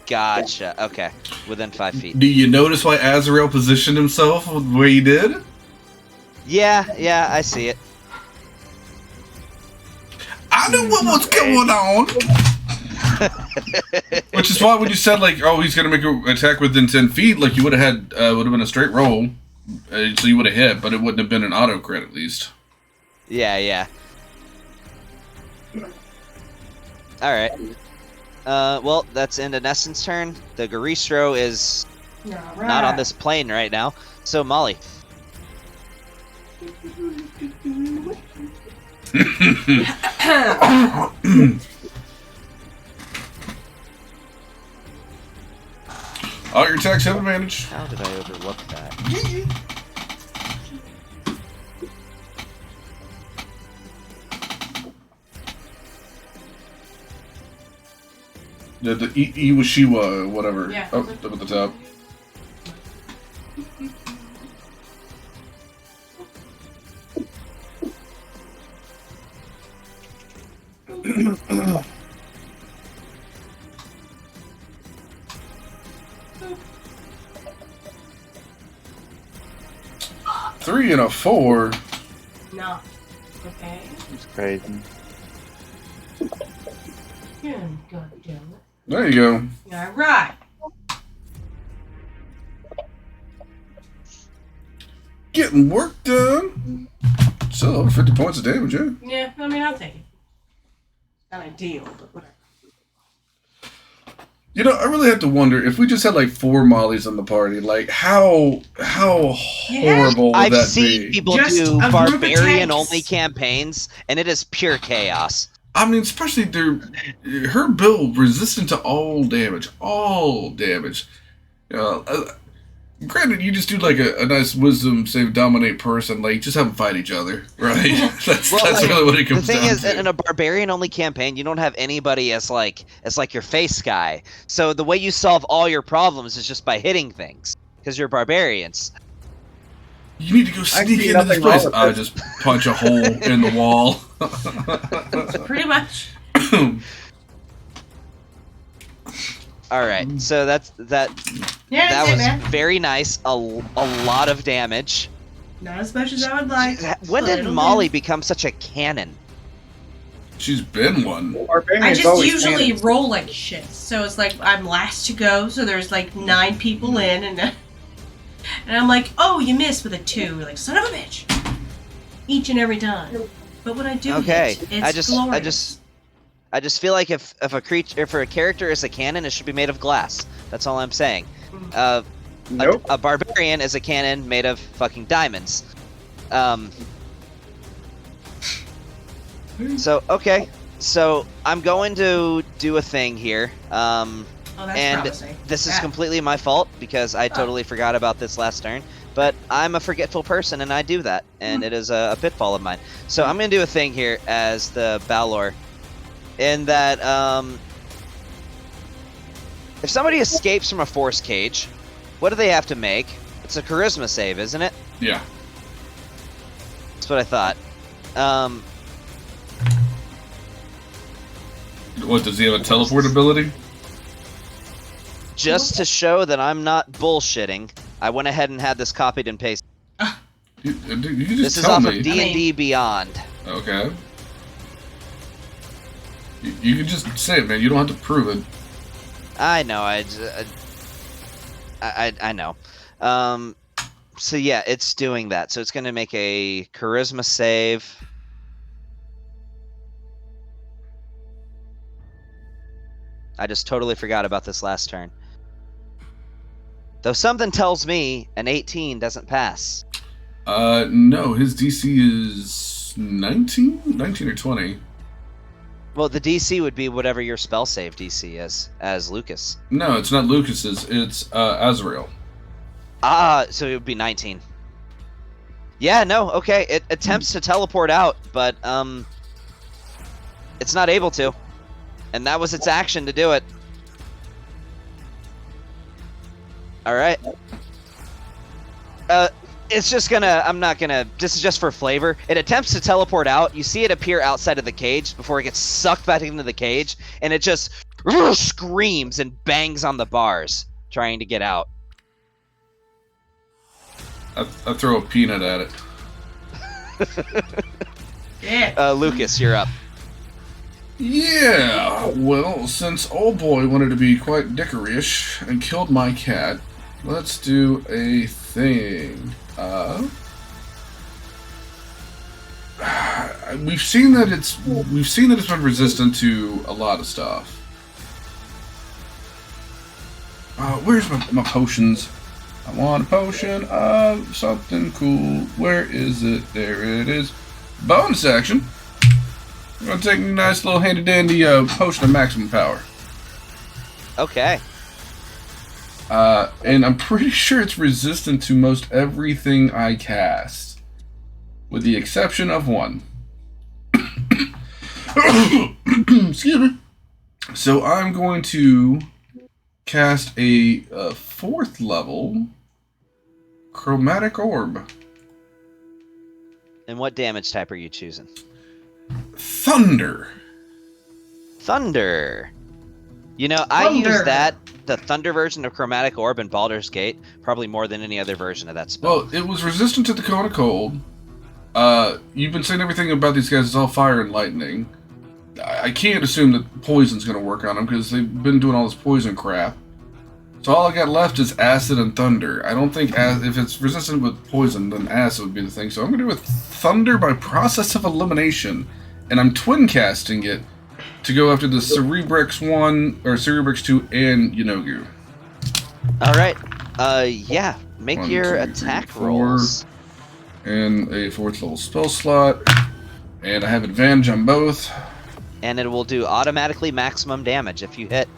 C: Gotcha. Okay. Within 5 feet.
B: Do you notice why Azrael positioned himself the way he did?
C: Yeah, I see it.
B: I knew what was going on. Which is why when you said he's gonna make an attack within 10 feet, you would have had would have been a straight roll, so you would have hit, but it wouldn't have been an auto crit at least.
C: Yeah. All right. Well, that's into Neston's turn. The Garistro is not on this plane right now. So, Molly.
B: All your attacks have advantage.
C: How did I overlook that?
B: The Iwashiwa, whatever.
D: Yeah.
B: Oh, up at the top. Three and a 4.
D: No. Okay.
G: It's crazy.
D: Yeah, God damn it.
B: There you go.
D: All right.
B: Getting work done. Still over 50 points of damage, yeah.
D: Yeah, I mean, I'll take it. Not ideal, but whatever.
B: I really have to wonder if we just had 4 Mollies in the party, how horrible would
C: I've
B: that
C: seen
B: be?
C: people
D: Just
C: do
D: a group of
C: barbarian-only
D: tanks.
C: campaigns, and it is pure chaos.
B: I mean, especially her build resistant to all damage. All damage. Granted, you just do like a nice wisdom save, dominate person, like just have them fight each other, right? that's
C: Well, like,
B: really what it
C: the
B: comes
C: thing
B: down
C: is,
B: to.
C: in a barbarian-only campaign, you don't have anybody as your face guy. So the way you solve all your problems is just by hitting things, because you're barbarians.
B: You need to go
F: I
B: sneak
F: see
B: into this
F: nothing wrong
B: place.
F: with
B: I
F: this.
B: just punch a hole in the wall.
D: Pretty much.
C: All right, so that
D: Yeah, that's it,
C: was
D: man.
C: very nice. A lot of damage.
D: Not as much as I would like.
C: When
D: but
C: did
D: it'll
C: Molly
D: do.
C: become such a cannon?
B: She's been one.
F: Barbarians
D: I just
F: always
D: usually
F: cannons.
D: roll like shit. So it's like I'm last to go, so there's like 9 people in, and I'm like, oh, you missed with a 2. You're like, son of a bitch. Each and every time. But when I do
C: Okay,
D: hit, it's glorious.
C: I just feel like if a character is a cannon, it should be made of glass. That's all I'm saying.
F: Nope.
C: A barbarian is a cannon made of fucking diamonds. So okay, so I'm going to do a thing here.
D: Oh, that's
C: and
D: promising.
C: this is
D: Yeah.
C: completely my fault because I totally forgot about this last turn. But I'm a forgetful person and I do that, and it is a pitfall of mine. So I'm gonna do a thing here as the Balor, in that if somebody escapes from a force cage, what do they have to make? It's a charisma save, isn't it?
B: Yeah.
C: That's what I thought.
B: What, does he have a teleport ability?
C: Just to show that I'm not bullshitting, I went ahead and had this copied and pasted.
B: You can just
C: This is
B: tell
C: off
B: me.
C: of D&D Beyond.
B: Okay. You can just say it, man. You don't have to prove it.
C: I know. I know. So yeah, it's doing that. So it's going to make a charisma save. I just totally forgot about this last turn. Though something tells me an 18 doesn't pass.
B: No, his DC is 19? 19 or 20.
C: Well, the DC would be whatever your spell save DC is, as Lucas.
B: No, it's not Lucas's, it's Azrael.
C: Ah, so it would be 19. Yeah, no, okay. It attempts to teleport out, but it's not able to. And that was its action to do it. Alright. It's just gonna, I'm not gonna, this is just for flavor. It attempts to teleport out. You see it appear outside of the cage before it gets sucked back into the cage. And it just screams and bangs on the bars, trying to get out.
B: I throw a peanut at it.
D: Yeah.
C: Lucas, you're up.
B: Yeah, well, since old boy wanted to be quite dickery-ish and killed my cat, let's do a thing. We've seen that it's been resistant to a lot of stuff. Where's my potions? I want a potion of something cool. Where is it? There it is. Bonus action. I'm gonna take a nice little handy-dandy potion of maximum power.
C: Okay.
B: And I'm pretty sure it's resistant to most everything I cast. With the exception of one. Excuse me. So I'm going to cast a 4th level chromatic orb.
C: And what damage type are you choosing?
B: Thunder.
C: Thunder. You know, I use the Thunder version of Chromatic Orb in Baldur's Gate, probably more than any other version of that spell.
B: Well, it was resistant to the cone of cold. You've been saying everything about these guys is all fire and lightning. I can't assume that poison's going to work on them because they've been doing all this poison crap. So all I got left is acid and thunder. I don't think if it's resistant with poison, then acid would be the thing. So I'm going to do with thunder by process of elimination, and I'm twin casting it to go after the Cerebrix 1 or Cerebrix 2 and Yeenoghu.
C: All right. Yeah. Make
B: 1,
C: your
B: 2, 3,
C: attack
B: 4.
C: rolls.
B: And a 4th level spell slot, and I have advantage on both.
C: And it will do automatically maximum damage if you hit.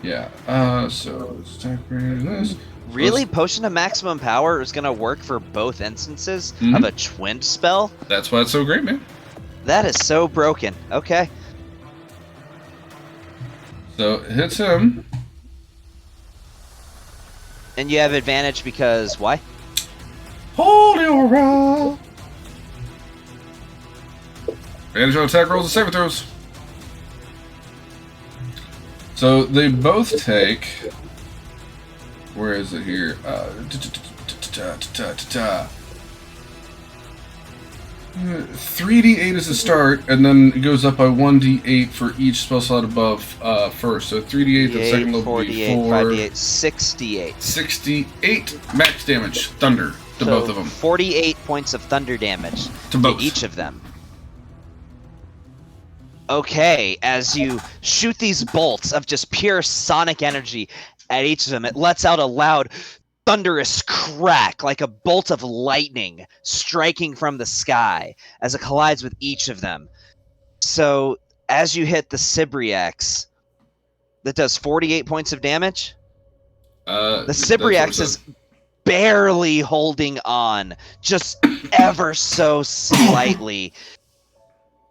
B: Yeah. So let's attack this.
C: Really? Potion of Maximum Power is going to work for both instances
B: Mhm.
C: of a twin spell?
B: That's why it's so great, man.
C: That is so broken. Okay.
B: So it hits him.
C: And you have advantage because why?
B: Holy aura! Advantage on attack rolls and saving throws. So they both take. Where is it here? 3d8 is the start, and then it goes up by 1d8 for each spell slot above first. So 3d8, the second level will be 4.
C: 5d8, 68.
B: 68 max damage, thunder, to
C: So
B: both of them.
C: 48 points of thunder damage
B: To both.
C: each of them. Okay, as you shoot these bolts of just pure sonic energy at each of them, it lets out a loud, thunderous crack like a bolt of lightning striking from the sky as it collides with each of them. So, as you hit the Cibriex, that does 48 points of damage. The Cibriex is barely holding on, just ever so slightly.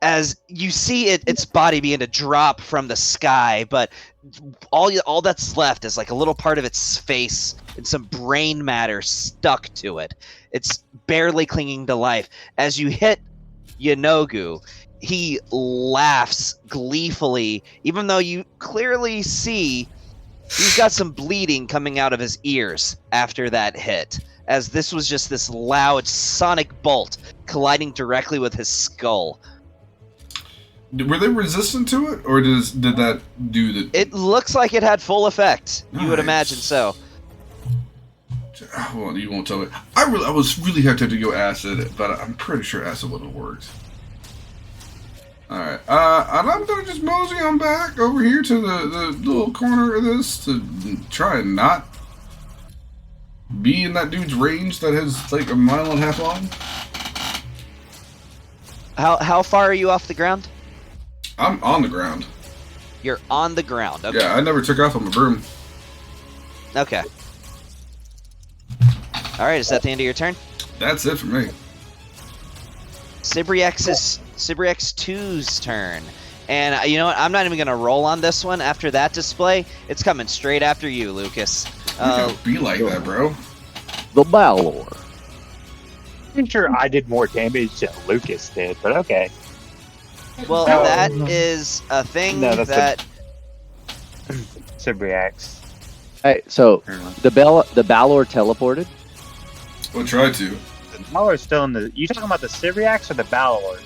C: As you see its body begin to drop from the sky, but all that's left is like a little part of its face and some brain matter stuck to it. It's barely clinging to life. As you hit Yeenoghu, he laughs gleefully, even though you clearly see he's got some bleeding coming out of his ears after that hit, as this was just this loud sonic bolt colliding directly with his skull.
B: Were they resistant to it, or did that do the?
C: It looks like it had full effect. You would
B: Nice.
C: imagine so.
B: Well, you won't tell me. I was really hesitant to go acid, but I'm pretty sure acid would have worked. All right, and I'm gonna just mosey on back over here to the little corner of this to try and not be in that dude's range that has like a mile and a half long.
C: How far are you off the ground?
B: I'm on the ground.
C: You're on the ground. Okay.
B: Yeah, I never took off on my broom.
C: Okay. All right. Is that the end of your turn?
B: That's it for me.
C: Cibriex 2's turn. And you know what? I'm not even going to roll on this one after that display. It's coming straight after you, Lucas.
B: You can't be like that, bro.
A: The Balor.
E: I'm sure I did more damage than Lucas did, but okay.
C: Well,
E: No.
C: that is a thing
E: No, that's
C: that...
E: Cibriex.
A: Hey, so the Balor teleported.
B: We'll try to.
E: The Balor's still in the. You talking about the Cibriex or the Balor?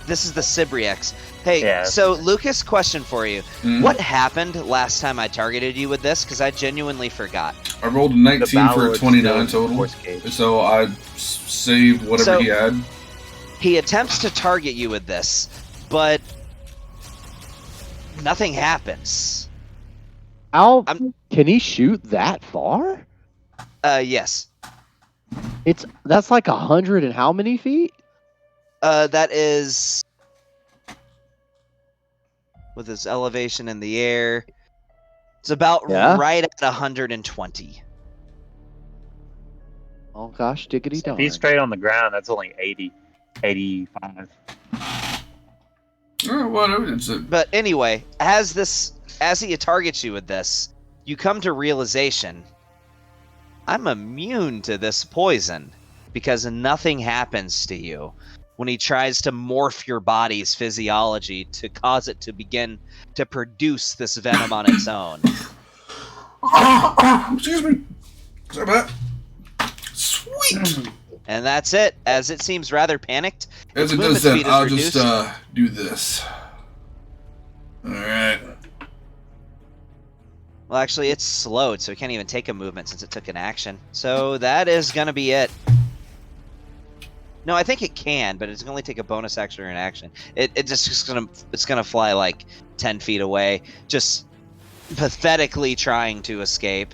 C: This is the Cibriex. Hey,
E: Yeah.
C: so Lucas, question for you.
B: Mhm.
C: What happened last time I targeted you with this? Because I genuinely forgot.
B: I rolled a 19 for
E: Balor
B: a
E: is
B: 29
E: still in
B: total,
E: Force Cage.
B: so I saved whatever
C: So-
B: he had.
C: He attempts to target you with this, but nothing happens.
A: How
C: I'm-
A: can he shoot that far?
C: Yes.
A: That's like 100 and how many feet?
C: That is with his elevation in the air. It's about
A: Yeah?
C: right at 120.
A: Oh gosh, diggity
E: If
A: darn.
E: he's straight on the ground, that's only 80, 85.
B: Oh, whatever. It's a,
C: But anyway, as he targets you with this, you come to realization, I'm immune to this poison because nothing happens to you when he tries to morph your body's physiology to cause it to begin to produce this venom on its own.
B: excuse me. Sorry about that. Sweet.
C: And that's it, as it seems rather panicked.
B: As
C: its
B: it
C: movement
B: does that,
C: speed is
B: I'll
C: reduced.
B: just do this. All right.
C: Well, actually, it's slowed, so it can't even take a movement since it took an action. So that is going to be it. No, I think it can, but it's going to only take a bonus action or an action. It's gonna fly like 10 feet away, just pathetically trying to escape.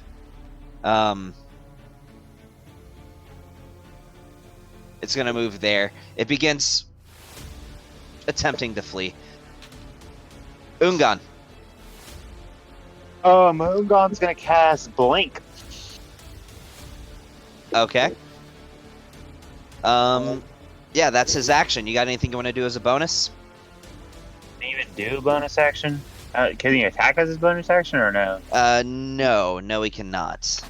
C: It's going to move there. It begins attempting to flee. Ungan.
G: Moongon's gonna cast Blink.
C: Okay. Yeah, that's his action. You got anything you want to do as a bonus?
G: Can he even do a bonus action? Can he attack as his bonus action or no?
C: No, he cannot.
G: So,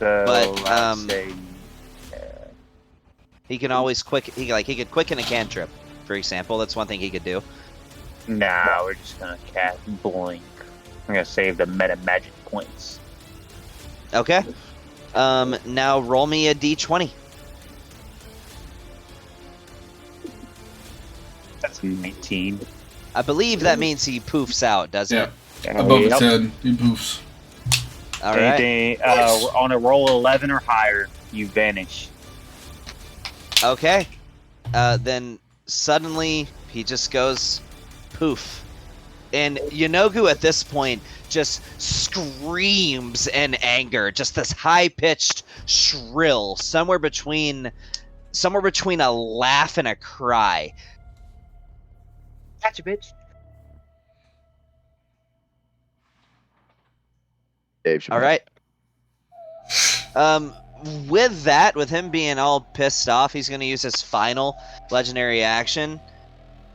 C: But,
G: I'd say,
C: He can always he could quicken a cantrip, for example. That's one thing he could do.
G: nah, we're just gonna cast Blink. I'm gonna save the meta magic points.
C: Okay. Now roll me a d20.
G: That's 19.
C: I believe that means he poofs out, doesn't
B: Yeah.
C: it?
B: Above his head, he poofs.
C: All right.
G: Anything, on a roll 11 or higher, you vanish.
C: Okay. Then suddenly he just goes poof. And Yeenoghu at this point just screams in anger, just this high-pitched shrill, somewhere between a laugh and a cry.
G: Gotcha, bitch.
A: Dave should
C: All right. With him being all pissed off, he's going to use his final legendary action.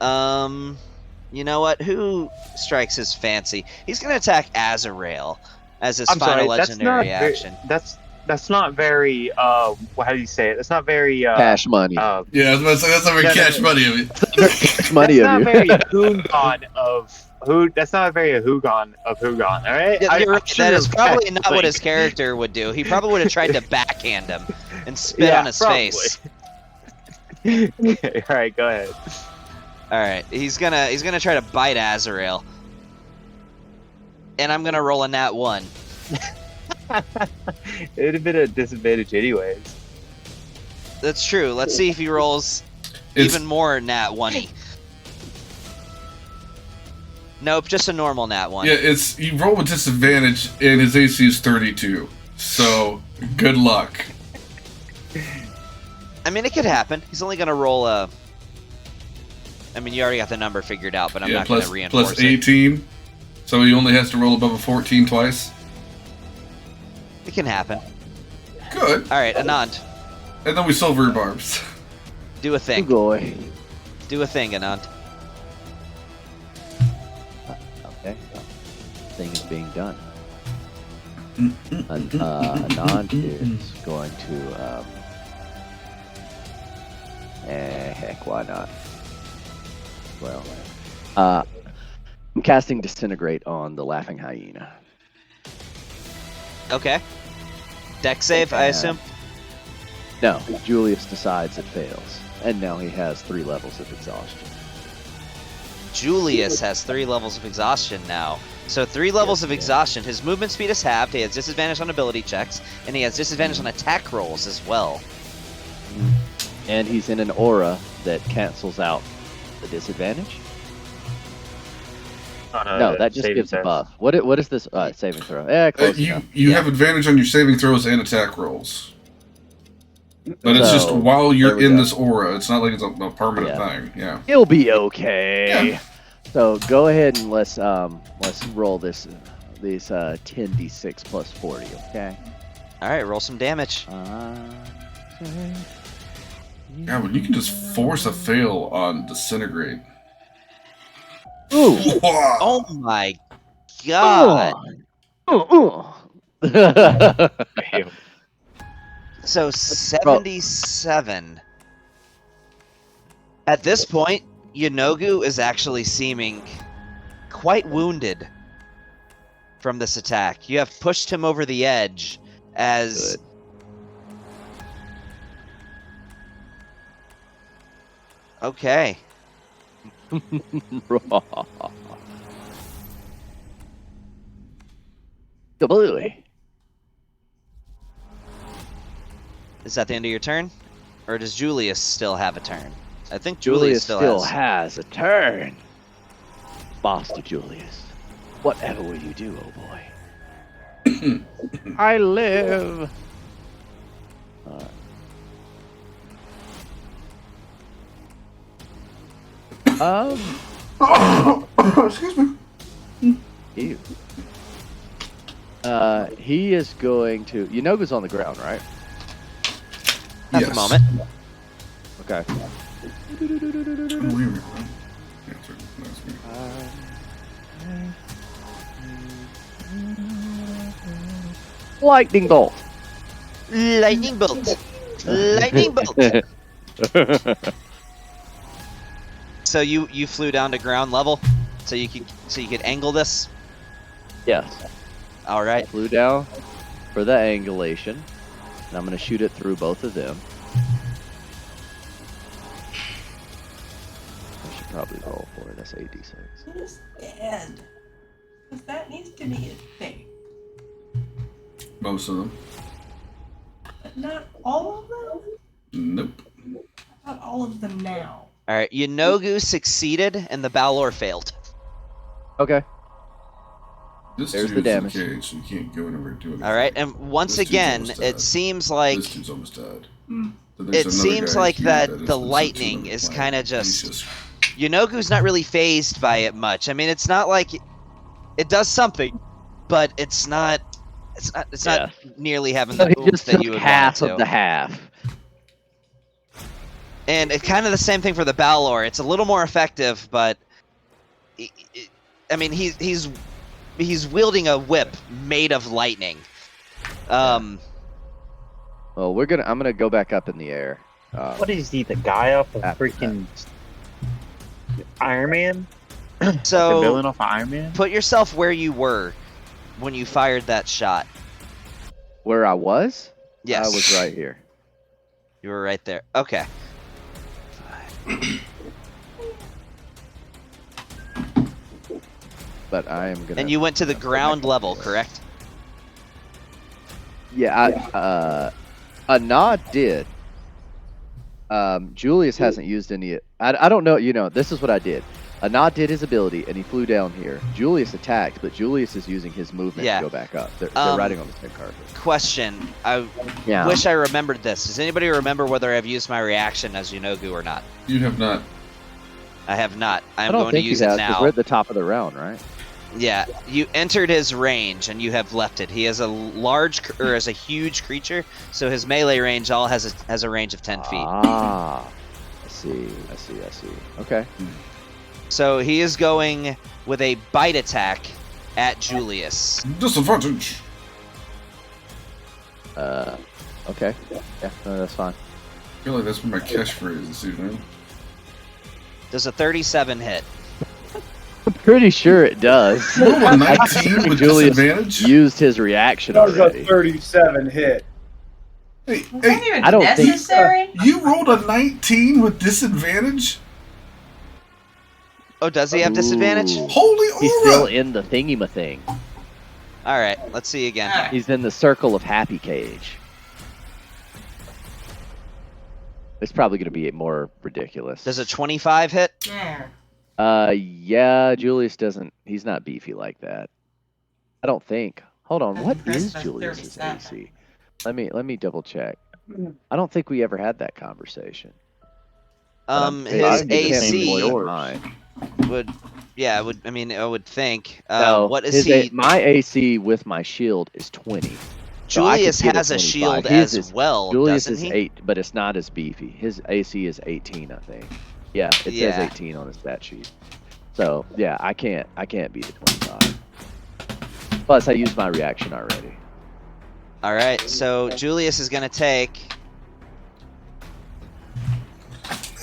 C: You know what? Who strikes his fancy? He's going to attack Azrael as his final legendary action.
G: That's not very how do you say it? That's not very
A: cash money.
B: Yeah, I was about to say, that's not very cash money of it.
A: Cash money
G: that's
A: of
G: not
A: you.
G: very Hugon of who. That's not very a Hugon of Hugon. All right,
C: Yeah, you're right.
G: I'm
C: That is
G: sure
C: probably
G: that's
C: not what
G: like-
C: his character would do. He probably would have tried to backhand him and spit
G: Yeah,
C: on his
G: probably.
C: face.
G: Okay, all right, go ahead.
C: All right, he's gonna try to bite Azrael, and I'm gonna roll a nat 1.
G: It'd have been a disadvantage anyways.
C: That's true. Let's see if he rolls
B: It's-
C: even more nat 1-y. Nope, just a normal nat 1.
B: Yeah, it's you roll with disadvantage, and his AC is 32. So good luck.
C: I mean, it could happen. He's only gonna roll a. I mean, you already got the number figured out, but I'm not
B: plus
C: gonna reinforce
B: plus
C: it.
B: 18. So he only has to roll above a 14 twice.
C: It can happen.
B: Good.
C: All right, Anand,
B: And then we silver barbs.
C: do a thing.
A: Goy.
C: Do a thing, Anand.
A: Okay. Thing is being done. Anand is going to. Heck, why not? Well, I'm casting Disintegrate on the Laughing Hyena.
C: Okay. Deck save, I assume.
A: No, Julius decides it fails, and now he has 3 levels of exhaustion.
C: Julius has 3 levels of exhaustion now. So 3 levels of exhaustion. His movement speed is halved. He has disadvantage on ability checks, and he has disadvantage on attack rolls as well.
A: And he's in an aura that cancels out the disadvantage. No, that just gives a buff. What is this saving throw? Yeah, close enough.
B: You have advantage on your saving throws and attack rolls. But it's just
A: So,
B: while you're
A: there we
B: in
A: go.
B: this aura. It's not like it's a permanent
A: Yeah.
B: thing. Yeah.
A: He'll be okay.
B: Yeah.
A: So go ahead and let's roll these 10d6 plus 40. Okay.
C: All right, roll some damage.
B: Yeah, but you can just force a fail on disintegrate.
A: Ooh.
C: Oh my god. So 77. At this point, Yeenoghu is actually seeming quite wounded from this attack. You have pushed him over the edge as...
A: Good.
C: Okay.
A: Completely.
C: Is that the end of your turn? Or does Julius still have a turn? I think
A: Julius
C: still has.
A: has a turn. Master Julius, whatever will you do, oh boy? I live.
B: Excuse me.
A: You. He is going to. Yeenoghu's on the ground, right?
C: At
B: Yes.
C: the moment.
A: Okay.
B: Oh, wait a minute. Yeah, sorry, that's me.
A: Lightning bolt.
C: Lightning bolt. Lightning bolt. So you flew down to ground level, so you could angle this.
A: Yes.
C: All right.
A: Flew down for the angulation, and I'm going to shoot it through both of them. I should probably roll for it. That's 8d6.
D: Understand. Because that needs to be a thing.
B: Most of them.
D: But not all of them?
B: Nope.
D: Not all of them now.
C: All right. Yeenoghu succeeded, and the Balor failed.
A: Okay.
B: This
A: There's
B: dude's
A: the damage.
B: in the cage, so you can't go anywhere and do anything.
C: All right. And once
B: This dude's
C: again,
B: almost
C: it
B: dead.
C: seems like
B: This dude's almost dead.
D: Hmm.
B: So there's
C: it
B: another
C: seems
B: guy
C: like
B: here
C: that
B: is
C: the
B: sent to
C: lightning
B: another
C: is
B: planet.
C: kind of
B: He's
C: just. Yeenoghu's not really phased by it much. I mean, it's not like it does something, but it's not. It's not nearly having
A: So
C: the
A: he
C: oomph
A: just
C: that
A: took
C: you would
A: half
C: want it
A: of
C: to.
A: the half.
C: And it's kind of the same thing for the Balor. It's a little more effective, but I mean, he's wielding a whip made of lightning.
A: Well, I'm gonna go back up in the air.
E: What is he, the guy off of
A: After
E: freaking Iron Man? The
C: So
E: villain off of Iron Man?
C: put yourself where you were when you fired that shot.
A: Where I was?
C: Yes,
A: I was right here.
C: You were right there. Okay.
A: But I am gonna.
C: And you went to the ground level, correct?
A: Yeah, a nod did. Julius hasn't used any. I don't know. This is what I did. A nod did his ability, and he flew down here. Julius attacked, but Julius is using his movement
C: Yeah.
A: to go back up. They're
C: Um,
A: riding on the same carpet.
C: Question. I
A: Yeah.
C: wish I remembered this. Does anybody remember whether I've used my reaction as Yeenoghu or not?
B: You have not.
C: I have not.
A: I
C: I'm
A: don't
C: going to
A: think
C: use
A: he
C: it
A: has, 'cause
C: now.
A: we're at the top of the round, right?
C: Yeah, you entered his range and you have left it. He has a is a huge creature, so his melee range has a range of 10 feet.
A: Ah, I see. Okay.
C: So he is going with a bite attack at Julius.
B: Disadvantage.
A: Okay. Yeah, no, that's fine.
B: I feel like that's what my catchphrase is, man.
C: Does a 37 hit?
A: I'm pretty sure it does.
B: Roll a 19 with
A: Julius
B: disadvantage.
A: used his reaction
F: That was a
A: already.
F: 37 hit.
B: Hey,
D: Was that
B: hey,
D: even
A: I don't think-
D: necessary?
B: you rolled a 19 with disadvantage?
C: Oh, does he have disadvantage?
A: Ooh.
B: Holy
A: He's still
B: aura!
A: in the thing.
C: All right, let's see again.
D: Alright.
A: He's in the circle of happy cage. It's probably going to be more ridiculous.
C: Does a 25 hit?
D: Yeah.
A: Yeah, Julius doesn't. He's not beefy like that. I don't think. Hold on,
D: I'm
A: what
D: impressed
A: is
D: by
A: Julius's
D: 37.
A: AC? Let me double check. I don't think we ever had that conversation.
C: His
A: It'd be the same
C: AC
A: as mine.
C: would, I mean, I would think.
A: No,
C: What is
A: his
C: he?
A: my AC with my shield is 20. So I could
C: Julius
A: get
C: has a
A: 25.
C: shield
A: His
C: as
A: is-
C: well,
A: Julius
C: doesn't
A: is
C: he?
A: 8, but it's not as beefy. His AC is 18, I think. Yeah, it
C: Yeah.
A: says 18 on his stat sheet. So yeah, I can't beat the 25. Plus, I used my reaction already.
C: All right, so Julius is gonna take.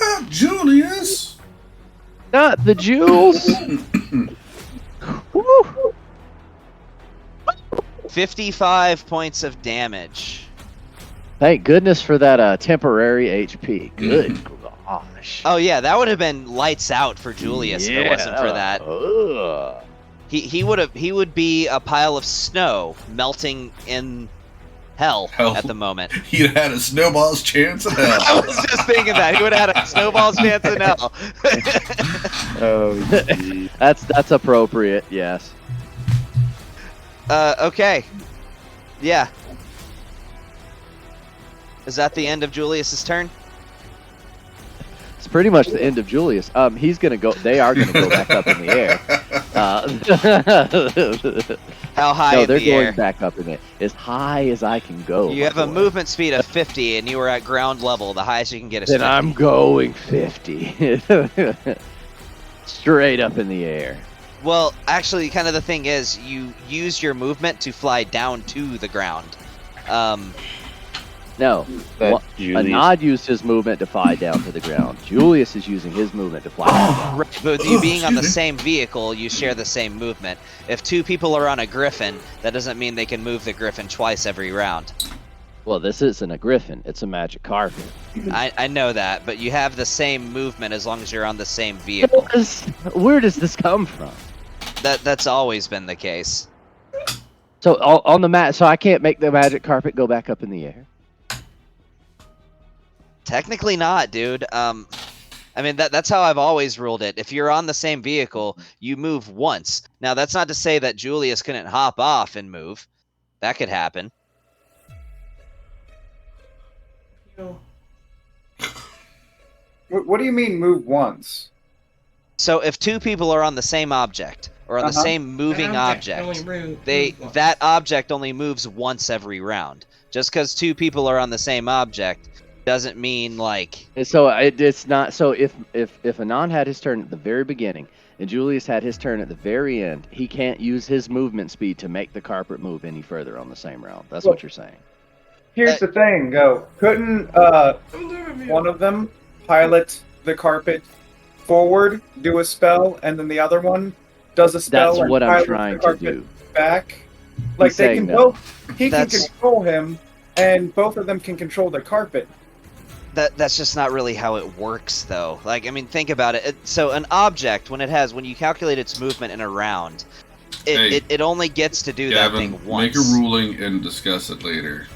B: Ah, Julius!
A: Not the jewels. Woo.
C: 55 points of damage.
A: Thank goodness for that temporary HP. Good gosh.
C: Oh yeah, that would have been lights out for Julius if it wasn't for that.
A: Ugh.
C: He would be a pile of snow melting in hell
B: Hell.
C: at the moment.
B: He'd had a snowball's chance in hell.
C: I was just thinking that he would have had a snowball's chance in hell.
E: Oh, geez.
A: That's appropriate. Yes.
C: Okay. Yeah. Is that the end of Julius's turn?
A: It's pretty much the end of Julius. He's gonna go. They are gonna go back up in the air.
C: How high
A: no,
C: in
A: they're
C: the
A: going
C: air?
A: back up in it as high as I can go.
C: You
A: my
C: have a
A: boy.
C: movement speed of 50, and you are at ground level. The highest you can get is
A: Then
C: 50.
A: I'm going 50. Straight up in the air.
C: Well, actually, kind of the thing is, you use your movement to fly down to the ground.
A: No,
G: That Julius-
A: Anad used his movement to fly down to the ground. Julius is using his movement to fly down.
C: Right, but with you being on the
B: excuse me.
C: same vehicle, you share the same movement. If two people are on a griffin, that doesn't mean they can move the griffin twice every round.
A: Well, this isn't a griffin. It's a magic carpet.
C: I know that, but you have the same movement as long as you're on the same vehicle.
A: Where does this come from?
C: That's always been the case.
A: So on the mat, so I can't make the magic carpet go back up in the air.
C: Technically not, dude. I mean, that's how I've always ruled it. If you're on the same vehicle, you move once. Now, that's not to say that Julius couldn't hop off and move. That could happen.
F: What do you mean move once?
C: So if two people are on the same object, or on the same moving object, that object only moves once every round. Just because two people are on the same object doesn't mean, like...
A: And so it's not. So if Anand had his turn at the very beginning and Julius had his turn at the very end, he can't use his movement speed to make the carpet move any further on the same round. That's what you're saying.
F: Here's the thing, though. Couldn't one of them pilot the carpet forward, do a spell, and then the other one does a spell
A: That's
F: and
A: what I'm
F: pilots
A: trying
F: the
A: to
F: carpet
A: do.
F: back? Like,
A: He's
F: they
A: saying
F: can
A: no.
F: both... He can
C: That's-
F: control him, and both of them can control the carpet.
C: That's just not really how it works, though. Like, I mean, think about it. So an object, when you calculate its movement in a round, it only gets to do
B: Gavin,
C: that thing once.
B: make a ruling and discuss it later.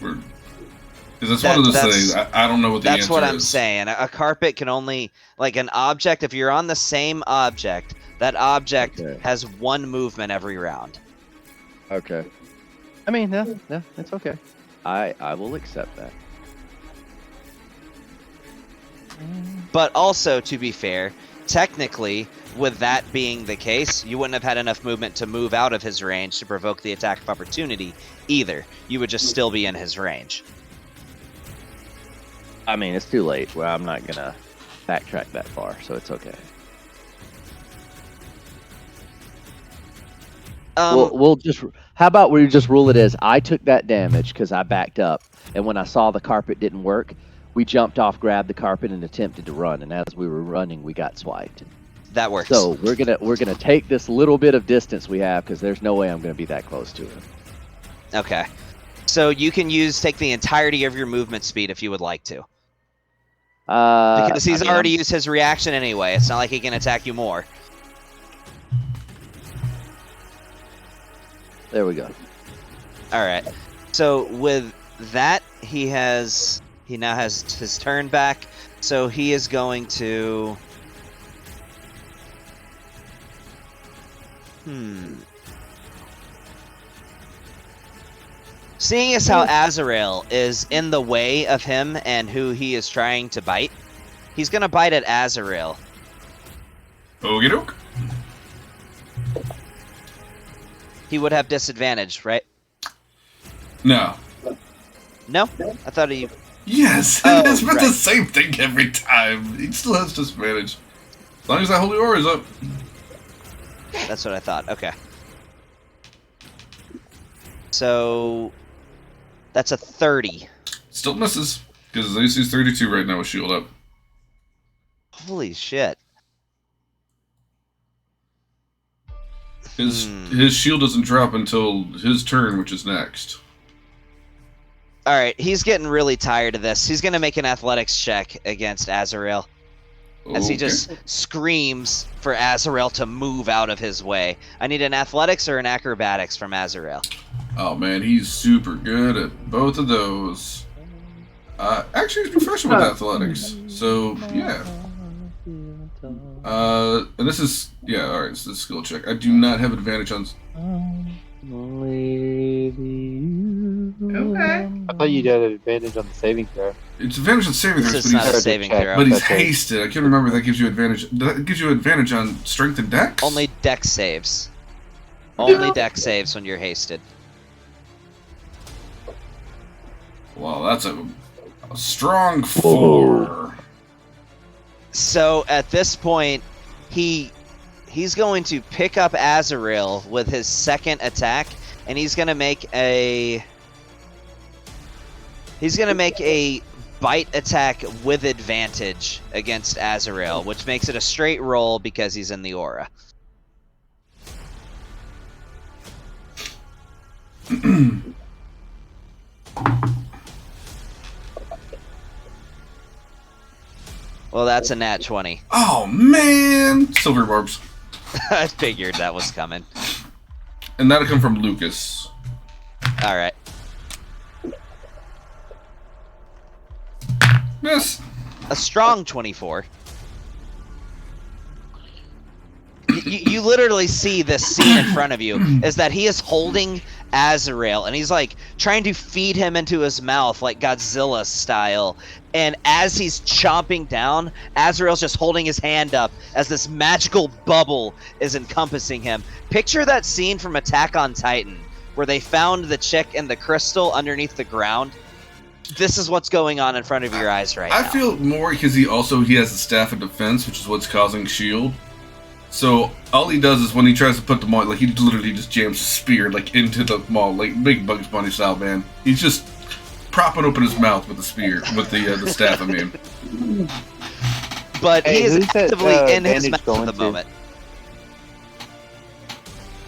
B: Because that's one of those things. I don't know what the answer is.
C: That's what I'm saying. A carpet can only, like an object, if you're on the same object, that object has one movement every round.
A: Okay. I mean, no, it's okay. I will accept that.
C: But also, to be fair, technically, with that being the case, you wouldn't have had enough movement to move out of his range to provoke the attack of opportunity either. You would just still be in his range.
A: I mean, it's too late. Well, I'm not gonna backtrack that far, so it's okay. We'll just. How about we just rule it as I took that damage because I backed up, and when I saw the carpet didn't work, we jumped off, grabbed the carpet, and attempted to run. And as we were running, we got swiped.
C: That works.
A: So we're gonna take this little bit of distance we have because there's no way I'm gonna be that close to him.
C: Okay. So you can take the entirety of your movement speed if you would like to. Because he's already used his reaction anyway. It's not like he can attack you more.
A: There we go.
C: All right. So with that, he now has his turn back. So he is going to. Seeing as how Azrael is in the way of him and who he is trying to bite, he's gonna bite at Azrael.
B: Okie doke.
C: He would have disadvantage, right?
B: No.
C: No? I thought he...
B: Yes,
C: Oh,
B: it's been
C: right.
B: the same thing every time. He still has disadvantage. As long as that holy aura is up.
C: That's what I thought. Okay. So... That's a 30.
B: Still misses. Because his AC is 32 right now with shield up.
C: Holy shit.
B: His shield doesn't drop until his turn, which is next.
C: Alright, he's getting really tired of this. He's gonna make an athletics check against Azrael. As he just screams for Azrael to move out of his way. I need an athletics or an acrobatics from Azrael.
B: Oh man, he's super good at both of those. Actually, he's proficient with athletics, so yeah. And this is alright. So this is skill check. I do not have advantage on.
D: Okay.
H: I thought you had an advantage on the saving throw.
B: It's advantage on saving
C: This
B: throws,
C: is
B: but
C: not a
B: he's,
C: saving
H: check.
C: throw.
B: but he's
H: That's right.
B: hasted. I can't remember if that gives you advantage. That gives you advantage on strength and dex?
C: Only dex saves. Only dex saves when you're hasted.
B: Well, that's a strong 4.
C: So at this point, he's going to pick up Azrael with his second attack, and he's gonna make a bite attack with advantage against Azrael, which makes it a straight roll because he's in the aura. Well, that's a nat 20.
B: Oh, man! Silver barbs.
C: I figured that was coming.
B: And that'll come from Lucas.
C: All right.
B: Miss.
C: A strong 24. You literally see this scene in front of you, is that he is holding Azrael, and he's like trying to feed him into his mouth like Godzilla style, and as he's chomping down, Azrael's just holding his hand up as this magical bubble is encompassing him. Picture that scene from Attack on Titan, where they found the chick in the crystal underneath the ground. This is what's going on in front of your eyes right now.
B: I feel more because he has a staff of defense, which is what's causing shield. So all he does is when he tries to put the maul, like he literally just jams a spear like into the maul, like big Bugs Bunny style, man. He's just propping open his mouth with the spear, with the staff. I mean,
C: but
H: Hey,
C: he is
H: who's that,
C: actively in his
H: advantage
C: mouth
H: going
C: at the
H: to?
C: moment.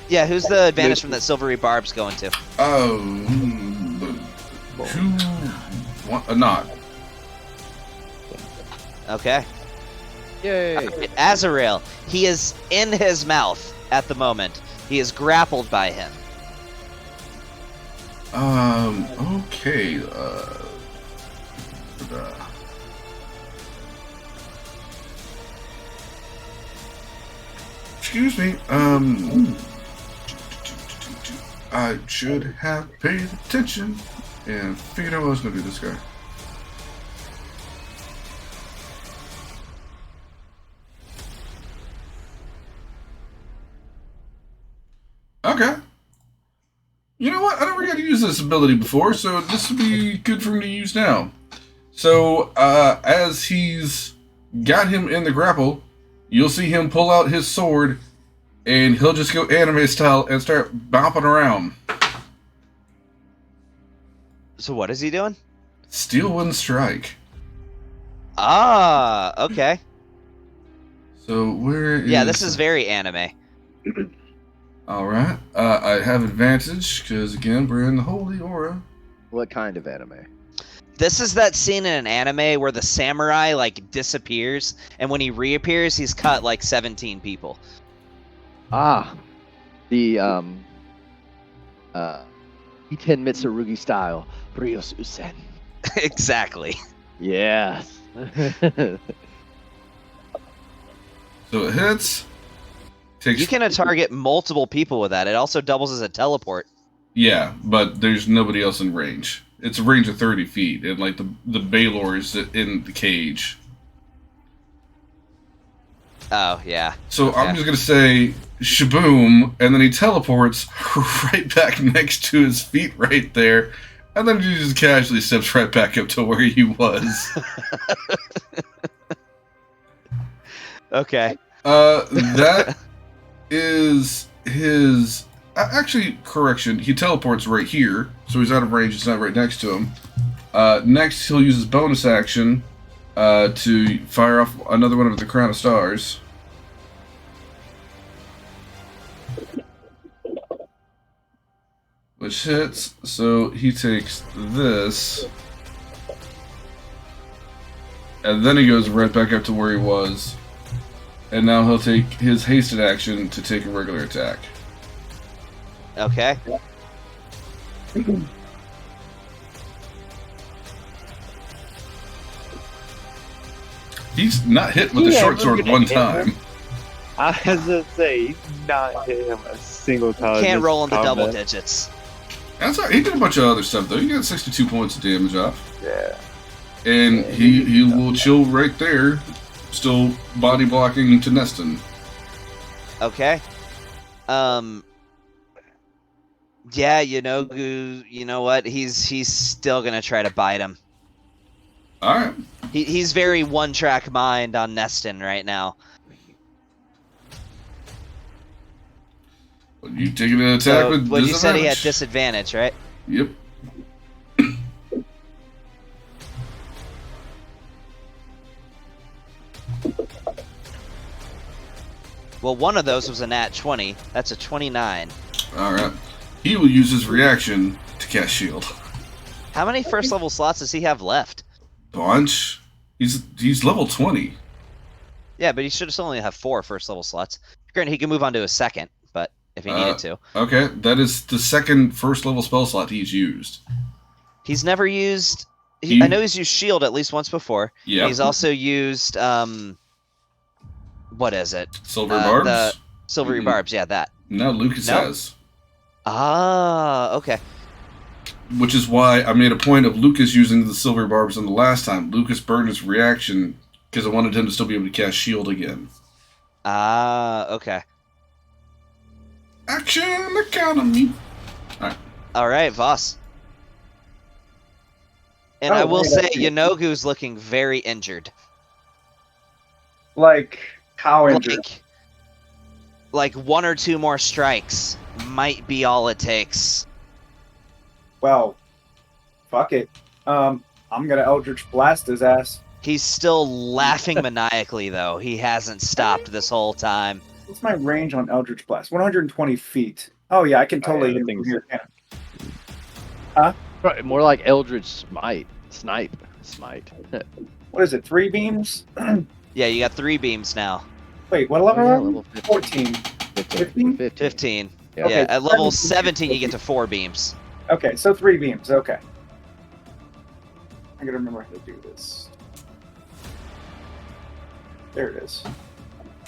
C: Yeah, who's the advantage from that silvery barb's going to?
B: A knot.
C: Okay.
A: Yay!
C: Azrael, he is in his mouth at the moment. He is grappled by him.
B: Okay. Excuse me. I should have paid attention and figured out what I was going to do this guy. Okay. You know what? I never got to use this ability before, so this would be good for me to use now. So, as he's got him in the grapple, you'll see him pull out his sword, and he'll just go anime style and start bopping around.
C: So what is he doing?
B: Steel Wind Strike.
C: Ah, okay.
B: So, where is...
C: Yeah, this is very anime.
B: Alright. I have advantage, because, again, we're in the Holy Aura.
A: What kind of anime?
C: This is that scene in an anime where the samurai, like, disappears, and when he reappears, he's cut, like, 17 people.
A: Ah, the Iten Mitsurugi style, Ryos Usen.
C: Exactly.
A: Yes.
B: So it hits. Takes...
C: You can target multiple people with that. It also doubles as a teleport.
B: Yeah, but there's nobody else in range. It's a range of 30 feet, and like the Baylor is in the cage.
C: Oh, yeah.
B: So
C: Okay.
B: I'm just gonna say shaboom, and then he teleports right back next to his feet right there, and then he just casually steps right back up to where he was.
C: Okay.
B: That is his... Actually, correction, he teleports right here, so he's out of range, it's not right next to him. Next, he'll use his bonus action to fire off another one of the Crown of Stars. Which hits, so he takes this. And then he goes right back up to where he was. And now he'll take his hasted action to take a regular attack.
C: Okay.
B: He's not hit with the
H: Yeah,
B: short
H: we're
B: sword
H: gonna
B: one
H: hit him.
B: time.
H: I was gonna say, he's not hit him a single time.
C: Can't
H: this
C: roll in the double
H: combat.
C: digits.
B: That's all right. He did a bunch of other stuff though. He got 62 points of damage off.
H: Yeah.
B: And
A: Yeah,
B: he will chill right there, still body blocking to Neston.
C: Okay. Yeah, Yeenoghu, you know what? He's still gonna try to bite him.
B: All right.
C: He's very one-track mind on Neston right now.
B: You taking an attack
C: So,
B: with
C: what you said he had
B: disadvantage.
C: disadvantage, right?
B: Yep.
C: Well, one of those was a nat 20. That's a 29.
B: All right. He will use his reaction to cast shield.
C: How many first level slots does he have left?
B: Bunch. He's level 20.
C: Yeah, but he should still only have 4 first level slots. Granted, he can move on to a second, but if he needed to.
B: Okay, that is the second first level spell slot he's used.
C: He's never used. I know he's used shield at least once before.
B: Yeah.
C: He's also used. What is it?
B: Silver barbs.
C: The silvery barbs. Yeah, that.
B: No, Lucas
C: No?
B: has.
C: Ah, okay.
B: Which is why I made a point of Lucas using the silver barbs on the last time. Lucas burned his reaction because I wanted him to still be able to cast shield again.
C: Ah, okay.
B: Action economy.
C: All right, Voss. And
F: Oh,
C: I will
F: wait,
C: say,
F: that's-
C: Yeenoghu's looking very injured.
F: Like, how injured?
C: Like 1 or 2 more strikes might be all it takes.
F: Well, fuck it. I'm gonna Eldritch Blast his ass.
C: He's still laughing maniacally, though. He hasn't stopped this whole time.
F: What's my range on Eldritch Blast? 120 feet. Oh yeah, I can totally
H: yeah,
F: hit him
H: things-
F: from here. Yeah.
A: Right, more like Eldritch Smite. Smite.
F: What is it? 3 beams?
C: Yeah, you got 3 beams now.
F: Wait, what level?
A: Oh, yeah,
F: are we?
A: level
F: 14. 15?
C: 15.
A: Yeah.
C: Yeah, at level
F: 17,
C: 17, you get to 4 beams.
F: Okay, so 3 beams. Okay. I gotta remember how to do this. There it is.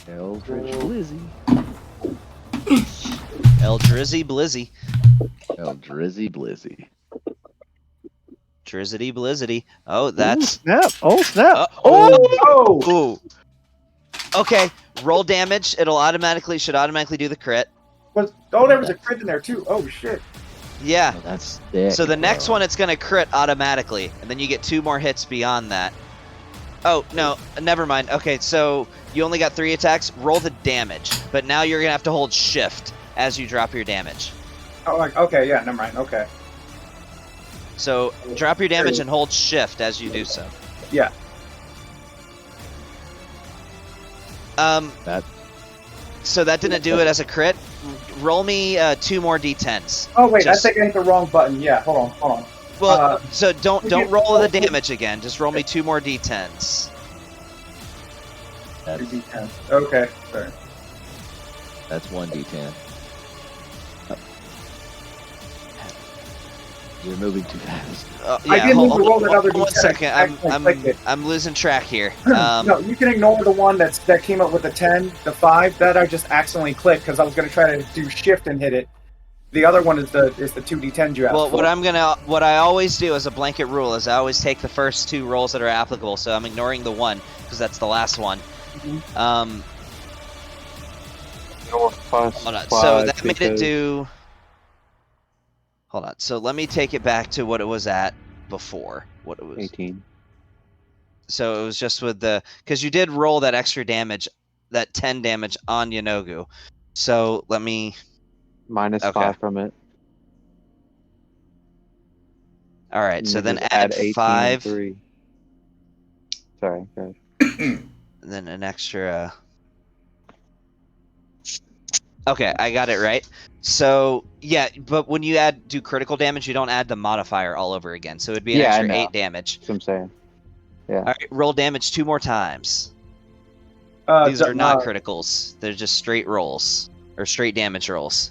A: Eldritch Blizzy.
C: El Drizzy Blizzy.
A: Eldrizzy Blizzy.
C: Drizzity Blizzity. Oh, that's.
A: Snap! Oh, snap!
F: Oh!
C: Ooh. Okay, roll damage. Should automatically do the crit.
F: There was a crit in there too. Oh shit.
C: Yeah.
A: Oh, that's thick,
C: So the next
A: bro.
C: one, it's gonna crit automatically, and then you get 2 more hits beyond that. Oh no, never mind. Okay, so you only got 3 attacks. Roll the damage, but now you're gonna have to hold shift as you drop your damage.
F: Oh, okay, yeah, never mind. Okay.
C: So drop your damage and hold shift as you do so.
F: Yeah.
A: That-
C: So that didn't do it as a crit. Roll me 2 more d10s.
F: Oh wait,
C: Just-
F: I think I hit the wrong button. Yeah, hold on.
C: Well, so don't
F: you-
C: roll the damage again. Just roll me 2 more d10s.
A: That's
F: 3d10. Okay, sorry.
A: that's 1d10. You're moving too fast.
F: I didn't
C: hold,
F: need to roll
C: hold-
F: another
C: hold one
F: d10.
C: second.
F: I actually clicked it.
C: I'm losing track here.
F: No, you can ignore the one that came up with the 10, the 5. That I just accidentally clicked because I was going to try to do shift and hit it. The other one is the 2d10 you asked
C: Well,
F: for.
C: what I always do as a blanket rule is I always take the first 2 rolls that are applicable. So I'm ignoring the 1 because that's the last one.
H: North plus
C: Hold on.
H: 5
C: So that made it
H: because-
C: do. Hold on. So let me take it back to what it was at before. What it was.
H: 18.
C: So it was just with the because you did roll that extra damage, that 10 damage on Yeenoghu. So let me.
H: Minus
C: Okay.
H: 5 from it.
C: All right.
H: and
C: So then
H: just
C: add
H: 18 and
C: 5,
H: 3. Sorry, guys.
C: and then an extra. Okay, I got it right. So yeah, but when you do critical damage, you don't add the modifier all over again. So it'd be an
H: Yeah, I
C: extra
H: know.
C: 8 damage.
H: That's what I'm saying.
C: All right, roll damage 2 more times.
F: Uh,
C: These are not
F: uh,
C: criticals. They're just straight rolls or straight damage rolls.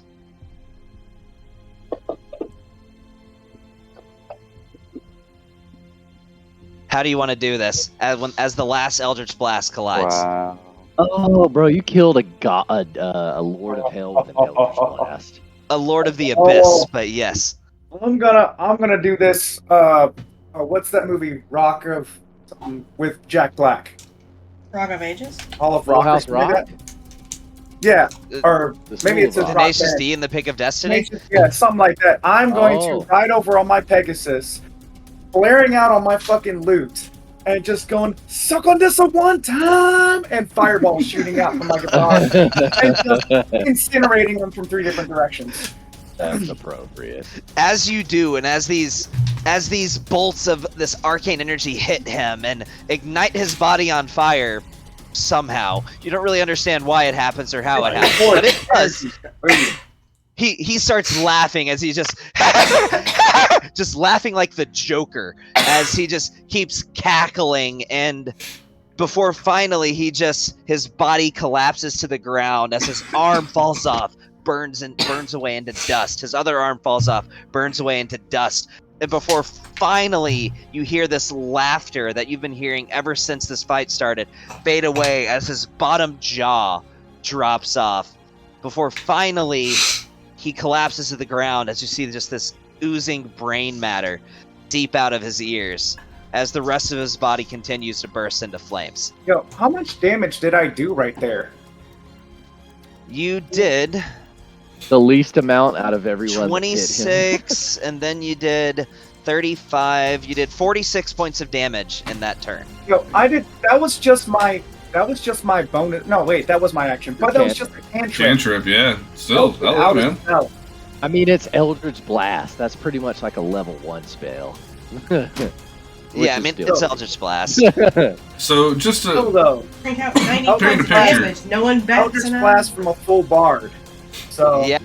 C: How do you want to do this as the last Eldritch Blast collides?
H: Wow.
A: Oh, bro, you killed a Lord of Hell with an Eldritch Blast.
C: A Lord of the Abyss, but yes.
F: I'm gonna do this. What's that movie? Rock of something with Jack Black.
D: Rock of Ages?
F: All of
A: Full
F: Rock. or
A: House
F: something like
A: Rock?
F: that? Yeah, or
A: The
F: maybe
A: School
F: it's
A: of
F: a
A: Rock.
F: Rock
C: Tenacious
F: Band.
C: D and the Pick of Destiny.
F: Yeah, something like that. I'm going
A: Oh.
F: to ride over on my Pegasus, blaring out on my fucking lute, and just going, suck on this a one time, and fireballs shooting out from my guitar, and just incinerating them from 3 different directions.
A: That's appropriate.
C: As you do, and as these bolts of this arcane energy hit him and ignite his body on fire, somehow you don't really understand why it happens or how it happens, but it does. He starts laughing as he just just laughing like the Joker as he just keeps cackling, and before finally his body collapses to the ground as his arm falls off, burns away into dust. His other arm falls off, burns away into dust. And before finally you hear this laughter that you've been hearing ever since this fight started fade away as his bottom jaw drops off. Before finally he collapses to the ground as you see just this oozing brain matter deep out of his ears as the rest of his body continues to burst into flames.
F: Yo, how much damage did I do right there?
C: You did
A: The least amount out of everyone.
C: 26, and then you did 35. You did 46 points of damage in that turn.
F: Yo, I did. That was just my bonus. No, wait, that was my action. But that was just a cantrip.
B: Cantrip, yeah. Still,
F: That was
B: hello,
F: out
B: man.
F: of spell.
A: I mean, it's Eldritch Blast. That's pretty much like a level 1 spell.
C: Yeah, I mean,
A: still-
C: it's Eldritch Blast.
B: So just
F: Still
B: to
F: though,
D: Take out 90
F: I'll
B: paint
D: points
B: a
D: of
B: picture.
D: damage. No one bats
F: Eldritch
D: an eye.
F: Blast from a full bard. So
C: Yeah.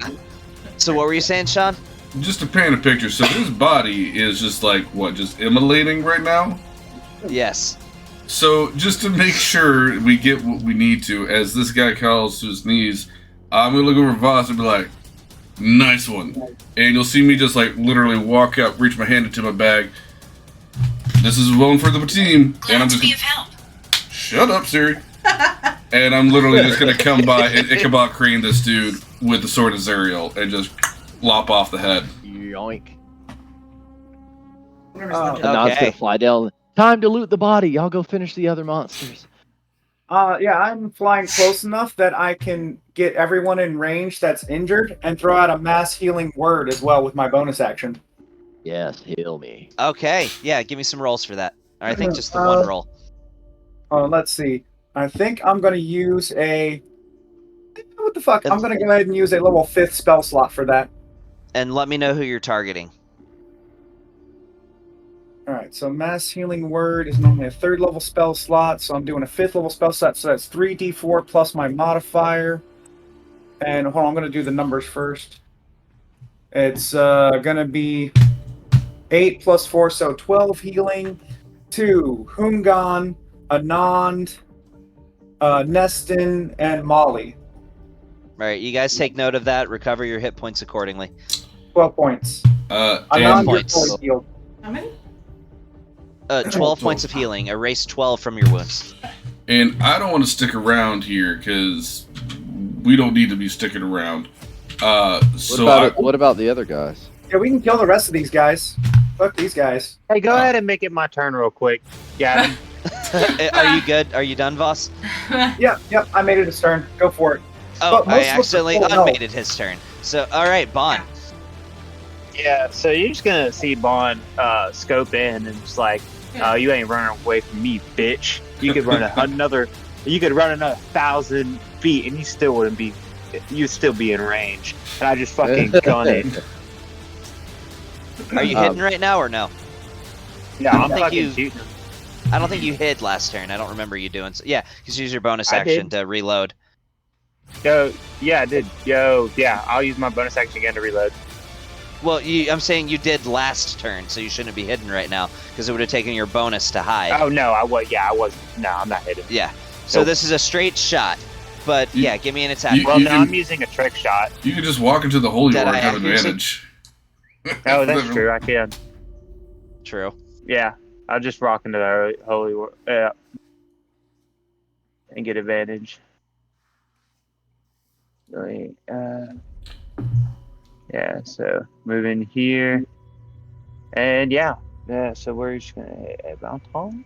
C: So what were you saying, Sean?
B: just to paint a picture, so his body is just like what, just immolating right now.
C: Yes.
B: So just to make sure we get what we need to, as this guy calls to his knees, I'm gonna look over Voss and be like, "Nice one," and you'll see me just like literally walk up, reach my hand into my bag. This is one for the team, and I'm just gonna, shut up, Siri. And I'm literally just gonna come by and Ichabod Crane this dude with the sword of Zerial and just lop off the head.
A: Yoink.
D: Whatever's
F: Oh.
D: left
A: And
D: of
A: now it's
C: Okay.
A: gonna fly down. Time to loot the body. Y'all go finish the other monsters.
F: yeah, I'm flying close enough that I can get everyone in range that's injured and throw out a mass healing word as well with my bonus action.
A: Yes, heal me.
C: Okay. Yeah, give me some rolls for that. Or I think just the
F: Uh,
C: one roll.
F: Let's see. I think I'm going to use a... What the fuck? I'm going to go ahead and use a level 5th spell slot for that.
C: And let me know who you're targeting.
F: Alright, so Mass Healing Word is normally a 3rd level spell slot, so I'm doing a 5th level spell slot, so that's 3d4 plus my modifier. And hold on, I'm going to do the numbers first. It's going to be 8 plus 4, so 12 healing. 2, Hungan, Anand, Nestin, and Molly.
C: All right, you guys take note of that. Recover your hit points accordingly.
F: 12 points.
B: And
F: Anand, you're
C: points.
F: fully healed.
D: How many?
C: 12 points of healing. Erase 12 from your wounds.
B: And I don't want to stick around here because we don't need to be sticking around.
A: What about the other guys?
F: Yeah, we can kill the rest of these guys. Fuck these guys.
G: Hey, go ahead and make it my turn real quick, Gavin.
C: Are you good? Are you done, Voss?
F: Yep, I made it his turn. Go for it.
C: Oh,
F: But most
C: I
F: of us are
C: accidentally
F: full health.
C: unmated his turn. So, all right, Bond.
G: Yeah, so you're just gonna see Bond scope in and just like, you ain't running away from me, bitch. You could run another 1,000 feet, and you still wouldn't be. You'd still be in range. And I just fucking gun it.
C: Are you hitting right now or no?
G: Yeah, I'm
C: think
G: fucking
C: you-
G: shooting him.
C: I don't think you hid last turn. I don't remember you doing so. Yeah, because use your bonus
G: I
C: action
G: did.
C: to reload.
G: Yo, yeah, I did. Yo, yeah, I'll use my bonus action again to reload.
C: Well, I'm saying you did last turn, so you shouldn't be hidden right now because it would have taken your bonus to hide.
G: Oh no, I was. Yeah, I was. No, I'm not hitting.
C: Yeah. So
G: Nope.
C: this is a straight shot. But
B: You-
C: yeah, give me an attack.
B: you-
G: Well, no,
B: can-
G: I'm using a trick shot.
B: You can just walk into the holy
C: Did
B: war
C: I
B: and have
C: accuracy?
B: advantage.
G: Oh, that's true. I can.
C: True.
G: Yeah, I'll just rock into the holy war. Yeah, and get advantage. Wait, yeah. So move in here. And yeah, so we're just gonna bounce launch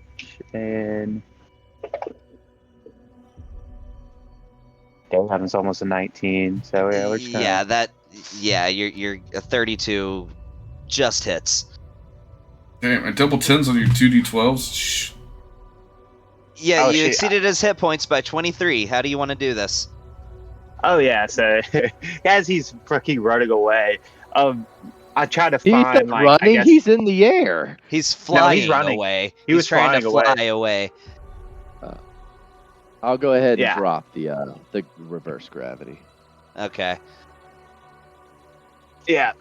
G: and damn, it's almost a 19. So yeah, we're just gonna.
C: Yeah, you're a 32 just hits.
B: Damn, and double 10s on your 2d12s? Shh.
C: Yeah,
G: Oh,
C: you
G: shit.
C: exceeded his hit points by 23. How do you want to do this?
G: Oh yeah, so as he's fucking running away, I try to
A: He's
G: find
A: not
G: like I
A: running.
G: guess
A: He's in the air.
C: He's
G: no,
C: flying
G: he's running.
C: away.
G: He
C: He's
G: was
C: trying to
G: flying
C: fly away.
A: I'll go ahead and
G: Yeah.
A: drop the reverse gravity.
C: Okay.
G: Yeah.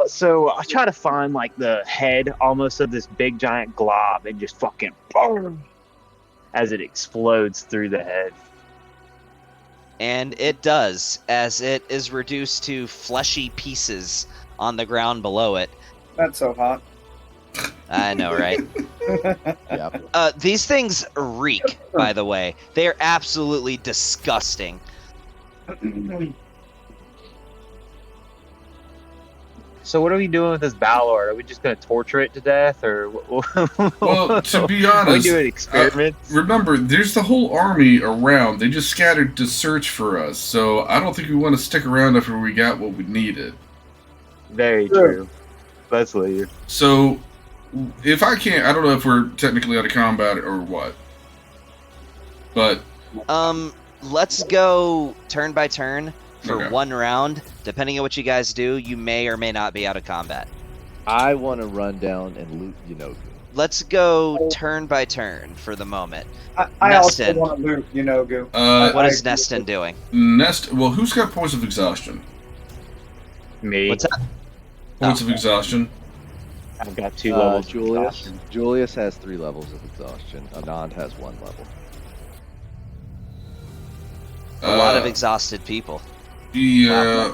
G: So I try to find like the head almost of this big giant glob and just fucking boom, as it explodes through the head.
C: And it does, as it is reduced to fleshy pieces on the ground below it.
F: That's so hot.
C: I know, right?
A: Yep.
C: These things reek, by the way. They are absolutely disgusting.
G: So what are we doing with this Balor? Are we just gonna torture it to death, or
B: Well, to be
G: are we
B: honest,
G: doing experiments?
B: remember, there's the whole army around. They just scattered to search for us, so I don't think we want to stick around after we got what we needed.
G: Very
F: True.
G: true. Let's leave.
B: So, if I can't, I don't know if we're technically out of combat or what. But,
C: Let's go turn by turn for
B: Okay.
C: one round. Depending on what you guys do, you may or may not be out of combat.
A: I want to run down and loot Yeenoghu.
C: Let's go turn by turn for the moment.
F: I also
C: Neston.
F: want to loot Yeenoghu.
C: What
F: I
C: is
F: agree
C: Neston
F: with
C: doing?
B: well, who's got points of exhaustion?
G: Me.
C: What's that?
B: Points of exhaustion?
G: I've got 2 levels. of
A: Julius.
G: exhaustion.
A: Julius has 3 levels of exhaustion. Anand has 1 level.
C: A lot of exhausted people.
B: Yeah.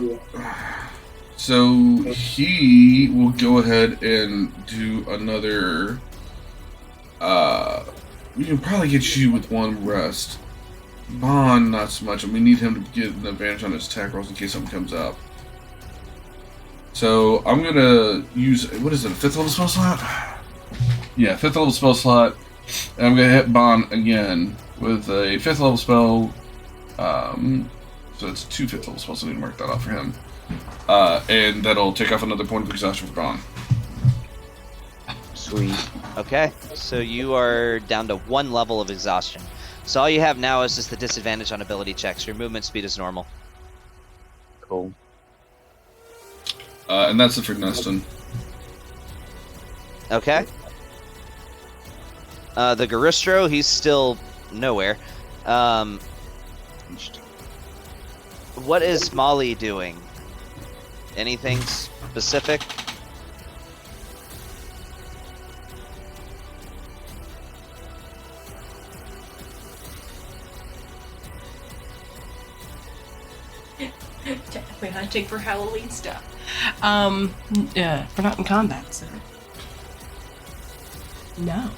B: So he will go ahead and do another. We can probably get you with 1 rest. Bond, not so much, and we need him to get an advantage on his attack rolls in case something comes up. So I'm gonna use, what is it, a 5th level spell slot? Yeah, 5th level spell slot. And I'm gonna hit Bond again with a 5th level spell. So it's 2 5th level spells, so I need to mark that off for him. And that'll take off another point of exhaustion for Bond.
G: Sweet.
C: Okay, so you are down to 1 level of exhaustion. So all you have now is just the disadvantage on ability checks. Your movement speed is normal.
G: Cool.
B: And that's it for Neston.
C: Okay. The Garistro, he's still nowhere. What is Molly doing? Anything specific?
D: Technically hunting for Halloween stuff. We're not in combat, so. No.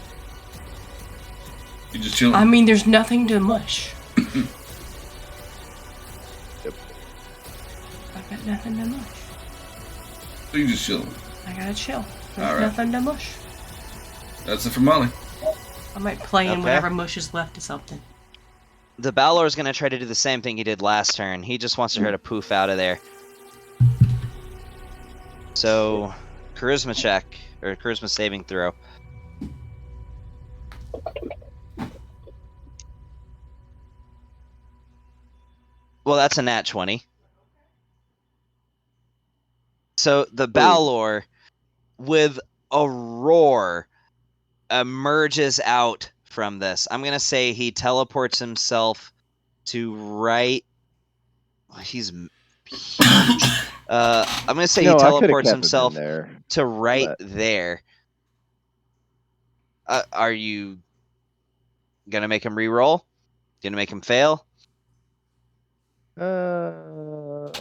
B: You just chilling?
D: I mean, there's nothing to mush. I've got nothing to mush.
B: So you just chilling.
D: I gotta chill. There's
B: Alright.
D: nothing to mush.
B: That's it for Molly.
D: I might play in
C: Okay.
D: whatever mush is left of something.
C: The Balor is going to try to do the same thing he did last turn. He just wants her to poof out of there. So, charisma check, or charisma saving throw. Well, that's a nat 20. So, the Balor, with a roar, emerges out from this. I'm gonna say he teleports himself to right. He's huge. I'm gonna say he
A: I coulda
C: teleports
A: kept him in
C: himself
A: there.
C: to right
A: but-
C: there. Are you gonna make him re-roll? Gonna make him fail?
A: Yeah,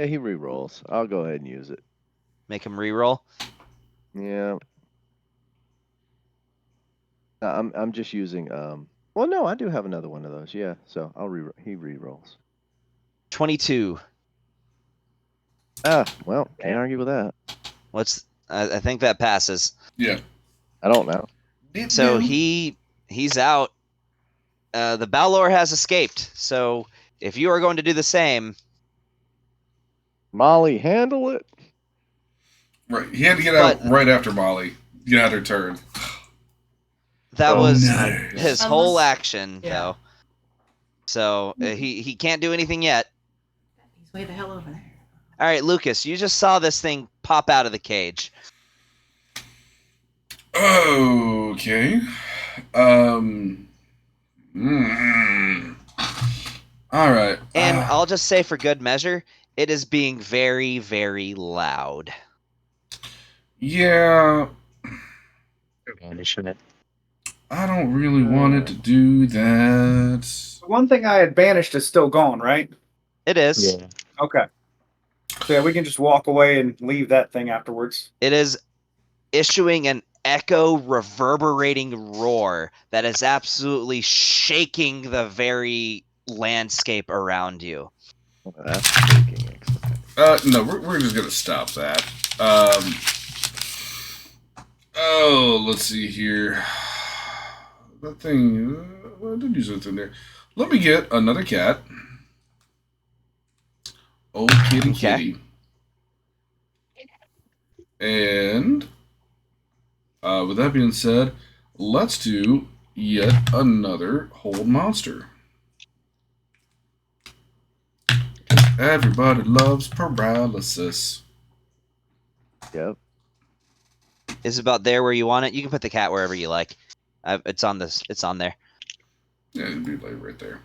A: he re-rolls. I'll go ahead and use it.
C: Make him re-roll?
A: Yeah. I'm just using well, no, I do have another one of those. Yeah, so he re-rolls.
C: 22.
A: Well, can't argue with that.
C: What's I think that passes.
B: Yeah.
A: I don't know.
C: So he's out. The Balor has escaped. So if you are going to do the same,
A: Molly, handle it.
B: Right. He had to get out
C: But-
B: right after Molly got her turn.
C: that
G: Oh,
C: was
B: nice.
C: his whole
D: Unless-
C: action,
D: yeah.
C: though. So he can't do anything yet.
D: He's way the hell over there.
C: All right, Lucas, you just saw this thing pop out of the cage.
B: Okay. All right.
C: And I'll just say for good measure, it is being very, very loud.
B: Yeah,
G: Vanishing it.
B: I don't really want it to do that.
F: The one thing I had banished is still gone, right?
C: It is.
G: Yeah.
F: Okay. So yeah, we can just walk away and leave that thing afterwards.
C: It is issuing an echo reverberating roar that is absolutely shaking the very landscape around you.
A: That's freaking exciting.
B: No, we're just gonna stop that. Let's see here. That thing, well, I did use it in there. Let me get another cat. Old kitty
C: Okay.
B: kitty. And, with that being said, let's do yet another hold monster. Everybody loves paralysis.
A: Yep.
C: Is about there where you want it. You can put the cat wherever you like. It's on this. It's on there.
B: Yeah, it'd be like right there.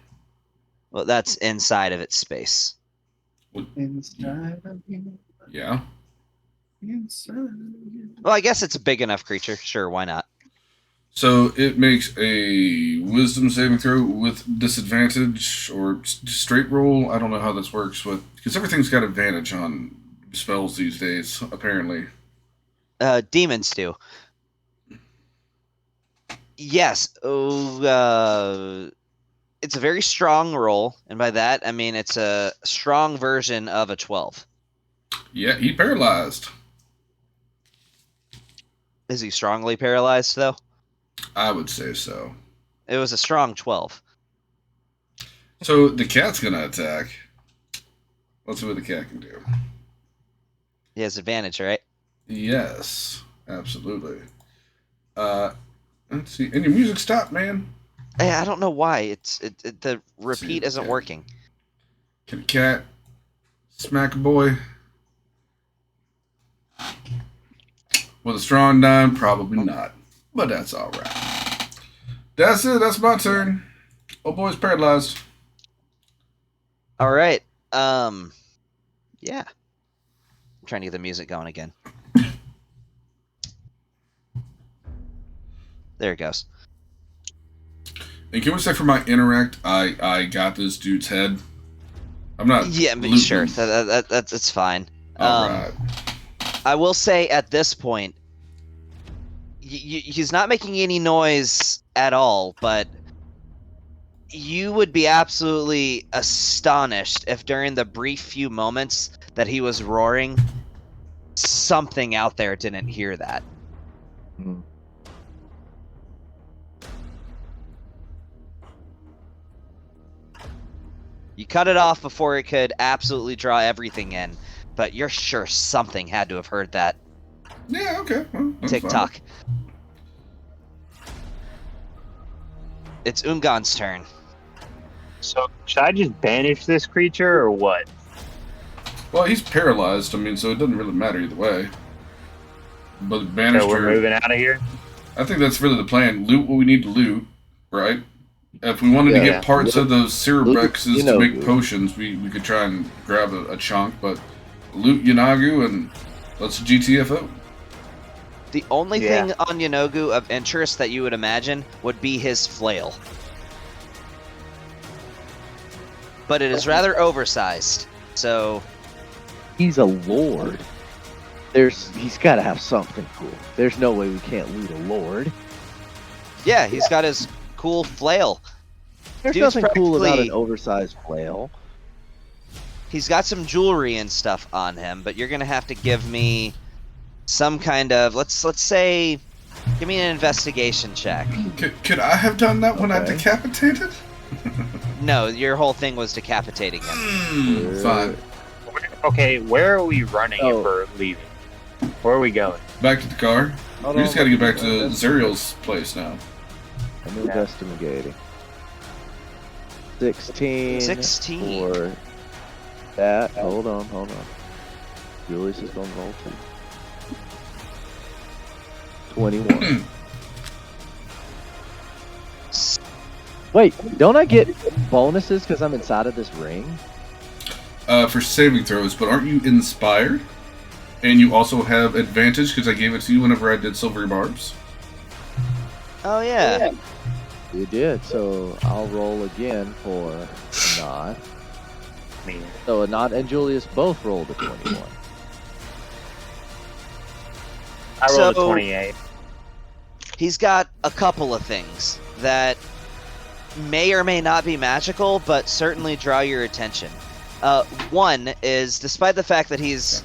C: Well, that's inside of its space.
F: Inside of you,
B: Yeah.
F: inside of you.
C: Well, I guess it's a big enough creature. Sure, why not?
B: So it makes a wisdom saving throw with disadvantage or straight roll. I don't know how this works with because everything's got advantage on spells these days. Apparently,
C: Demons do. Yes. It's a very strong roll, and by that I mean it's a strong version of a 12.
B: yeah, he paralyzed.
C: Is he strongly paralyzed though?
B: I would say so.
C: It was a strong 12.
B: So the cat's gonna attack. Let's see what the cat can do.
C: He has advantage, right?
B: Yes, absolutely. Let's see. And your music stopped, man.
C: Hey, I don't know why. The repeat
B: See,
C: isn't
B: okay.
C: working.
B: Can a cat smack a boy with a strong dime? Probably not, but that's all right. That's it. That's my turn. Oh, boy's paralyzed.
C: All right. Yeah. I'm trying to get the music going again. There it goes.
B: And can we say for my interact, I got this dude's head. I'm not.
C: Yeah, but
B: looting.
C: sure. That's fine.
B: All right.
C: I will say at this point, he's not making any noise at all, but you would be absolutely astonished if during the brief few moments that he was roaring, something out there didn't hear that.
A: Hmm.
C: You cut it off before it could absolutely draw everything in, but you're sure something had to have heard that.
B: Yeah. Okay. Well, that's fine.
C: Tick-tock. It's Ungan's turn.
G: So should I just banish this creature or what?
B: Well, he's paralyzed. I mean, so it doesn't really matter either way. But banished
G: So we're
B: her-
G: moving out of here.
B: I think that's really the plan. Loot what we need to loot, right? If we wanted to
A: Yeah.
B: get parts of those Cerebrexes
A: Loot
B: to make
A: Yeenoghu.
B: potions, we could try and grab a chunk, but loot Yeenoghu and let's GTFO.
C: The only
G: Yeah.
C: thing on Yeenoghu of interest that you would imagine would be his flail. But it is rather oversized, so
A: He's a lord. He's got to have something cool. There's no way we can't loot a lord.
C: yeah, he's got his cool flail.
A: There's
C: Dude's
A: nothing cool about
C: practically-
A: an oversized flail.
C: He's got some jewelry and stuff on him, but you're gonna have to give me some kind of let's say, give me an investigation check.
B: Could I have done that when I
A: Okay.
B: decapitated?
C: No, your whole thing was decapitating him.
B: Fine.
E: Okay, where are we running
A: Oh.
E: if we're leaving? Where are we going?
B: Back to the car.
A: Hold
B: We
A: on,
B: just gotta get back
A: I'm
B: to Zerial's place now.
A: investigating. 16.
C: 16.
A: For that. Hold on. Julius is going to roll too. 21. Wait, don't I get bonuses because I'm inside of this ring?
B: For saving throws, but aren't you inspired? And you also have advantage because I gave it to you whenever I did silvery barbs.
C: Oh yeah.
A: You did, so I'll roll again for Anod.
E: Me.
A: So Anod and Julius both rolled a 21.
E: I rolled
C: So-
E: a 28.
C: He's got a couple of things that may or may not be magical, but certainly draw your attention. One is, despite the fact that he's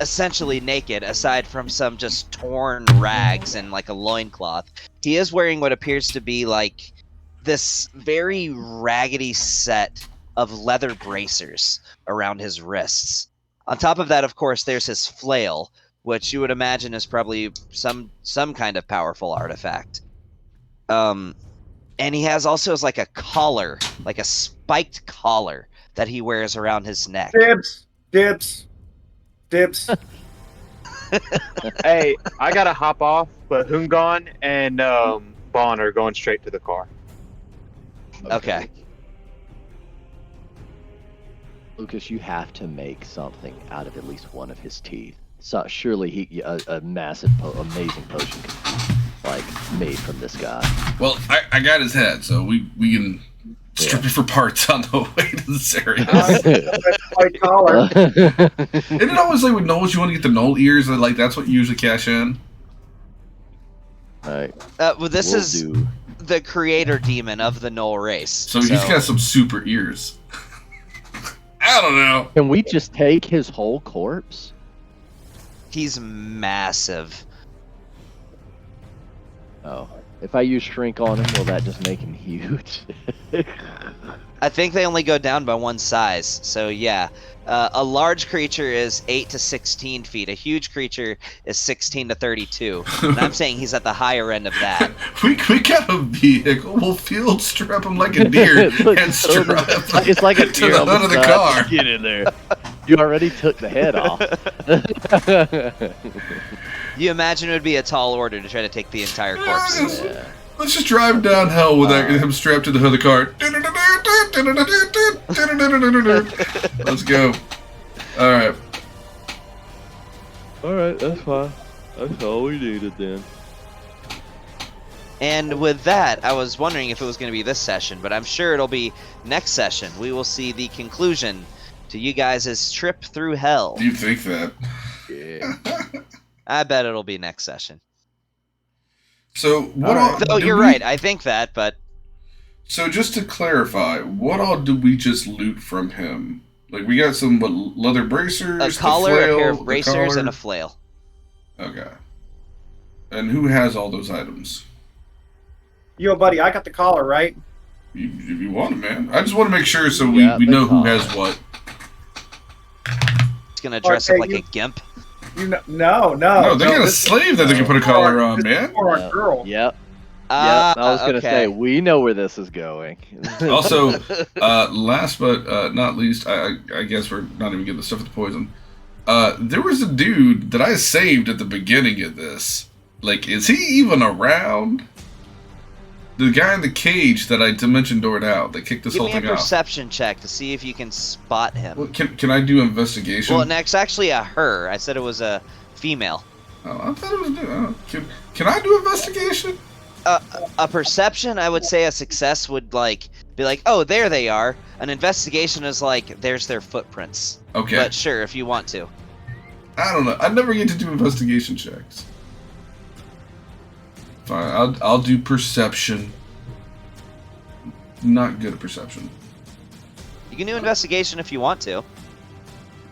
C: essentially naked, aside from some just torn rags and like a loincloth, he is wearing what appears to be like this very raggedy set of leather bracers around his wrists. On top of that, of course, there's his flail, which you would imagine is probably some kind of powerful artifact. And he has also like a collar, like a spiked collar that he wears around his neck.
F: Dibs.
E: Hey, I gotta hop off, but Hungon and Bon are going straight to the car.
C: Okay.
A: Lucas, you have to make something out of at least one of his teeth. So surely a massive, amazing potion can be, like, made from this guy.
B: Well, I got his head, so we can strip it for parts on the way to the Zerial.
F: That's white collar.
B: Isn't it always like with Knowles, you want to get the Knoll ears, and like that's what you usually cash in?
A: Alright.
C: Well, this
A: we'll
C: is
A: do.
C: the creator demon of the Knoll race.
B: So he's got some super ears. I don't know.
A: Can we just take his whole corpse?
C: He's massive.
A: Oh. If I use shrink on him, will that just make him huge?
C: I think they only go down by one size. So yeah, a large creature is 8 to 16 feet. A huge creature is 16 to 32. And I'm saying he's at the higher end of that.
B: We got a vehicle. We'll field strap him like a deer and strap him
A: It's like a
B: to
A: deer
B: the
A: on
B: hood of the
A: side.
B: car.
A: Get in there. You already took the head off.
C: You imagine it would be a tall order to try to take the entire corpse.
A: Yeah.
B: Let's just drive down hell with him strapped to the hood of the car. Let's go. All right.
A: Alright, that's fine. That's all we needed then.
C: And with that, I was wondering if it was going to be this session, but I'm sure it'll be next session. We will see the conclusion to you guys' trip through hell.
B: Do you think that?
A: Yeah.
C: I bet it'll be next session.
B: So what
A: All
B: all?
A: right.
C: Though
B: did
C: you're
B: we-
C: right, I think that, but
B: So just to clarify, what all did we just loot from him? Like we got some leather bracers,
C: a
B: the
C: collar,
B: flail,
C: a pair of
B: the
C: bracers,
B: collar.
C: and a flail.
B: Okay. And who has all those items?
F: Yo, buddy, I got the collar, right?
B: If you want it, man. I just want to make sure so
A: Yeah,
B: we
A: the
B: know who
A: collar.
B: has what.
C: He's going to dress up
F: Okay,
C: like
F: you-
C: a gimp.
F: You know, no.
B: No, they got a
F: this is
B: slave that they can put a collar on,
F: this is
B: man.
F: for our girl.
A: Yep.
C: Ah,
A: I was gonna
C: okay.
A: say we know where this is going.
B: Also, last but not least, I guess we're not even getting the stuff with the poison. There was a dude that I saved at the beginning of this. Like, is he even around? The guy in the cage that I dimension doored out that kicked this
C: Give
B: whole
C: me a
B: thing off.
C: perception check to see if you can spot him.
B: Well, can I do investigation?
C: Well, and it's actually a her. I said it was a female.
B: Oh, I thought it was. Can I do investigation?
C: A perception, I would say a success would like be like, oh, there they are. An investigation is like, there's their footprints.
B: Okay.
C: But sure, if you want to.
B: I don't know. I never get to do investigation checks. Fine, I'll do perception. Not good at perception.
C: You can do investigation if you want to.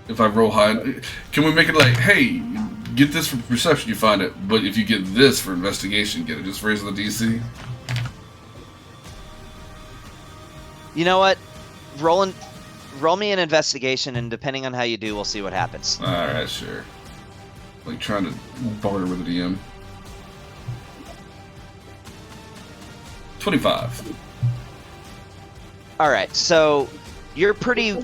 B: If I roll high, can we make it like, hey, get this for perception, you find it. But if you get this for investigation, get it. Just raise the DC.
C: You know what? Roll me an investigation, and depending on how you do, we'll see what happens.
B: Alright, sure. Like trying to barter with the DM. 25.
C: All right, so you're pretty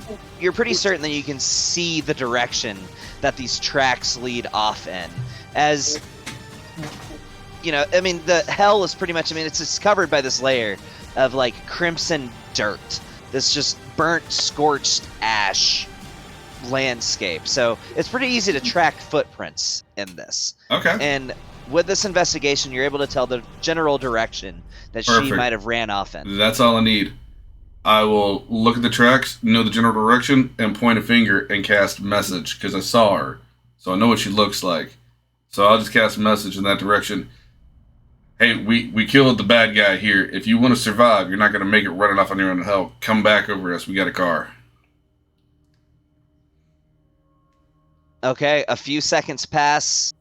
C: certain that you can see the direction that these tracks lead off in. As you know, I mean, the hell is pretty much. I mean, it's covered by this layer of like crimson dirt. This just burnt, scorched ash landscape. So it's pretty easy to track footprints in this.
B: Okay.
C: And with this investigation, you're able to tell the general direction that she
B: Perfect.
C: might have ran off in.
B: That's all I need. I will look at the tracks, know the general direction, and point a finger and cast message, because I saw her. So I know what she looks like. So I'll just cast a message in that direction. Hey, we killed the bad guy here. If you want to survive, you're not going to make it running off on your own hell. Come back over us. We got a car.
C: Okay, a few seconds pass,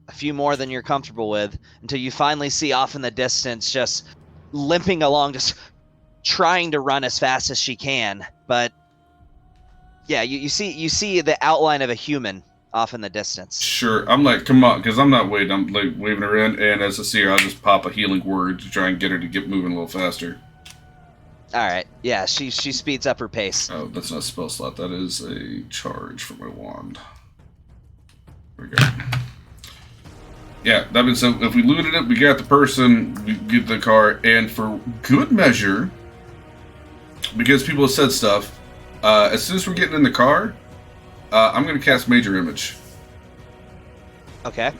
C: a few more than you're comfortable with, until you finally see off in the distance, just limping along, just trying to run as fast as she can. But yeah, you see the outline of a human off in the distance.
B: Sure. I'm like, come on, because I'm not waiting. I'm like waving her in, and as I see her, I'll just pop a healing word to try and get her to get moving a little faster.
C: All right, yeah, she speeds up her pace.
B: Oh, that's not a spell slot. That is a charge for my wand. There we go. Yeah, that means so if we looted it, we got the person, we get the car, and for good measure, because people have said stuff, as soon as we're getting in the car, I'm going to cast Major Image.
C: Okay.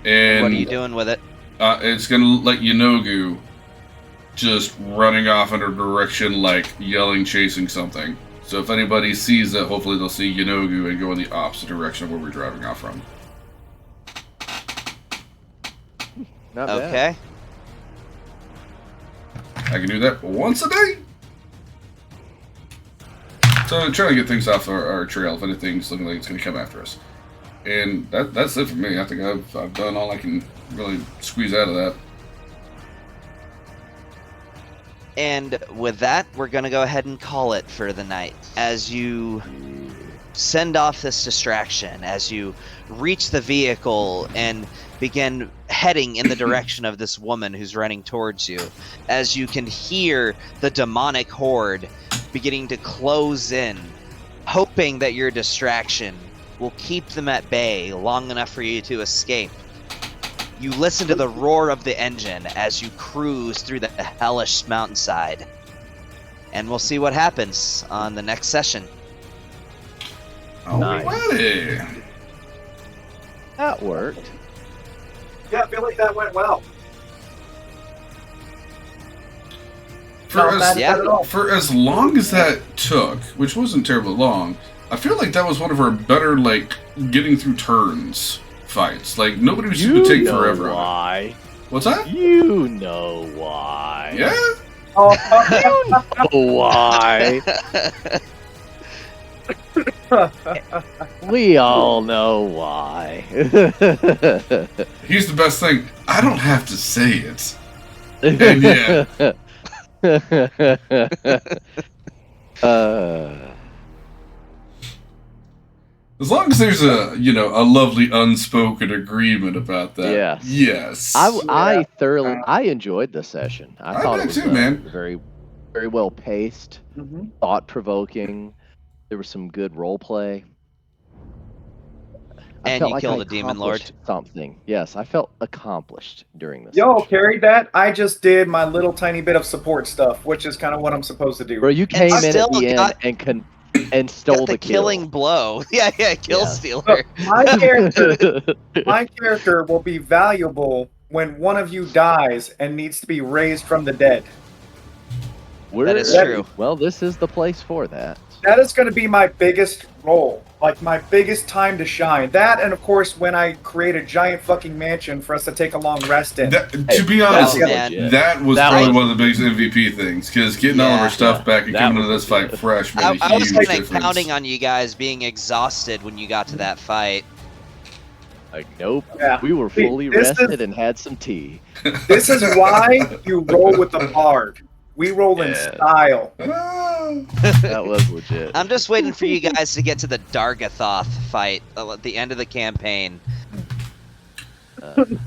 B: And
C: what are you doing with it?
B: It's going to let Yeenoghu just running off in a direction, like yelling, chasing something. So if anybody sees it, hopefully they'll see Yeenoghu and go in the opposite direction of where we're driving off from.
A: Not bad.
C: Okay.
B: I can do that once a day. So trying to get things off our trail if anything's looking like it's going to come after us. And that's it for me. I think I've done all I can really squeeze out of that.
C: And with that, we're going to go ahead and call it for the night. As you send off this distraction, as you reach the vehicle and begin heading in the direction of this woman who's running towards you, as you can hear the demonic horde beginning to close in, hoping that your distraction will keep them at bay long enough for you to escape. You listen to the roar of the engine as you cruise through the hellish mountainside. And we'll see what happens on the next session.
A: Nice.
B: Alrighty.
A: That worked.
F: Yeah, I feel like that went well.
B: For
C: Yeah.
B: for as long as that took, which wasn't terribly long, I feel like that was one of our better, like, getting through turns fights. Like, nobody was
A: You
B: to take
A: know
B: forever.
A: why?
B: What's that?
A: You know why?
B: Yeah?
F: Oh,
A: Why? We all know why.
B: Here's the best thing. I don't have to say it. And yet, as long as there's a lovely unspoken agreement about that.
A: Yes.
B: Yes.
A: I thoroughly enjoyed the session. I thought
B: did
A: it was
B: too, man.
A: very, very well paced,
F: Mhm.
A: thought provoking. There was some good role play. I
C: And
A: felt
C: you
A: like
C: killed
A: I
C: a demon lord.
A: accomplished something. Yes, I felt accomplished during this.
F: Yo,
A: session.
F: carried that. I just did my little tiny bit of support stuff, which is kind of what I'm supposed to do.
A: Bro, you came in at
C: still
A: the end
C: got-
A: and stole
C: Got the
A: the kill.
C: killing blow. Yeah, kill
A: Yeah.
C: stealer.
F: My character will be valuable when one of you dies and needs to be raised from the dead.
C: That is
F: That-
C: true.
A: Well, this is the place for that.
F: That is going to be my biggest role, like my biggest time to shine. That, and of course, when I create a giant fucking mansion for us to take a long rest in.
B: To be honest,
C: man.
B: that was
A: That
B: probably
A: was-
B: one of the biggest MVP things, because getting all of our stuff back and
A: that
B: coming
A: was
B: into this fight fresh made
C: I
B: a
C: was
B: huge
C: kind of
B: difference.
C: counting on you guys being exhausted when you got to that fight.
A: Like, nope.
F: Yeah.
A: We were
F: See,
A: fully
F: this is-
A: rested and had some tea.
F: This is why you roll with the bard. We roll in
A: Yeah.
F: style.
A: That was legit.
C: I'm just waiting for you guys to get to the Dargathoth fight at the end of the campaign.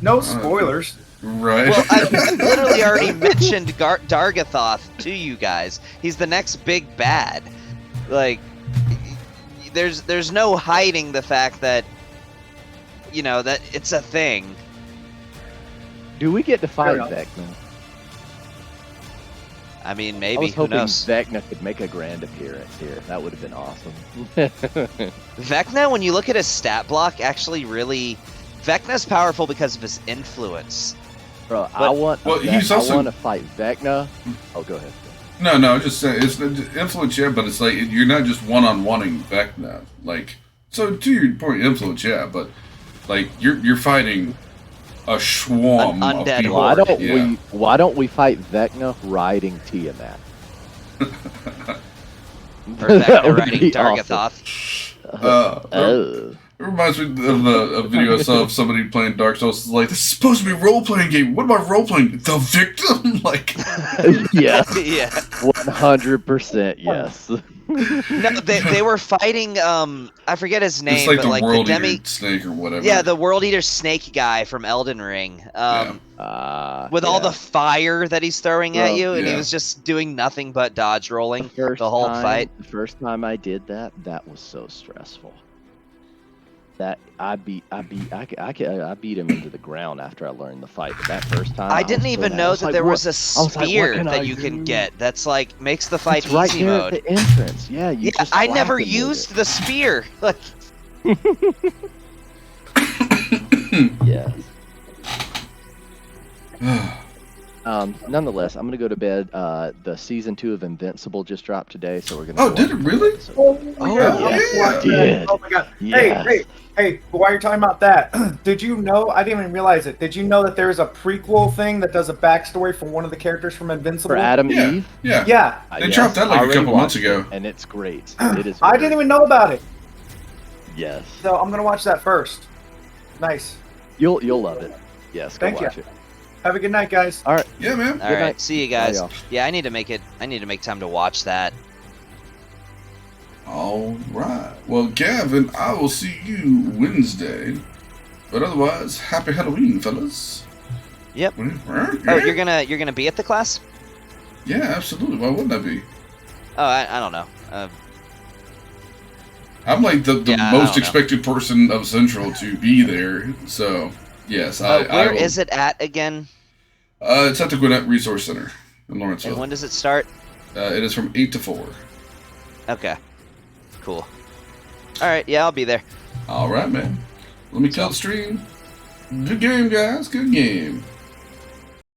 F: No spoilers.
B: Right.
C: Well, I've literally already mentioned Dargathoth to you guys. He's the next big bad. Like, there's no hiding the fact that, you know, that it's a thing.
A: Do we get to fight
F: enough.
A: Vecna?
C: I mean,
A: I
C: maybe,
A: was
C: who
A: hoping
C: knows?
A: Vecna could make a grand appearance here. That would have been awesome.
C: Vecna, when you look at his stat block, actually really... Vecna's powerful because of his influence.
A: Bro, I
C: But-
A: want.
B: Well, he's also-
A: I want to fight Vecna. Oh, go ahead.
B: No, I'm just saying it's influence, yeah, but it's like you're not just one-on-oneing Vecna. Like, so to your point, influence, yeah, but like you're fighting a swarm
C: An
B: of
C: undead
B: people.
C: horde.
A: Why don't we fight Vecna riding Tiamat?
C: Or Vecna
A: That would
C: riding
A: be
C: Dargathoth.
B: It reminds me of a video I saw of somebody playing Dark Souls. It's like, this is supposed to be a role-playing game. What am I role-playing? The victim? Like,
A: Yes,
C: Yeah.
A: 100%. Yes.
C: No, they were fighting, I forget his name,
B: it's like
C: but
B: the
C: like the
B: World
C: demi...
B: Eater snake or whatever.
C: Yeah, the World Eater snake guy from Elden Ring. With all
A: Yeah.
C: the fire that he's throwing at
A: Bro,
C: you, and he
B: yeah.
C: was just doing nothing but dodge rolling the whole fight.
A: The first time I did that, that was so stressful. That I beat him into the ground after I learned the fight. But that first time,
C: I
A: was
C: didn't
A: so
C: even
A: mad. I
C: know
A: was
C: that
A: like,
C: there
A: "What?"
C: was a
A: I was like, "What
C: spear
A: can I
C: that you can
A: do?"
C: get. That's like makes the fight
A: It's right
C: easy
A: there
C: mode.
A: at the entrance. Yeah, you
C: Yeah,
A: just
C: I
A: whack
C: never
A: him with
C: used
A: it.
C: the spear. Like,
A: Yes. Nonetheless, I'm gonna go to bed. The season 2 of Invincible just dropped today, so we're gonna.
B: Oh,
A: go
B: did
A: on
B: it
A: to
B: really?
A: that.
F: Oh,
A: yeah, it did.
F: Oh my god.
A: Yes.
F: Hey, but while you're talking about that, did you know, I didn't even realize it, did you know that there's a prequel thing that does a backstory for one of the characters from Invincible?
A: For Adam
B: Yeah,
A: Eve.
B: yeah.
F: Yeah,
B: They dropped that like a
A: already
B: couple months
A: watched
B: ago.
A: it, and it's great. It is.
F: I
A: very-
F: didn't even know about it,
A: Yes,
F: so I'm gonna watch that first. Nice.
A: you'll love it. Yes, go
F: Thank you.
A: watch it.
F: Have a good night, guys.
A: All right.
B: Yeah, man.
C: all right,
A: night.
C: see you guys.
A: y'all.
C: Yeah, I need to make time to watch that.
B: All right. Well, Gavin, I will see you Wednesday. But otherwise, happy Halloween, fellas.
C: Yep.
B: Yeah.
C: Oh, you're gonna be at the class?
B: Yeah, absolutely. Why wouldn't I be?
C: Oh, I don't know.
B: I'm like the
C: Yeah, I
B: most
C: don't know.
B: expected person of Central to be there. So, yes,
C: Where is it at again?
B: It's at the Gwinnett Resource Center in
C: And
B: Lawrenceville.
C: when does it start?
B: It is from 8 to 4.
C: Okay. Cool. All right. Yeah, I'll be there.
B: All right, man. Let me kill the stream. Good game, guys. Good game.